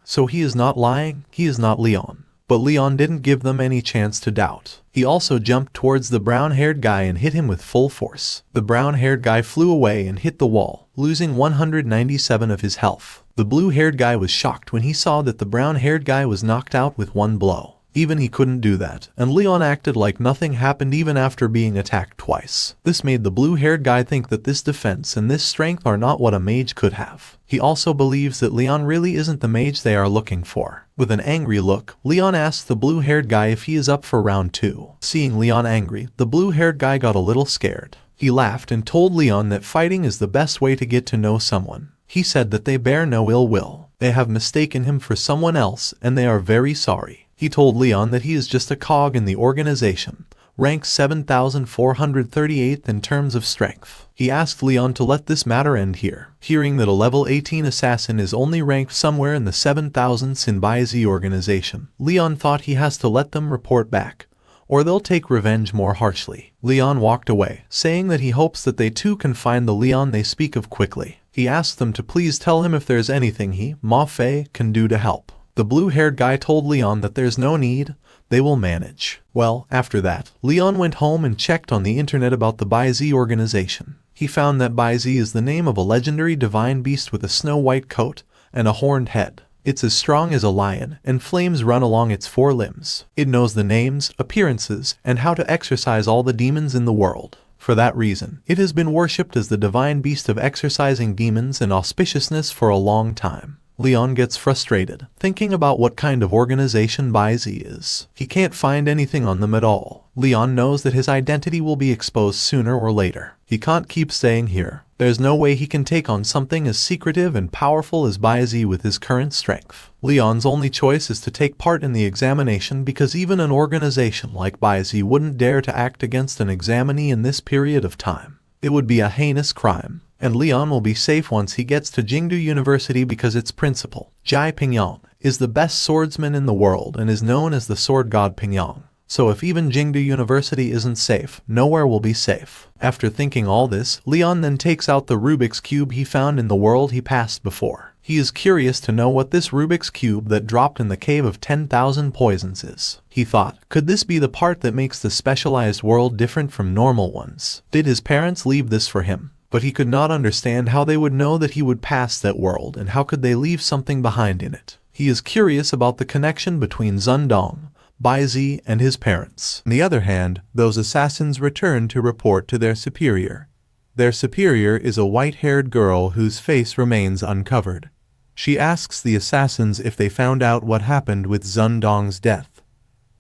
so he is not lying, he is not Leon." But Leon didn't give them any chance to doubt. He also jumped towards the brown-haired guy and hit him with full force. The brown-haired guy flew away and hit the wall, losing 197 of his health. The blue-haired guy was shocked when he saw that the brown-haired guy was knocked out with one blow. Even he couldn't do that, and Leon acted like nothing happened even after being attacked twice. This made the blue-haired guy think that this defense and this strength are not what a mage could have. He also believes that Leon really isn't the mage they are looking for. With an angry look, Leon asks the blue-haired guy if he is up for round 2. Seeing Leon angry, the blue-haired guy got a little scared. He laughed and told Leon that fighting is the best way to get to know someone. He said that they bear no ill will. They have mistaken him for someone else, and they are very sorry. He told Leon that he is just a cog in the organization, ranked 7438th in terms of strength. He asked Leon to let this matter end here. Hearing that a level 18 assassin is only ranked somewhere in the 7000s in Baizi organization, Leon thought he has to let them report back, or they'll take revenge more harshly. Leon walked away, saying that he hopes that they too can find the Leon they speak of quickly. He asked them to please tell him if there's anything he, Ma Fei, can do to help. The blue-haired guy told Leon that there's no need, they will manage. Well, after that, Leon went home and checked on the internet about the Baizi organization. He found that Baizi is the name of a legendary divine beast with a snow-white coat and a horned head. It's as strong as a lion, and flames run along its 4 limbs. It knows the names, appearances, and how to exorcise all the demons in the world. For that reason, it has been worshipped as the divine beast of exorcising demons and auspiciousness for a long time. Leon gets frustrated, thinking about what kind of organization Baizi is. He can't find anything on them at all. Leon knows that his identity will be exposed sooner or later. He can't keep staying here. There's no way he can take on something as secretive and powerful as Baizi with his current strength. Leon's only choice is to take part in the examination because even an organization like Baizi wouldn't dare to act against an examinee in this period of time. It would be a heinous crime. And Leon will be safe once he gets to Jingdu University because its principal, Jai Pingyang, is the best swordsman in the world and is known as the sword god Pingyang. So if even Jingdu University isn't safe, nowhere will be safe. After thinking all this, Leon then takes out the Rubik's Cube he found in the world he passed before. He is curious to know what this Rubik's Cube that dropped in the Cave of 10,000 Poisons is. He thought, could this be the part that makes the specialized world different from normal ones? Did his parents leave this for him? But he could not understand how they would know that he would pass that world and how could they leave something behind in it. He is curious about the connection between Zundong, Baizi, and his parents. On the other hand, those assassins return to report to their superior. Their superior is a white-haired girl whose face remains uncovered. She asks the assassins if they found out what happened with Zundong's death.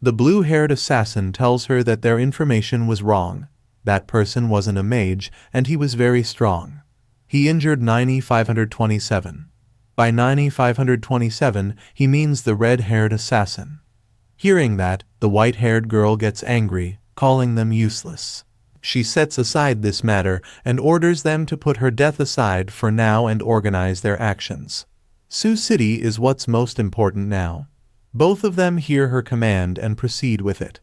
The blue-haired assassin tells her that their information was wrong. That person wasn't a mage, and he was very strong. He injured 9527. By 9527, he means the red-haired assassin. Hearing that, the white-haired girl gets angry, calling them useless. She sets aside this matter and orders them to put her death aside for now and organize their actions. Sioux City is what's most important now. Both of them hear her command and proceed with it.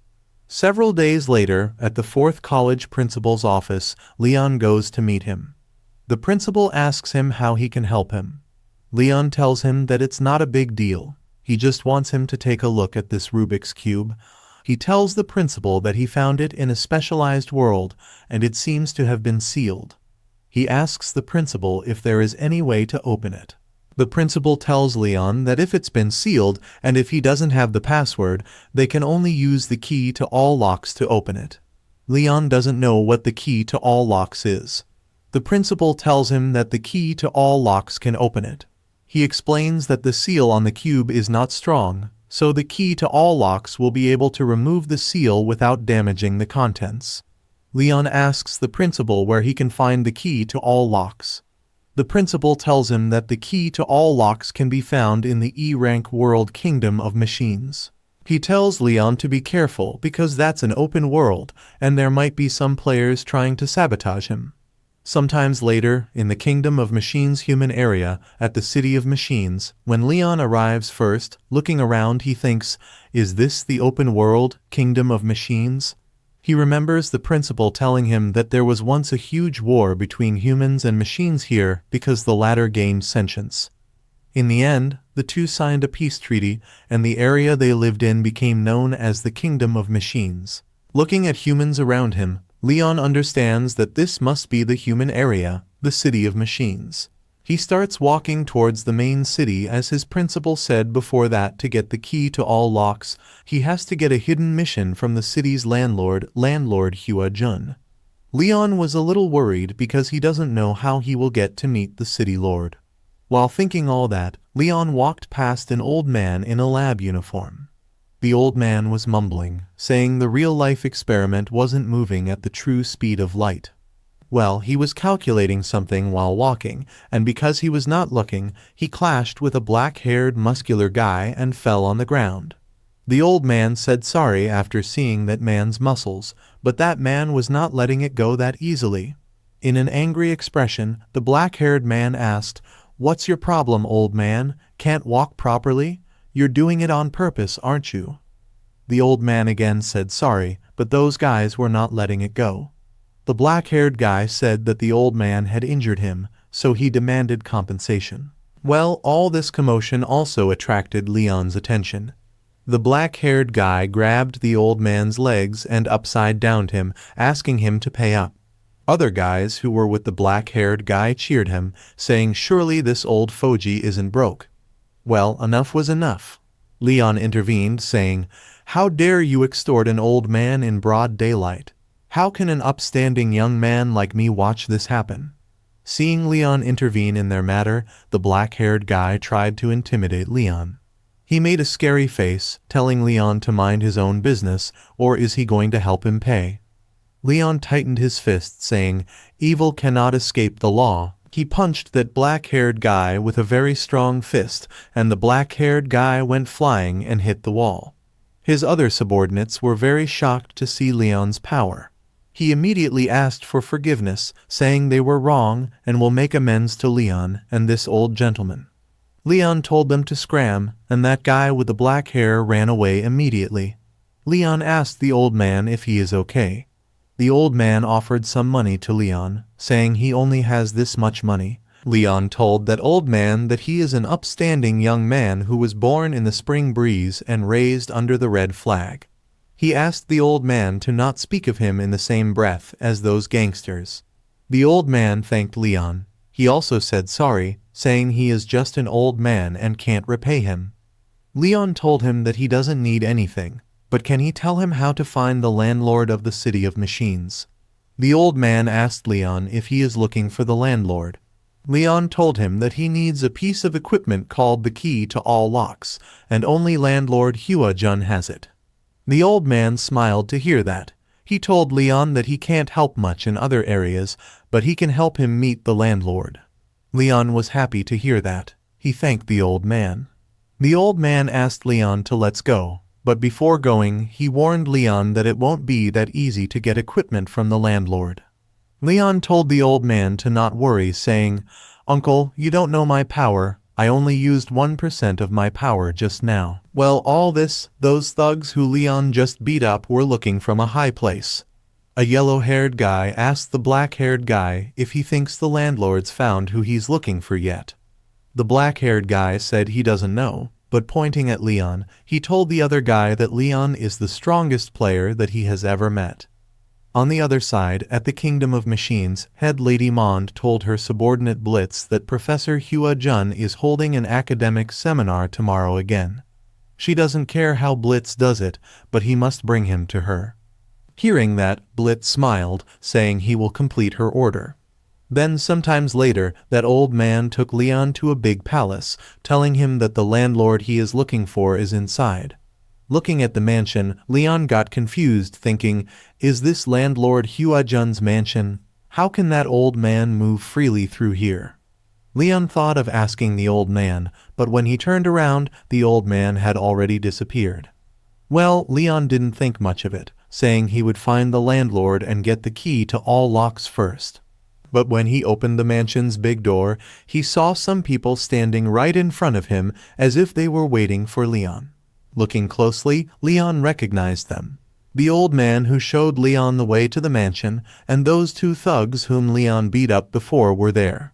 Several days later, at the 4th college principal's office, Leon goes to meet him. The principal asks him how he can help him. Leon tells him that it's not a big deal. He just wants him to take a look at this Rubik's Cube. He tells the principal that he found it in a specialized world, and it seems to have been sealed. He asks the principal if there is any way to open it. The principal tells Leon that if it's been sealed, and if he doesn't have the password, they can only use the key to all locks to open it. Leon doesn't know what the key to all locks is. The principal tells him that the key to all locks can open it. He explains that the seal on the cube is not strong, so the key to all locks will be able to remove the seal without damaging the contents. Leon asks the principal where he can find the key to all locks. The principal tells him that the key to all locks can be found in the E-rank world Kingdom of Machines. He tells Leon to be careful because that's an open world and there might be some players trying to sabotage him. Sometimes later, in the Kingdom of Machines human area, at the City of Machines, when Leon arrives first, looking around he thinks, is this the open world, Kingdom of Machines? He remembers the principal telling him that there was once a huge war between humans and machines here because the latter gained sentience. In the end, the two signed a peace treaty, and the area they lived in became known as the Kingdom of Machines. Looking at humans around him, Leon understands that this must be the human area, the City of Machines. He starts walking towards the main city as his principal said before that to get the key to all locks, he has to get a hidden mission from the city's landlord Hua Jun. Leon was a little worried because he doesn't know how he will get to meet the city lord. While thinking all that, Leon walked past an old man in a lab uniform. The old man was mumbling, saying the real-life experiment wasn't moving at the true speed of light. Well, he was calculating something while walking, and because he was not looking, he clashed with a black-haired muscular guy and fell on the ground. The old man said sorry after seeing that man's muscles, but that man was not letting it go that easily. In an angry expression, the black-haired man asked, "What's your problem, old man? Can't walk properly? You're doing it on purpose, aren't you?" The old man again said sorry, but those guys were not letting it go. The black-haired guy said that the old man had injured him, so he demanded compensation. Well, all this commotion also attracted Leon's attention. The black-haired guy grabbed the old man's legs and upside-downed him, asking him to pay up. Other guys who were with the black-haired guy cheered him, saying surely this old fogey isn't broke. Well, enough was enough. Leon intervened, saying, "How dare you extort an old man in broad daylight? How can an upstanding young man like me watch this happen?" Seeing Leon intervene in their matter, the black-haired guy tried to intimidate Leon. He made a scary face, telling Leon to mind his own business, or is he going to help him pay? Leon tightened his fist, saying, "Evil cannot escape the law." He punched that black-haired guy with a very strong fist, and the black-haired guy went flying and hit the wall. His other subordinates were very shocked to see Leon's power. He immediately asked for forgiveness, saying they were wrong and will make amends to Leon and this old gentleman. Leon told them to scram, and that guy with the black hair ran away immediately. Leon asked the old man if he is okay. The old man offered some money to Leon, saying he only has this much money. Leon told that old man that he is an upstanding young man who was born in the spring breeze and raised under the red flag. He asked the old man to not speak of him in the same breath as those gangsters. The old man thanked Leon. He also said sorry, saying he is just an old man and can't repay him. Leon told him that he doesn't need anything, but can he tell him how to find the landlord of the City of Machines? The old man asked Leon if he is looking for the landlord. Leon told him that he needs a piece of equipment called the key to all locks, and only landlord Hua Jun has it. The old man smiled to hear that. He told Leon that he can't help much in other areas, but he can help him meet the landlord. Leon was happy to hear that. He thanked the old man. The old man asked Leon to let's go, But before going, he warned Leon that it won't be that easy to get equipment from the landlord. Leon told the old man to not worry, saying, "Uncle, you don't know my power. I only used 1% of my power just now." Well, all this, those thugs who Leon just beat up were looking from a high place. A yellow-haired guy asked the black-haired guy if he thinks the landlord's found who he's looking for yet. The black-haired guy said he doesn't know, but pointing at Leon, he told the other guy that Leon is the strongest player that he has ever met. On the other side, at the Kingdom of Machines, head Lady Mond told her subordinate Blitz that Professor Hua Jun is holding an academic seminar tomorrow again. She doesn't care how Blitz does it, but he must bring him to her. Hearing that, Blitz smiled, saying he will complete her order. Then sometimes later, that old man took Leon to a big palace, telling him that the landlord he is looking for is inside. Looking at the mansion, Leon got confused, thinking, is this landlord Hua Jun's mansion? How can that old man move freely through here? Leon thought of asking the old man, but when he turned around, the old man had already disappeared. Well, Leon didn't think much of it, saying he would find the landlord and get the key to all locks first. But when he opened the mansion's big door, he saw some people standing right in front of him as if they were waiting for Leon. Looking closely, Leon recognized them. The old man who showed Leon the way to the mansion, and those two thugs whom Leon beat up before were there.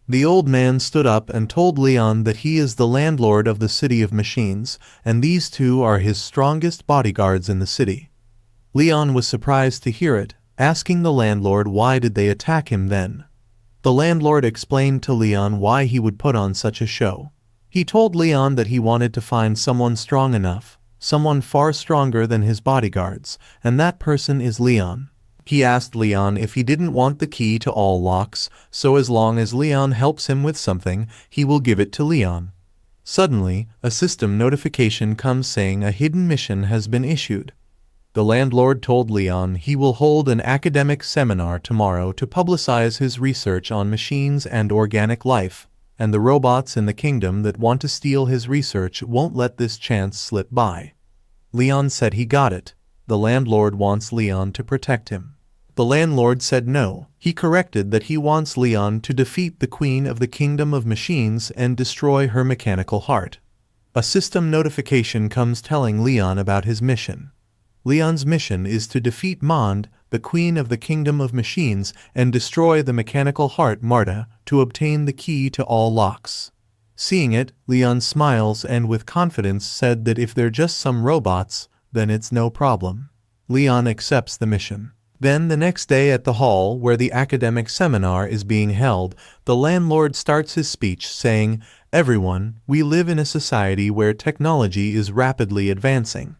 The old man stood up and told Leon that he is the landlord of the City of Machines, and these two are his strongest bodyguards in the city. Leon was surprised to hear it, asking the landlord why did they attack him then. The landlord explained to Leon why he would put on such a show. He told Leon that he wanted to find someone strong enough, someone far stronger than his bodyguards, and that person is Leon. He asked Leon if he didn't want the key to all locks, so as long as Leon helps him with something, he will give it to Leon. Suddenly, a system notification comes saying a hidden mission has been issued. The landlord told Leon he will hold an academic seminar tomorrow to publicize his research on machines and organic life, and the robots in the kingdom that want to steal his research won't let this chance slip by. Leon said he got it. The landlord wants Leon to protect him. The landlord said no. He corrected that he wants Leon to defeat the Queen of the Kingdom of Machines and destroy her mechanical heart. A system notification comes telling Leon about his mission. Leon's mission is to defeat Mond, the Queen of the Kingdom of Machines, and destroy the mechanical heart Marta to obtain the key to all locks. Seeing it, Leon smiles and with confidence said that if they're just some robots, then it's no problem. Leon accepts the mission. Then the next day at the hall where the academic seminar is being held, the landlord starts his speech saying, "Everyone, we live in a society where technology is rapidly advancing.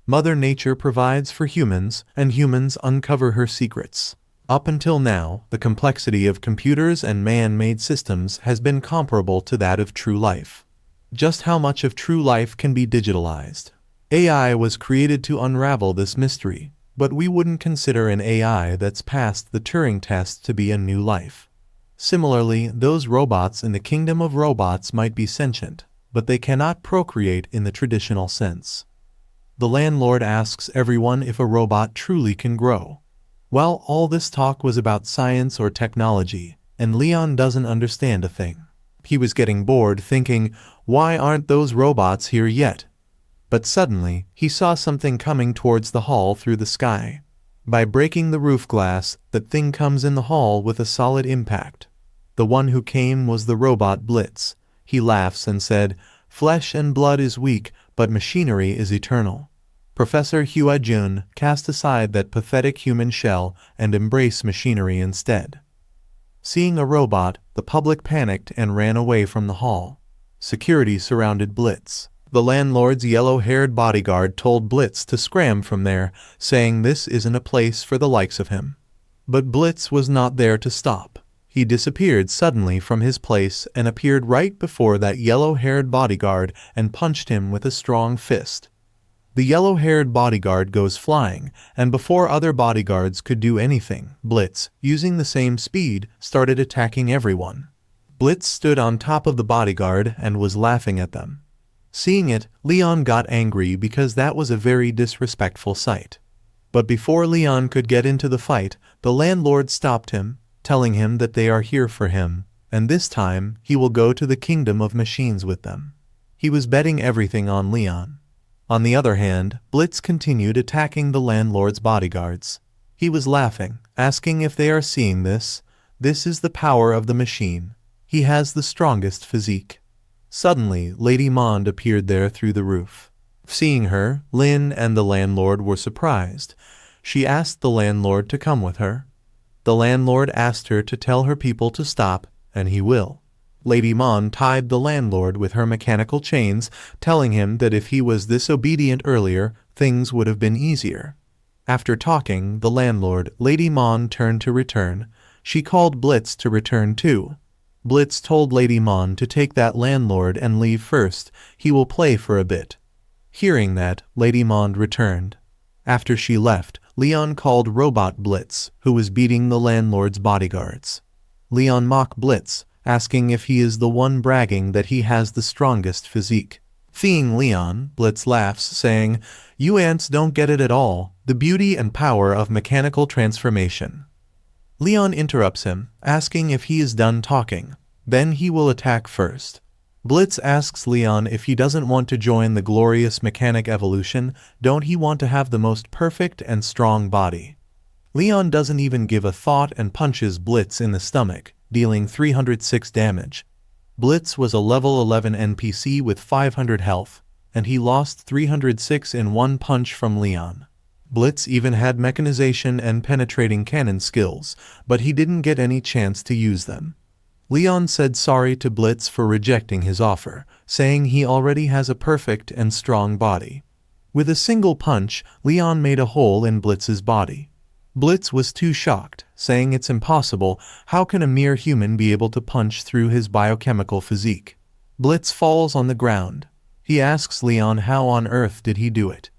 Mother Nature provides for humans, and humans uncover her secrets. Up until now, the complexity of computers and man-made systems has been comparable to that of true life. Just how much of true life can be digitalized? AI was created to unravel this mystery, but we wouldn't consider an AI that's passed the Turing test to be a new life. Similarly, those robots in the kingdom of robots might be sentient, but they cannot procreate in the traditional sense." The landlord asks everyone if a robot truly can grow. Well, all this talk was about science or technology, and Leon doesn't understand a thing. He was getting bored thinking, why aren't those robots here yet? But suddenly, he saw something coming towards the hall through the sky. By breaking the roof glass, that thing comes in the hall with a solid impact. The one who came was the robot Blitz. He laughs and said, "Flesh and blood is weak, but machinery is eternal." Professor Hua Jun cast aside that pathetic human shell and embraced machinery instead. Seeing a robot, the public panicked and ran away from the hall. Security surrounded Blitz. The landlord's yellow-haired bodyguard told Blitz to scram from there, saying this isn't a place for the likes of him. But Blitz was not there to stop. He disappeared suddenly from his place and appeared right before that yellow-haired bodyguard and punched him with a strong fist. The yellow-haired bodyguard goes flying, and before other bodyguards could do anything, Blitz, using the same speed, started attacking everyone. Blitz stood on top of the bodyguard and was laughing at them. Seeing it, Leon got angry because that was a very disrespectful sight. But before Leon could get into the fight, the landlord stopped him, telling him that they are here for him, and this time he will go to the kingdom of machines with them. He was betting everything on Leon. On the other hand, Blitz continued attacking the landlord's bodyguards. He was laughing, asking if they are seeing this. This is the power of the machine. He has the strongest physique. Suddenly, Lady Monde appeared there through the roof. Seeing her, Lin and the landlord were surprised. She asked the landlord to come with her. The landlord asked her to tell her people to stop, and he will. Lady Monde tied the landlord with her mechanical chains, telling him that if he was this obedient earlier, things would have been easier. After talking, the landlord, Lady Monde turned to return. She called Blitz to return too. Blitz told Lady Monde to take that landlord and leave first. He will play for a bit. Hearing that, Lady Monde returned. After she left, Leon called Robot Blitz, who was beating the landlord's bodyguards. Leon mocked Blitz, asking if he is the one bragging that he has the strongest physique. Seeing Leon, Blitz laughs, saying, "You ants don't get it at all, the beauty and power of mechanical transformation." Leon interrupts him, asking if he is done talking. Then he will attack first. Blitz asks Leon if he doesn't want to join the glorious mechanic evolution, don't he want to have the most perfect and strong body? Leon doesn't even give a thought and punches Blitz in the stomach, dealing 306 damage. Blitz was a level 11 NPC with 500 health, and he lost 306 in one punch from Leon. Blitz even had mechanization and penetrating cannon skills, but he didn't get any chance to use them. Leon said sorry to Blitz for rejecting his offer, saying he already has a perfect and strong body. With a single punch, Leon made a hole in Blitz's body. Blitz was too shocked, saying it's impossible, how can a mere human be able to punch through his biochemical physique? Blitz falls on the ground. He asks Leon how on earth did he do it.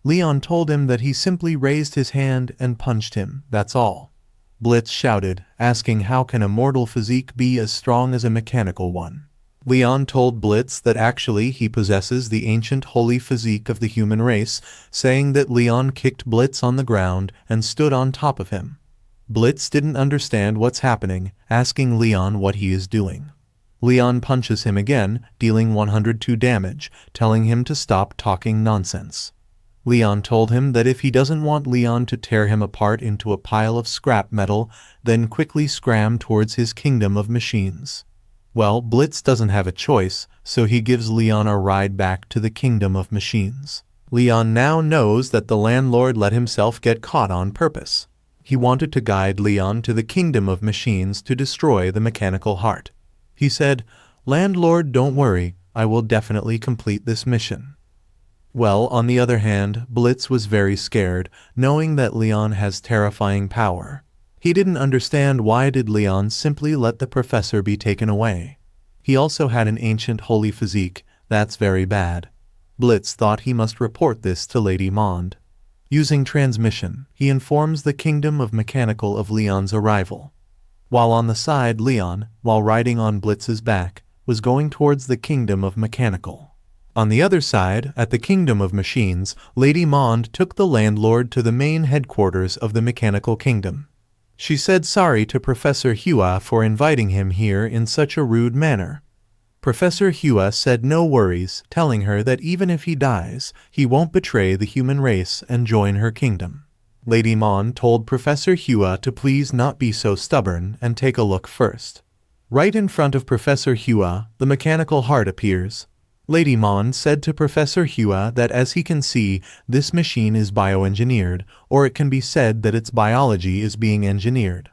Leon told him that he simply raised his hand and punched him, that's all. Blitz shouted, asking how can a mortal physique be as strong as a mechanical one. Leon told Blitz that actually he possesses the ancient holy physique of the human race, saying that Leon kicked Blitz on the ground and stood on top of him. Blitz didn't understand what's happening, asking Leon what he is doing. Leon punches him again, dealing 102 damage, telling him to stop talking nonsense. Leon told him that if he doesn't want Leon to tear him apart into a pile of scrap metal, then quickly scram towards his kingdom of machines. Well, Blitz doesn't have a choice, so he gives Leon a ride back to the kingdom of machines. Leon now knows that the landlord let himself get caught on purpose. He wanted to guide Leon to the kingdom of machines to destroy the mechanical heart. He said, "Landlord, don't worry, I will definitely complete this mission." Well, on the other hand, Blitz was very scared, knowing that Leon has terrifying power. He didn't understand why did Leon simply let the professor be taken away. He also had an ancient holy physique, that's very bad. Blitz thought he must report this to Lady Monde. Using transmission, he informs the kingdom of mechanical of Leon's arrival. While on the side, Leon, while riding on Blitz's back, was going towards the kingdom of mechanical. On the other side, at the kingdom of machines, Lady Monde took the landlord to the main headquarters of the mechanical kingdom. She said sorry to Professor Hua for inviting him here in such a rude manner. Professor Hua said no worries, telling her that even if he dies, he won't betray the human race and join her kingdom. Lady Monde told Professor Hua to please not be so stubborn and take a look first. Right in front of Professor Hua, the mechanical heart appears. Lady Monde said to Professor Hua that as he can see, this machine is bioengineered, or it can be said that its biology is being engineered.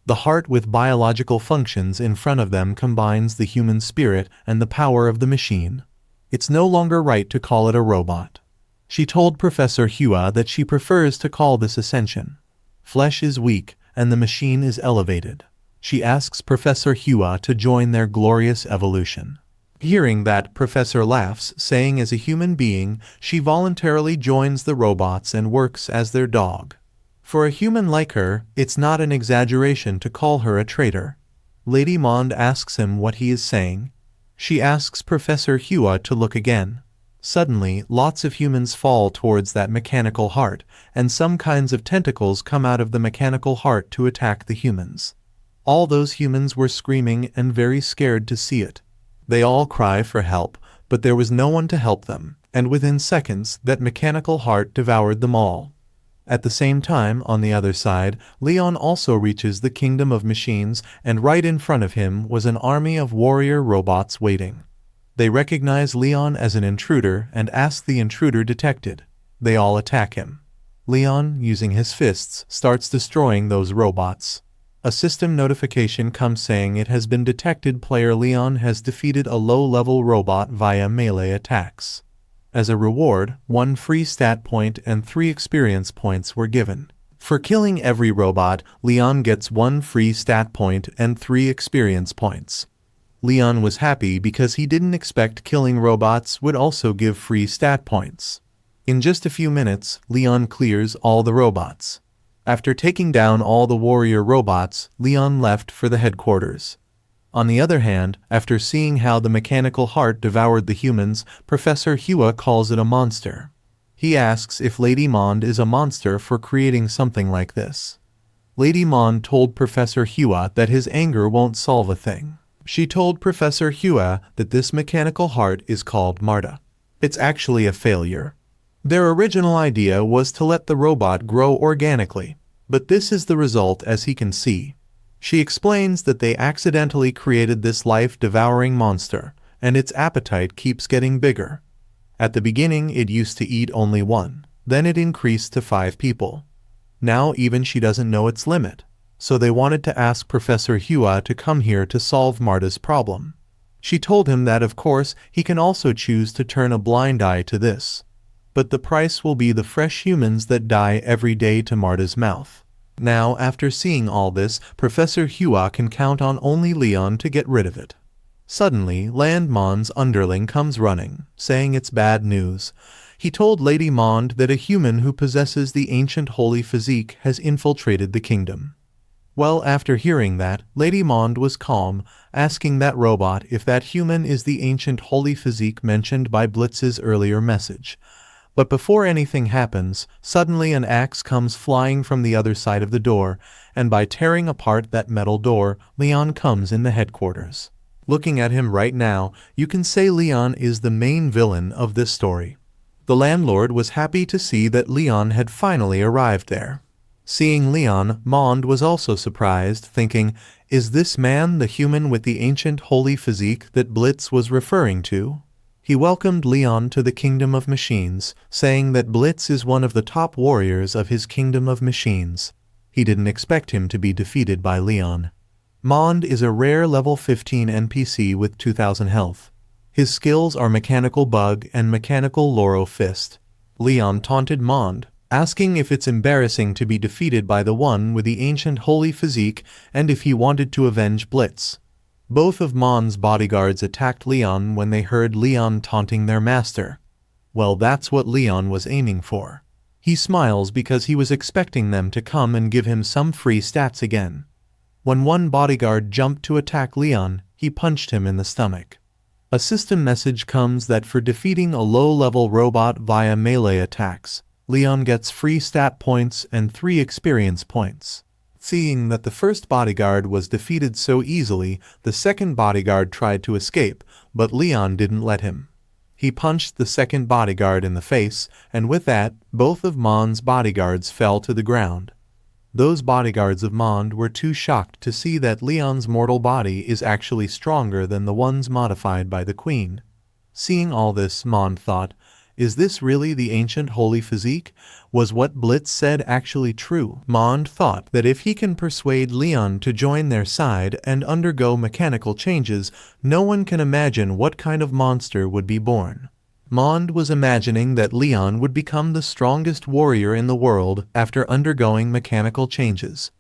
The heart with biological functions in front of them combines the human spirit and the power of the machine. It's no longer right to call it a robot. She told Professor Hua that she prefers to call this ascension. Flesh is weak, and the machine is elevated. She asks Professor Hua to join their glorious evolution. Hearing that, Professor laughs, saying as a human being, she voluntarily joins the robots and works as their dog. For a human like her, it's not an exaggeration to call her a traitor. Lady Monde asks him what he is saying. She asks Professor Hua to look again. Suddenly, lots of humans fall towards that mechanical heart, and some kinds of tentacles come out of the mechanical heart to attack the humans. All those humans were screaming and very scared to see it. They all cry for help, but there was no one to help them, and within seconds that mechanical heart devoured them all. At the same time, on the other side, Leon also reaches the kingdom of machines, and right in front of him was an army of warrior robots waiting. They recognize Leon as an intruder and ask the intruder detected. They all attack him. Leon, using his fists, starts destroying those robots. A system notification comes saying it has been detected. Player Leon has defeated a low-level robot via melee attacks. As a reward, 1 free stat point and 3 experience points were given. For killing every robot, Leon gets 1 free stat point and 3 experience points. Leon was happy because he didn't expect killing robots would also give free stat points. In just a few minutes, Leon clears all the robots. After taking down all the warrior robots, Leon left for the headquarters. On the other hand, after seeing how the mechanical heart devoured the humans, Professor Hua calls it a monster. He asks if Lady Mond is a monster for creating something like this. Lady Mond told Professor Hua that his anger won't solve a thing. She told Professor Hua that this mechanical heart is called Marta. It's actually a failure. Their original idea was to let the robot grow organically, but this is the result as he can see. She explains that they accidentally created this life-devouring monster, and its appetite keeps getting bigger. At the beginning it used to eat only 1, then it increased to 5 people. Now even she doesn't know its limit. So they wanted to ask Professor Hua to come here to solve Marta's problem. She told him that of course he can also choose to turn a blind eye to this. But the price will be the fresh humans that die every day to Marta's mouth. Now after seeing all this, Professor Hua can count on only Leon to get rid of it. Suddenly, Landmon's underling comes running, saying it's bad news. He told Lady Mond that a human who possesses the ancient holy physique has infiltrated the kingdom. Well, after hearing that, Lady Mond was calm, asking that robot if that human is the ancient holy physique mentioned by Blitz's earlier message. But before anything happens, suddenly an axe comes flying from the other side of the door, and by tearing apart that metal door, Leon comes in the headquarters. Looking at him right now, you can say Leon is the main villain of this story. The landlord was happy to see that Leon had finally arrived there. Seeing Leon, Mond was also surprised, thinking, is this man the human with the ancient holy physique that Blitz was referring to? He welcomed Leon to the Kingdom of Machines, saying that Blitz is one of the top warriors of his Kingdom of Machines. He didn't expect him to be defeated by Leon. Mond is a rare level 15 NPC with 2000 health. His skills are Mechanical Bug and Mechanical Loro Fist. Leon taunted Mond, asking if it's embarrassing to be defeated by the one with the ancient holy physique and if he wanted to avenge Blitz. Both of Mond's bodyguards attacked Leon when they heard Leon taunting their master. Well, that's what Leon was aiming for. He smiles because he was expecting them to come and give him some free stats again. When one bodyguard jumped to attack Leon, he punched him in the stomach. A system message comes that for defeating a low-level robot via melee attacks, Leon gets free stat points and 3 experience points. Seeing that the first bodyguard was defeated so easily, the second bodyguard tried to escape, but Leon didn't let him. He punched the second bodyguard in the face, and with that, both of Mond's bodyguards fell to the ground. Those bodyguards of Mond were too shocked to see that Leon's mortal body is actually stronger than the ones modified by the Queen. Seeing all this, Mond thought, is this really the ancient holy physique? Was what Blitz said actually true? Mond thought that if he can persuade Leon to join their side and undergo mechanical changes, no one can imagine what kind of monster would be born. Mond was imagining that Leon would become the strongest warrior in the world after undergoing mechanical changes.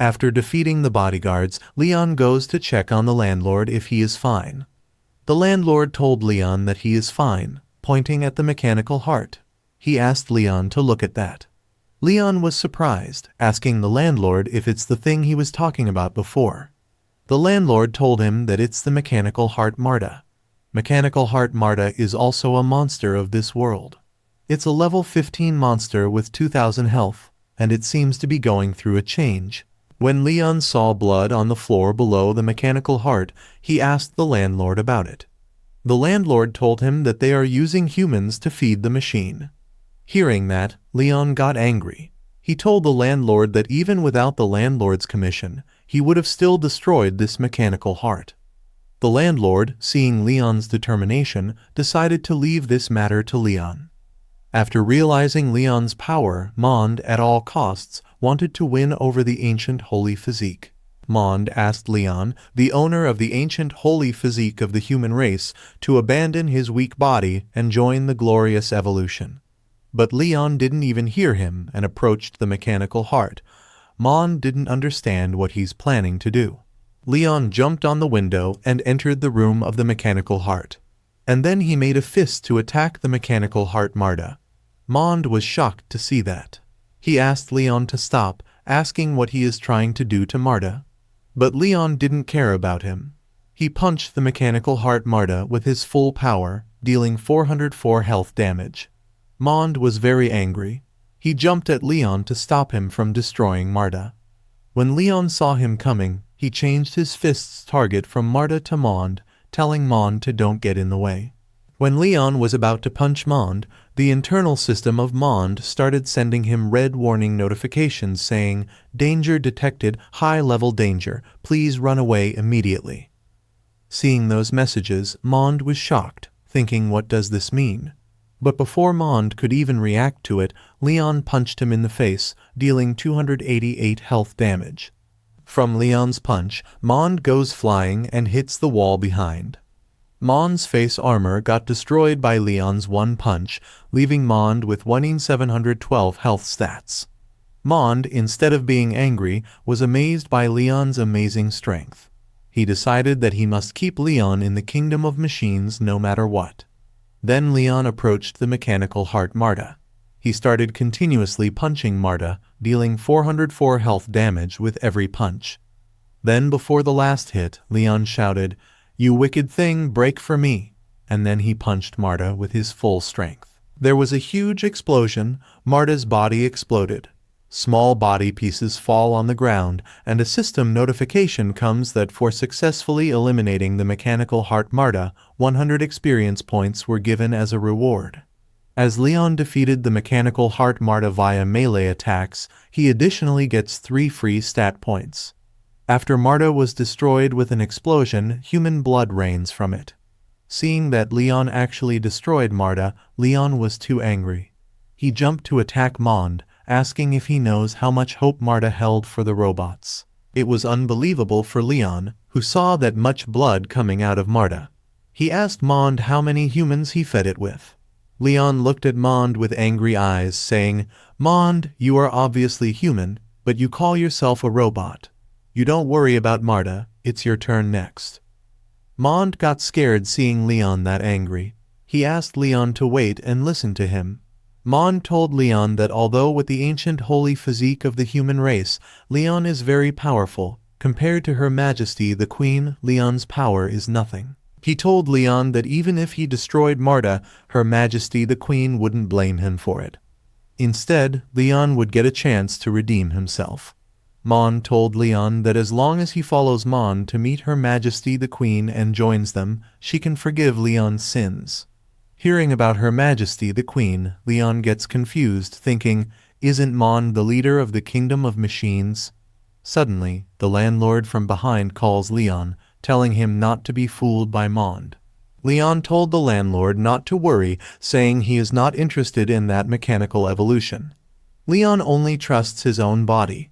After defeating the bodyguards, Leon goes to check on the landlord if he is fine. The landlord told Leon that he is fine, pointing at the mechanical heart. He asked Leon to look at that. Leon was surprised, asking the landlord if it's the thing he was talking about before. The landlord told him that it's the mechanical heart Marta. Mechanical Heart Marta is also a monster of this world. It's a level 15 monster with 2000 health, and it seems to be going through a change. When Leon saw blood on the floor below the mechanical heart, he asked the landlord about it. The landlord told him that they are using humans to feed the machine. Hearing that, Leon got angry. He told the landlord that even without the landlord's commission, he would have still destroyed this mechanical heart. The landlord, seeing Leon's determination, decided to leave this matter to Leon. After realizing Leon's power, Mond, at all costs, wanted to win over the ancient holy physique. Mond asked Leon, the owner of the ancient holy physique of the human race, to abandon his weak body and join the glorious evolution. But Leon didn't even hear him and approached the mechanical heart. Mond didn't understand what he's planning to do. Leon jumped on the window and entered the room of the mechanical heart. And then he made a fist to attack the mechanical heart Marta. Mond was shocked to see that. He asked Leon to stop, asking what he is trying to do to Marta. But Leon didn't care about him. He punched the mechanical heart Marta with his full power, dealing 404 health damage. Mond was very angry. He jumped at Leon to stop him from destroying Marta. When Leon saw him coming, he changed his fist's target from Marta to Mond, telling Mond to don't get in the way. When Leon was about to punch Mond, the internal system of Mond started sending him red warning notifications saying, "Danger detected, high-level danger, please run away immediately." Seeing those messages, Mond was shocked, thinking, what does this mean? But before Mond could even react to it, Leon punched him in the face, dealing 288 health damage. From Leon's punch, Mond goes flying and hits the wall behind. Mond's face armor got destroyed by Leon's one punch, leaving Mond with 1712 health stats. Mond, instead of being angry, was amazed by Leon's amazing strength. He decided that he must keep Leon in the kingdom of machines no matter what. Then Leon approached the mechanical heart Marta. He started continuously punching Marta, dealing 404 health damage with every punch. Then before the last hit, Leon shouted, "You wicked thing, break for me," and then he punched Marta with his full strength. There was a huge explosion. Marta's body exploded. Small body pieces fall on the ground, and a system notification comes that for successfully eliminating the mechanical heart Marta, 100 experience points were given as a reward. As Leon defeated the mechanical heart Marta via melee attacks, he additionally gets 3 free stat points. After Marta was destroyed with an explosion, human blood rains from it. Seeing that Leon actually destroyed Marta, Leon was too angry. He jumped to attack Mond, asking if he knows how much hope Marta held for the robots. It was unbelievable for Leon, who saw that much blood coming out of Marta. He asked Mond how many humans he fed it with. Leon looked at Mond with angry eyes, saying, "Mond, you are obviously human, but you call yourself a robot. You don't worry about Marta, it's your turn next." Mond got scared seeing Leon that angry. He asked Leon to wait and listen to him. Mond told Leon that although with the ancient holy physique of the human race, Leon is very powerful, compared to Her Majesty the Queen, Leon's power is nothing. He told Leon that even if he destroyed Marta, Her Majesty the Queen wouldn't blame him for it. Instead, Leon would get a chance to redeem himself. Mond told Leon that as long as he follows Mond to meet Her Majesty the Queen and joins them, she can forgive Leon's sins. Hearing about Her Majesty the Queen, Leon gets confused, thinking, isn't Mond the leader of the kingdom of machines? Suddenly, the landlord from behind calls Leon, telling him not to be fooled by Mond. Leon told the landlord not to worry, saying he is not interested in that mechanical evolution. Leon only trusts his own body.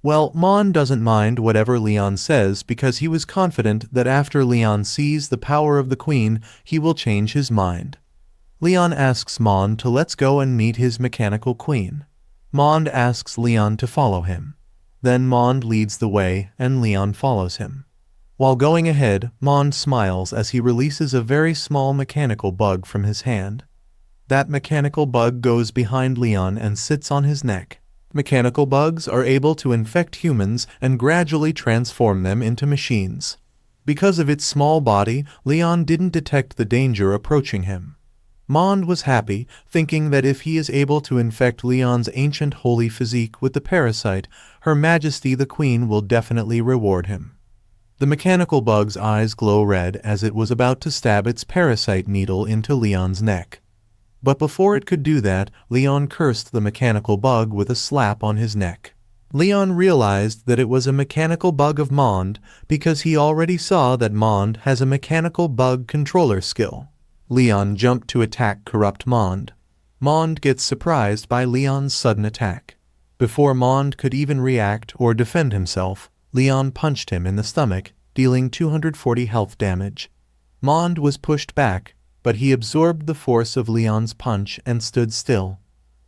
Well, Mond doesn't mind whatever Leon says because he was confident that after Leon sees the power of the Queen, he will change his mind. Leon asks Mond to let's go and meet his mechanical queen. Mond asks Leon to follow him. Then Mond leads the way and Leon follows him. While going ahead, Mond smiles as he releases a very small mechanical bug from his hand. That mechanical bug goes behind Leon and sits on his neck. Mechanical bugs are able to infect humans and gradually transform them into machines. Because of its small body, Leon didn't detect the danger approaching him. Mond was happy, thinking that if he is able to infect Leon's ancient holy physique with the parasite, Her Majesty the Queen will definitely reward him. The mechanical bug's eyes glow red as it was about to stab its parasite needle into Leon's neck. But before it could do that, Leon cursed the mechanical bug with a slap on his neck. Leon realized that it was a mechanical bug of Mond because he already saw that Mond has a mechanical bug controller skill. Leon jumped to attack corrupt Mond. Mond gets surprised by Leon's sudden attack. Before Mond could even react or defend himself, Leon punched him in the stomach, dealing 240 health damage. Mond was pushed back, but he absorbed the force of Leon's punch and stood still.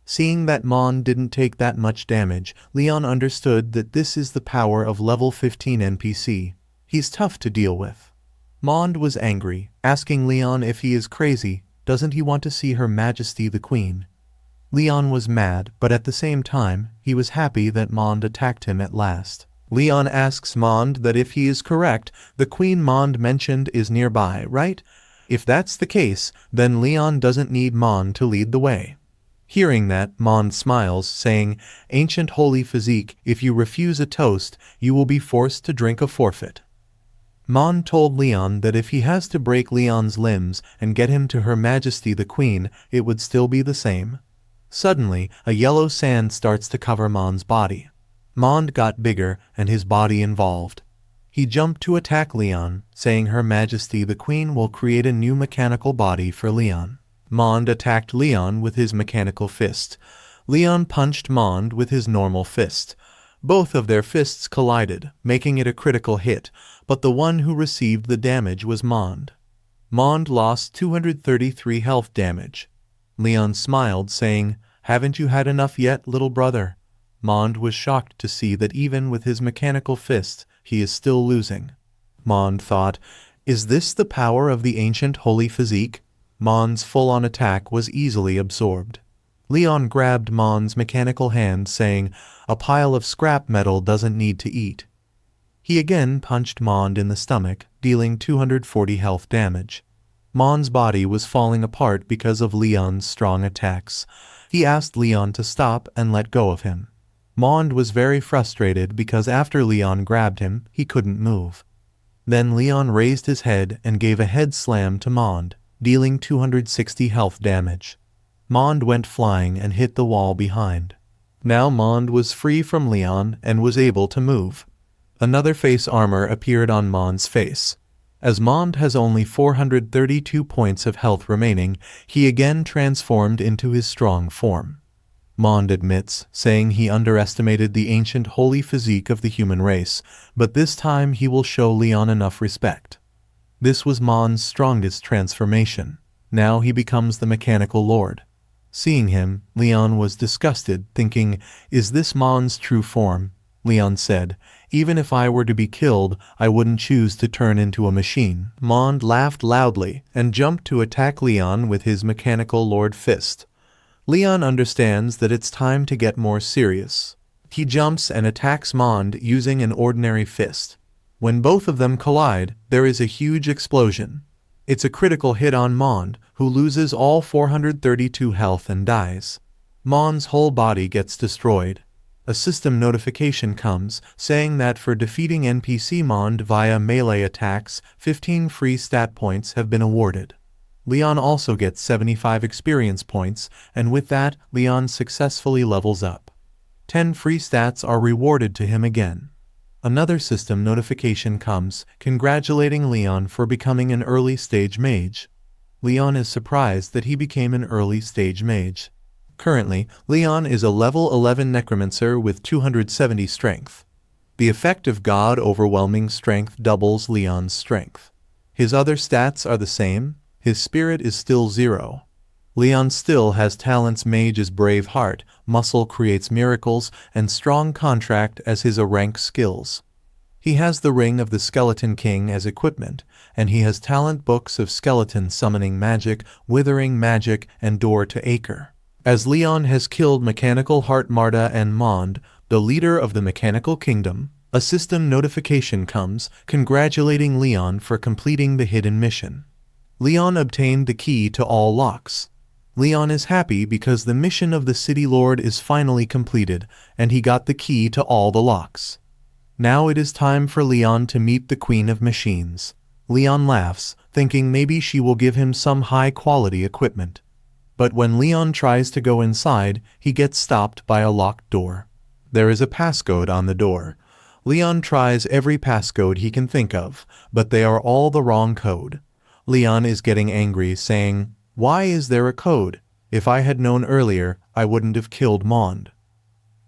Seeing that Mond didn't take that much damage, Leon understood that this is the power of level 15 NPC. He's tough to deal with. Mond was angry, asking Leon if he is crazy, doesn't he want to see Her Majesty the Queen? Leon was mad, but at the same time, he was happy that Mond attacked him at last. Leon asks Mond that if he is correct, the Queen Mond mentioned is nearby, right? If that's the case, then Leon doesn't need Mond to lead the way. Hearing that, Mond smiles, saying, "Ancient holy physique, if you refuse a toast, you will be forced to drink a forfeit." Mond told Leon that if he has to break Leon's limbs and get him to Her Majesty the Queen, it would still be the same. Suddenly, a yellow sand starts to cover Mond's body. Mond got bigger and his body involved. He jumped to attack Leon, saying Her Majesty the Queen will create a new mechanical body for Leon. Mond attacked Leon with his mechanical fist. Leon punched Mond with his normal fist. Both of their fists collided, making it a critical hit, but the one who received the damage was Mond. Mond lost 233 health damage. Leon smiled, saying, "Haven't you had enough yet, little brother?" Mond was shocked to see that even with his mechanical fist, he is still losing. Mond thought, "Is this the power of the ancient holy physique?" Mond's full-on attack was easily absorbed. Leon grabbed Mond's mechanical hand, saying, "A pile of scrap metal doesn't need to eat." He again punched Mond in the stomach, dealing 240 health damage. Mond's body was falling apart because of Leon's strong attacks. He asked Leon to stop and let go of him. Mond was very frustrated because after Leon grabbed him, he couldn't move. Then Leon raised his head and gave a head slam to Mond, dealing 260 health damage. Mond went flying and hit the wall behind. Now Mond was free from Leon and was able to move. Another face armor appeared on Mond's face. As Mond has only 432 points of health remaining, he again transformed into his strong form. Mond admits, saying he underestimated the ancient holy physique of the human race, but this time he will show Leon enough respect. This was Mond's strongest transformation. Now he becomes the mechanical lord. Seeing him, Leon was disgusted, thinking, "Is this Mond's true form?" Leon said, "Even if I were to be killed, I wouldn't choose to turn into a machine." Mond laughed loudly and jumped to attack Leon with his mechanical lord fist. Leon understands that it's time to get more serious. He jumps and attacks Mond using an ordinary fist. When both of them collide, there is a huge explosion. It's a critical hit on Mond, who loses all 432 health and dies. Mond's whole body gets destroyed. A system notification comes, saying that for defeating NPC Mond via melee attacks, 15 free stat points have been awarded. Leon also gets 75 experience points, and with that, Leon successfully levels up. 10 free stats are rewarded to him again. Another system notification comes, congratulating Leon for becoming an early-stage mage. Leon is surprised that he became an early-stage mage. Currently, Leon is a level 11 Necromancer with 270 strength. The effect of God Overwhelming Strength doubles Leon's strength. His other stats are the same. His spirit is still 0. Leon still has talents Mage as Brave Heart, Muscle creates miracles, and Strong Contract as his rank skills. He has the Ring of the Skeleton King as equipment, and he has talent books of Skeleton Summoning Magic, Withering Magic, and Door to Acre. As Leon has killed Mechanical Heart Marta and Mond, the leader of the Mechanical Kingdom, A system notification comes, congratulating Leon for completing the hidden mission. Leon obtained the key to all locks. Leon is happy because the mission of the City Lord is finally completed, and he got the key to all the locks. Now it is time for Leon to meet the Queen of Machines. Leon laughs, thinking maybe she will give him some high-quality equipment. But when Leon tries to go inside, he gets stopped by a locked door. There is a passcode on the door. Leon tries every passcode he can think of, but they are all the wrong code. Leon is getting angry, saying, "Why is there a code? If I had known earlier, I wouldn't have killed Mond."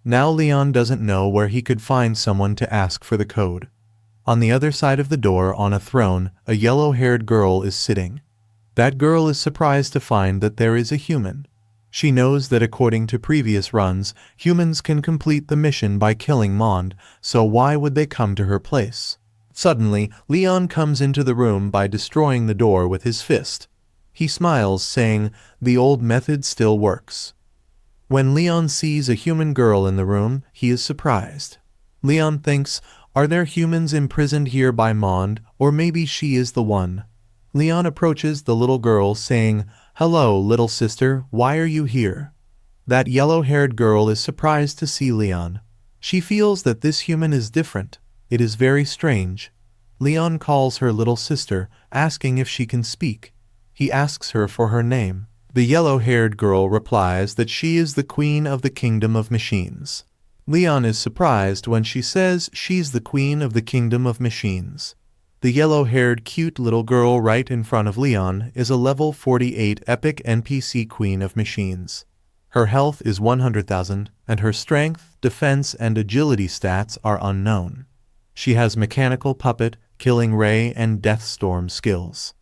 Now Leon doesn't know where he could find someone to ask for the code. On the other side of the door, on a throne, a yellow-haired girl is sitting. That girl is surprised to find that there is a human. She knows that according to previous runs, humans can complete the mission by killing Mond, so why would they come to her place? Suddenly, Leon comes into the room by destroying the door with his fist. He smiles, saying, "The old method still works." When Leon sees a human girl in the room, he is surprised. Leon thinks, are there humans imprisoned here by Mond, or maybe she is the one? Leon approaches the little girl, saying, "Hello, little sister, why are you here?" That yellow-haired girl is surprised to see Leon. She feels that this human is different. It is very strange. Leon calls her little sister, asking if she can speak. He asks her for her name. The yellow-haired girl replies that she is the queen of the kingdom of machines. Leon is surprised when she says she's the queen of the kingdom of machines. The yellow-haired cute little girl right in front of Leon is a level 48 epic NPC queen of machines. Her health is 100,000, and her strength, defense, and agility stats are unknown. She has mechanical puppet, killing ray, and death storm skills.